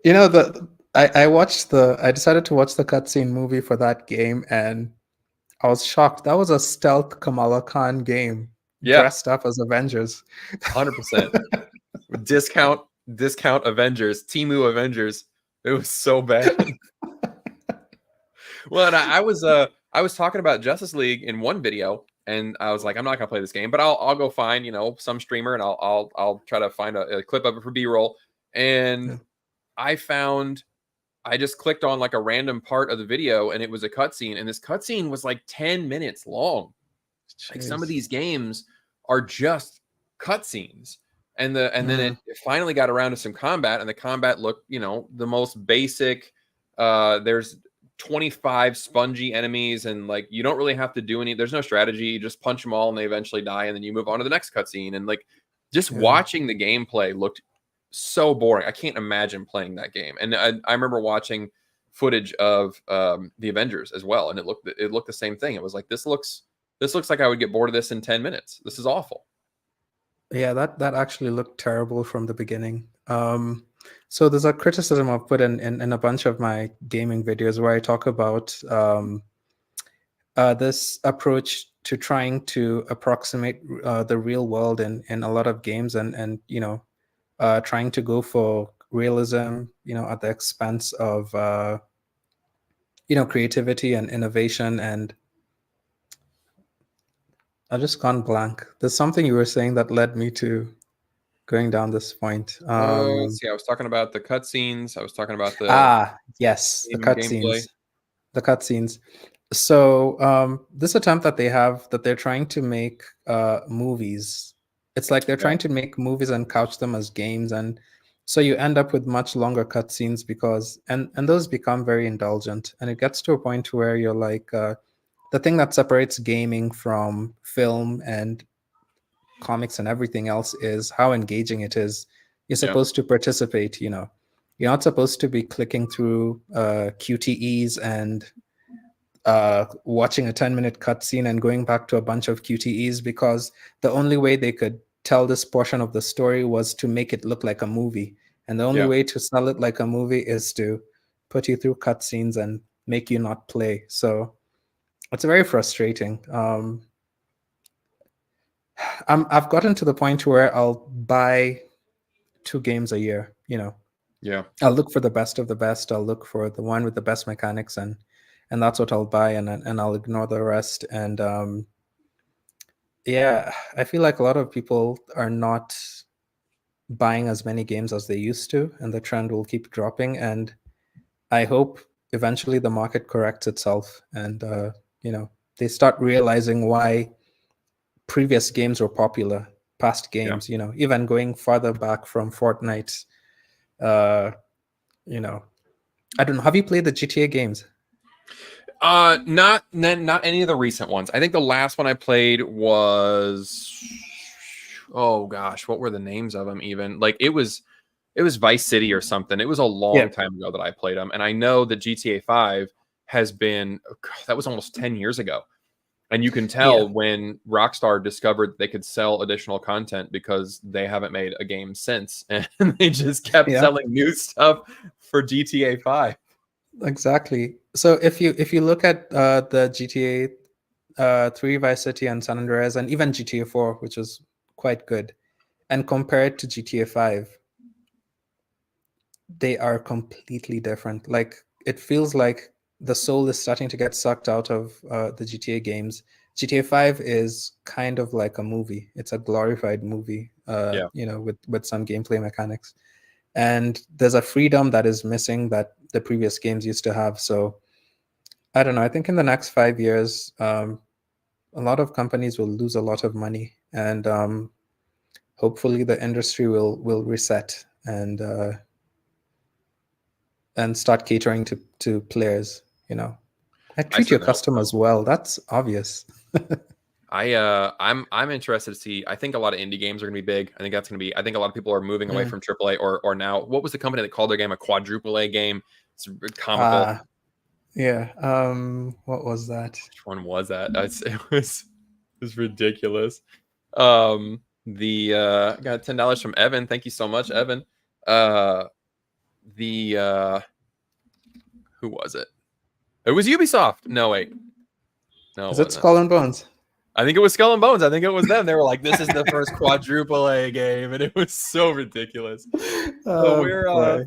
B: You know, I decided to watch the cutscene movie for that game, and I was shocked. That was a stealth Kamala Khan game
A: Yeah,
B: dressed up as Avengers.
A: 100%. Discount discount Avengers, Timu Avengers. It was so bad. Well, and I was talking about Justice League in one video, and I was like, I'm not gonna play this game, but I'll go find, you know, some streamer, and I'll try to find a clip of it for B-roll. And
B: Yeah.
A: I found, I just clicked on like a random part of the video, and it was a cutscene, and this cutscene was like 10 minutes long. Like some of
B: Jeez.
A: these games are just cutscenes. And then
B: Mm,
A: it finally got around to some combat, and the combat looked, you know, the most basic. There's 25 spongy enemies, and like you don't really have to do any, there's no strategy. You just punch them all and they eventually die, and then you move on to the next cutscene. And like just
B: yeah.
A: watching the gameplay looked so boring. I can't imagine playing that game. And I remember watching footage of the Avengers as well, and it looked the same thing. It was like this looks like I would get bored of this in 10 minutes. This is awful.
B: Yeah, that actually looked terrible from the beginning. So there's a criticism I've put in a bunch of my gaming videos where I talk about this approach to trying to approximate the real world in a lot of games and trying to go for realism, at the expense of creativity and innovation. And I've just gone blank. There's something you were saying that led me to going down this point.
A: Let's see. I was talking about the cutscenes. I was talking about the
B: Yes, the
A: game gameplay.
B: cutscenes. The cutscenes. So this attempt that they have, that they're trying to make movies. It's like they're
A: Yeah.
B: trying to make movies and couch them as games. And So you end up with much longer cutscenes because and those become very indulgent, and it gets to a point where you're like, the thing that separates gaming from film and comics and everything else is how engaging it is. You're
A: Yeah.
B: supposed to participate, you know. You're not supposed to be clicking through QTEs and watching a 10-minute cutscene and going back to a bunch of QTEs, because the only way they could tell this portion of the story was to make it look like a movie. And the only
A: Yeah.
B: way to sell it like a movie is to put you through cutscenes and make you not play. So it's very frustrating. I've gotten to the point where I'll buy 2 games a year. You know,
A: Yeah.
B: I'll look for the best of the best. I'll look for the one with the best mechanics, and that's what I'll buy, and I'll ignore the rest. And yeah, I feel like a lot of people are not buying as many games as they used to, and the trend will keep dropping. And I hope eventually the market corrects itself, and you know, they start realizing why previous games were popular, past
A: Yeah.
B: games. You know, even going farther back from Fortnite. Uh, you know, I don't know. Have you played the GTA games?
A: Not any of the recent ones. I think the last one I played was, oh gosh, what were the names of them even? Like it was Vice City or something. It was a
B: Yeah,
A: long time ago that I played them, and I know that GTA 5 has been, oh, God, that was almost 10 years ago. And you can
B: yeah,
A: tell when Rockstar discovered they could sell additional content because they haven't made a game since, and they just kept
B: yeah.
A: selling new stuff for GTA 5.
B: Exactly. So if you look at the GTA 3, Vice City, and San Andreas, and even GTA 4, which was quite good, and compare it to GTA 5, they are completely different. Like, it feels like the soul is starting to get sucked out of the GTA games. GTA 5 is kind of like a movie. It's a glorified movie,
A: Yeah,
B: you know, with some gameplay mechanics. And there's a freedom that is missing that the previous games used to have. So I don't know. I think in the next 5 years, a lot of companies will lose a lot of money, and hopefully the industry will reset and start catering to players. You know, and
A: I
B: treat your
A: certainly hope so.
B: customers well. That's obvious.
A: I'm interested to see. I think a lot of indie games are going to be big. I think that's going to be. I think a lot of people are moving away
B: Mm.
A: from AAA or now. What was the company that called their game a quadruple A game? It's comical.
B: Ah, yeah. What was that?
A: Which one was that? It was ridiculous. The got $10 from Evan. Thank you so much, Evan. Uh, the who was it? It was Ubisoft. No, wait, no, it
B: Is it
A: wasn't.
B: Skull and Bones?
A: I think it was Skull and Bones. I think it was them. They were like, "This is the first quadruple A game," and it was so ridiculous. So
B: Oh boy.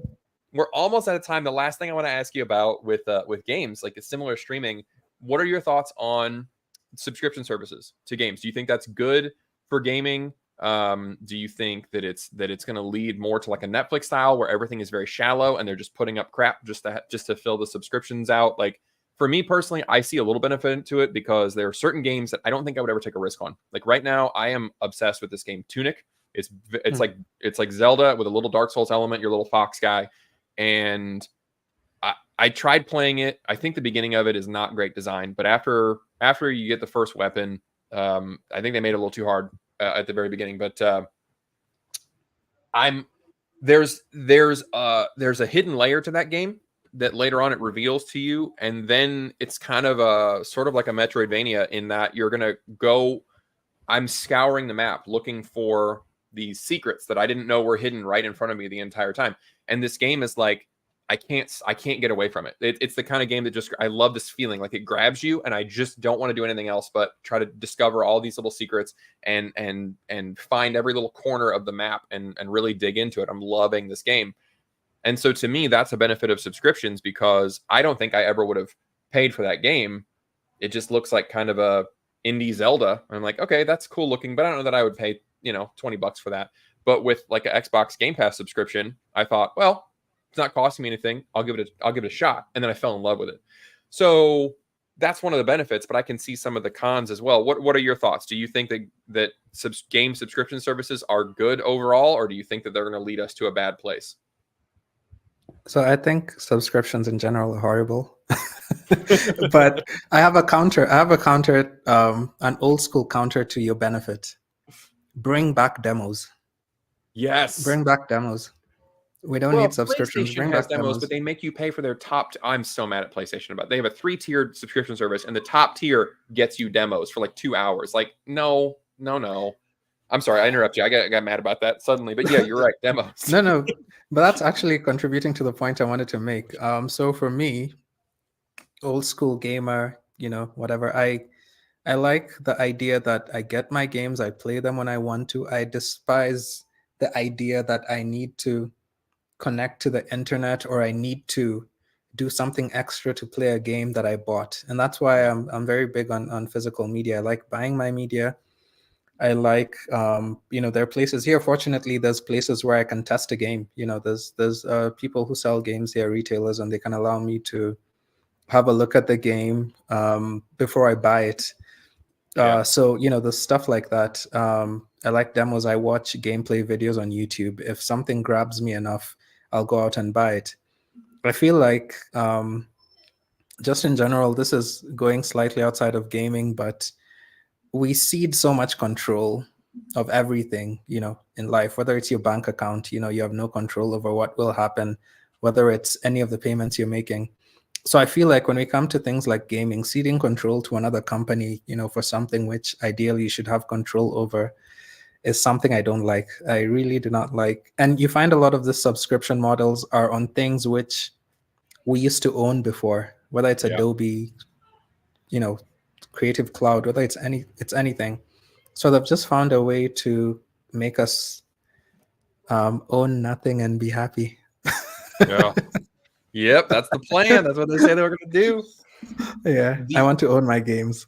A: we're almost out of time. The last thing I want to ask you about with games, like a similar streaming, what are your thoughts on subscription services to games? Do you think that's good for gaming? Do you think that it's going to lead more to like a Netflix style where everything is very shallow and they're just putting up crap just to fill the subscriptions out? Like for me personally, I see a little benefit to it because there are certain games that I don't think I would ever take a risk on. Like right now, I am obsessed with this game Tunic. It's it's
B: Mm.
A: like it's like Zelda with a little Dark Souls element. Your little fox guy, and I tried playing it. I think the beginning of it is not great design, but after you get the first weapon, I think they made it a little too hard at the very beginning. But I'm there's a hidden layer to that game that later on it reveals to you, and then it's kind of a sort of like a Metroidvania in that you're gonna go. I'm scouring the map looking for these secrets that I didn't know were hidden right in front of me the entire time. And this game is like I can't get away from it. It's the kind of game that just I love this feeling like it grabs you, and I just don't want to do anything else but try to discover all these little secrets and find every little corner of the map and really dig into it. I'm loving this game. And so to me, that's a benefit of subscriptions because I don't think I ever would have paid for that game. It just looks like kind of a indie Zelda. I'm like, okay, that's cool looking, but I don't know that I would pay, $20 for that. But with like an Xbox Game Pass subscription, I thought, well, it's not costing me anything. I'll give it a shot. And then I fell in love with it. So that's one of the benefits, but I can see some of the cons as well. What are your thoughts? Do you think that game subscription services are good overall, or do you think that they're going to lead us to a bad place?
B: So I think subscriptions in general are horrible. But I have a counter. I have a counter, an old school counter to your benefit. Bring back demos.
A: Yes.
B: Bring back demos. We don't
A: Well,
B: need subscriptions.
A: PlayStation
B: Bring
A: has
B: back
A: demos, but
B: demos.
A: they make you pay for their top. I'm so mad at PlayStation about it. They have a 3-tiered subscription service, and the top tier gets you demos for like 2 hours. Like, no, no, no. I'm sorry, I interrupt you. I got mad about that suddenly, but yeah, you're right. Demos.
B: No, but that's actually contributing to the point I wanted to make. So for me, old school gamer, whatever, I like the idea that I get my games, I play them when I want to. I despise the idea that I need to connect to the internet or I need to do something extra to play a game that I bought. And that's why I'm very big on physical media. I like buying my media. I like there are places here. Fortunately, there's places where I can test a game. There's people who sell games here, retailers, and they can allow me to have a look at the game before I buy it.
A: Yeah.
B: So the stuff like that. I like demos. I watch gameplay videos on YouTube. If something grabs me enough, I'll go out and buy it. I feel like just in general, this is going slightly outside of gaming, but we cede so much control of everything, in life, whether it's your bank account, you have no control over what will happen, whether it's any of the payments you're making. So I feel like when we come to things like gaming, ceding control to another company, for something which ideally you should have control over is something I don't like. I really do not like. And you find a lot of the subscription models are on things which we used to own before, whether it's
A: Yeah.
B: Adobe, Creative Cloud, whether it's anything. So they've just found a way to make us own nothing and be happy.
A: Yeah. Yep. That's the plan. That's what they say they were going to do.
B: Yeah, I want to own my games.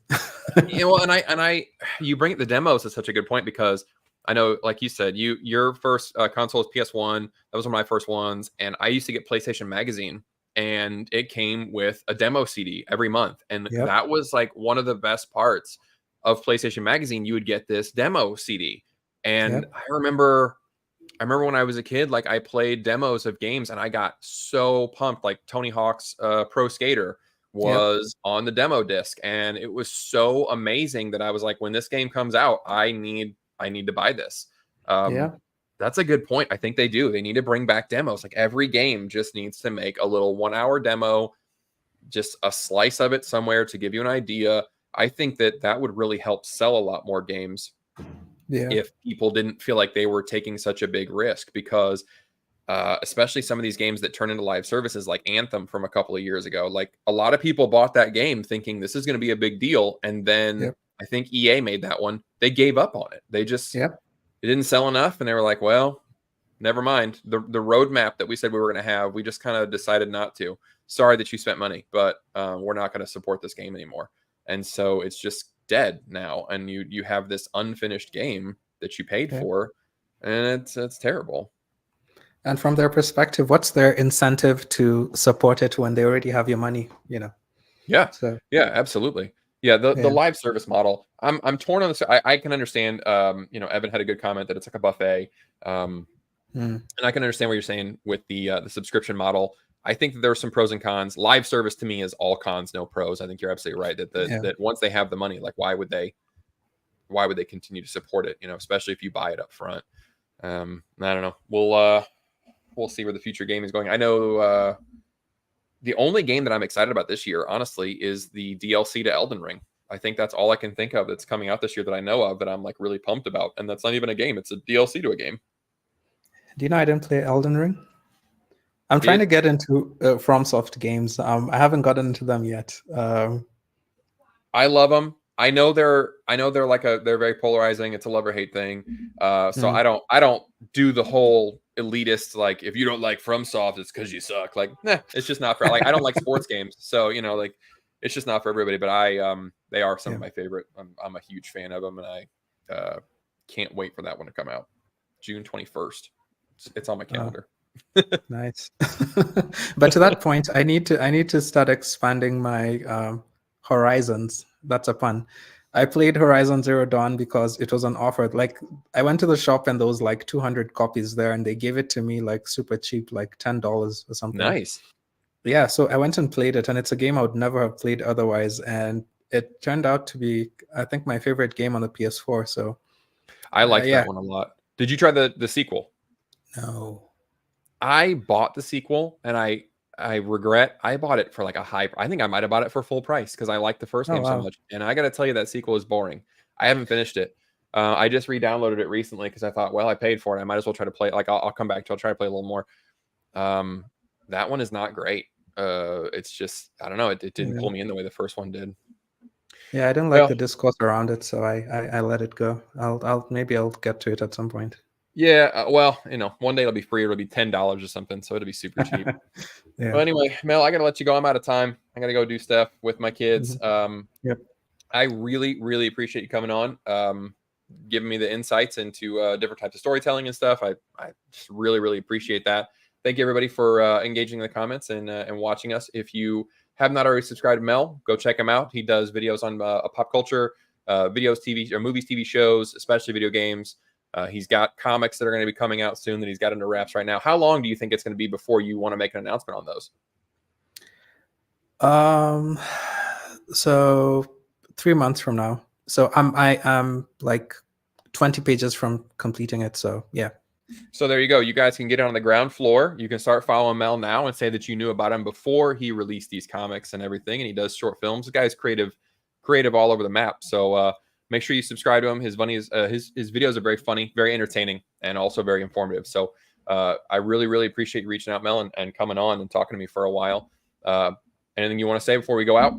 A: Well, and you bring the demos is such a good point because I know, like you said, your first console is PS1. That was one of my first ones, and I used to get PlayStation Magazine, and it came with a demo CD every month, and
B: Yep.
A: that was like one of the best parts of PlayStation Magazine. You would get this demo CD, and
B: Yep.
A: I remember when I was a kid, like I played demos of games, and I got so pumped. Like Tony Hawk's Pro Skater was on the demo disc, and it was so amazing that I was like, when this game comes out, I need to buy this.
B: Yeah.
A: That's a good point. I think they do. They need to bring back demos. Like every game just needs to make a little 1-hour demo, just a slice of it somewhere to give you an idea. I think that would really help sell a lot more games
B: Yeah.
A: if people didn't feel like they were taking such a big risk, because especially some of these games that turn into live services like Anthem from a couple of years ago, like a lot of people bought that game thinking this is going to be a big deal, and then I think EA made that one. They gave up on it. They just it didn't sell enough, and they were like, well, never mind. The roadmap that we said we were going to have, we just kind of decided not to. Sorry that you spent money, but we're not going to support this game anymore. And so it's just dead now, and you have this unfinished game that you paid for, and it's terrible.
B: And from their perspective, what's their incentive to support it when they already have your money?
A: Yeah.
B: So
A: yeah, absolutely. Yeah, the live service model. I'm torn on this. I can understand. Evan had a good comment that it's like a buffet, and I can understand what you're saying with the subscription model. I think that there are some pros and cons. Live service to me is all cons, no pros. I think you're absolutely right that once they have the money, like why would they continue to support it? Especially if you buy it up front. I don't know. We'll see where the future game is going. I know the only game that I'm excited about this year, honestly, is the DLC to Elden Ring. I think that's all I can think of that's coming out this year that I know of that I'm like really pumped about. And that's not even a game. It's a DLC to a game.
B: Do you know I didn't play Elden Ring? I'm trying to get into FromSoft games. I haven't gotten into them yet.
A: I love them. I know they're they're very polarizing. It's a love or hate thing. So I don't do the whole elitist, like if you don't like FromSoft, it's because you suck. Like, nah, it's just not for like I don't like sports games. So like it's just not for everybody. But they are some of my favorite. I'm a huge fan of them, and I can't wait for that one to come out. June 21st. It's on my calendar.
B: Nice. But to that point, I need to start expanding my Horizons. That's a pun. I played Horizon Zero Dawn because it was on offer. Like I went to the shop and there was like 200 copies there, and they gave it to me like super cheap, like $10 or something.
A: Nice.
B: Yeah, so I went and played it, and it's a game I would never have played otherwise. And it turned out to be, I think, my favorite game on the PS4. So
A: I liked
B: yeah,
A: that one a lot. Did you try the sequel?
B: no.
A: I bought the sequel, and I regret I bought it for like a high. I think I might have bought it for full price because I liked the first
B: Oh
A: game so
B: wow.
A: much. And I got to tell you, that sequel is boring. I haven't finished it. I just re-downloaded it recently because I thought, well, I paid for it. I might as well try to play it. Like I'll come back to. I'll try to play a little more. That one is not great. It's just I don't know. It didn't
B: Yeah.
A: pull me in the way the first one did.
B: Yeah, I didn't like
A: Well,
B: the discourse around it, so I let it go. I'll maybe I'll get to it at some point.
A: yeah. Well, one day it'll be free. It'll be $10 or something, so it'll be super cheap.
B: Yeah.
A: Well, anyway, Mel, I gotta let you go. I'm out of time. I gotta go do stuff with my kids.
B: Mhm. Yep.
A: I really, really appreciate you coming on, giving me the insights into different types of storytelling and stuff. I just really, really appreciate that. Thank you, everybody, for engaging in the comments and watching us. If you have not already subscribed to Mel, go check him out. He does videos on pop culture, videos, TV or movies, TV shows, especially video games. He's got comics that are going to be coming out soon that he's got under wraps right now. How long do you think it's going to be before you want to make an announcement on those?
B: So 3 months from now. So I am like 20 pages from completing it. So yeah.
A: So there you go. You guys can get it on the ground floor. You can start following Mel now and say that you knew about him before he released these comics and everything. And he does short films. The guy's creative all over the map. So make sure you subscribe to him. His videos are very funny, very entertaining, and also very informative. So I really, really appreciate you reaching out, Mel, and coming on and talking to me for a while. Anything you want to say before we go out?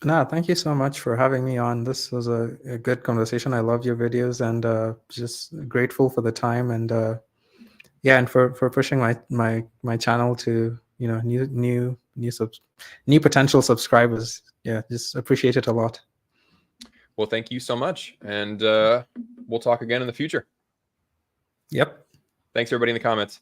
B: No, thank you so much for having me on. This was a good conversation. I love your videos, and just grateful for the time, and yeah, and for pushing my channel to new potential subscribers. Yeah, just appreciate it a lot.
A: Well, thank you so much, and we'll talk again in the future.
B: Yep.
A: Thanks, everybody in the comments.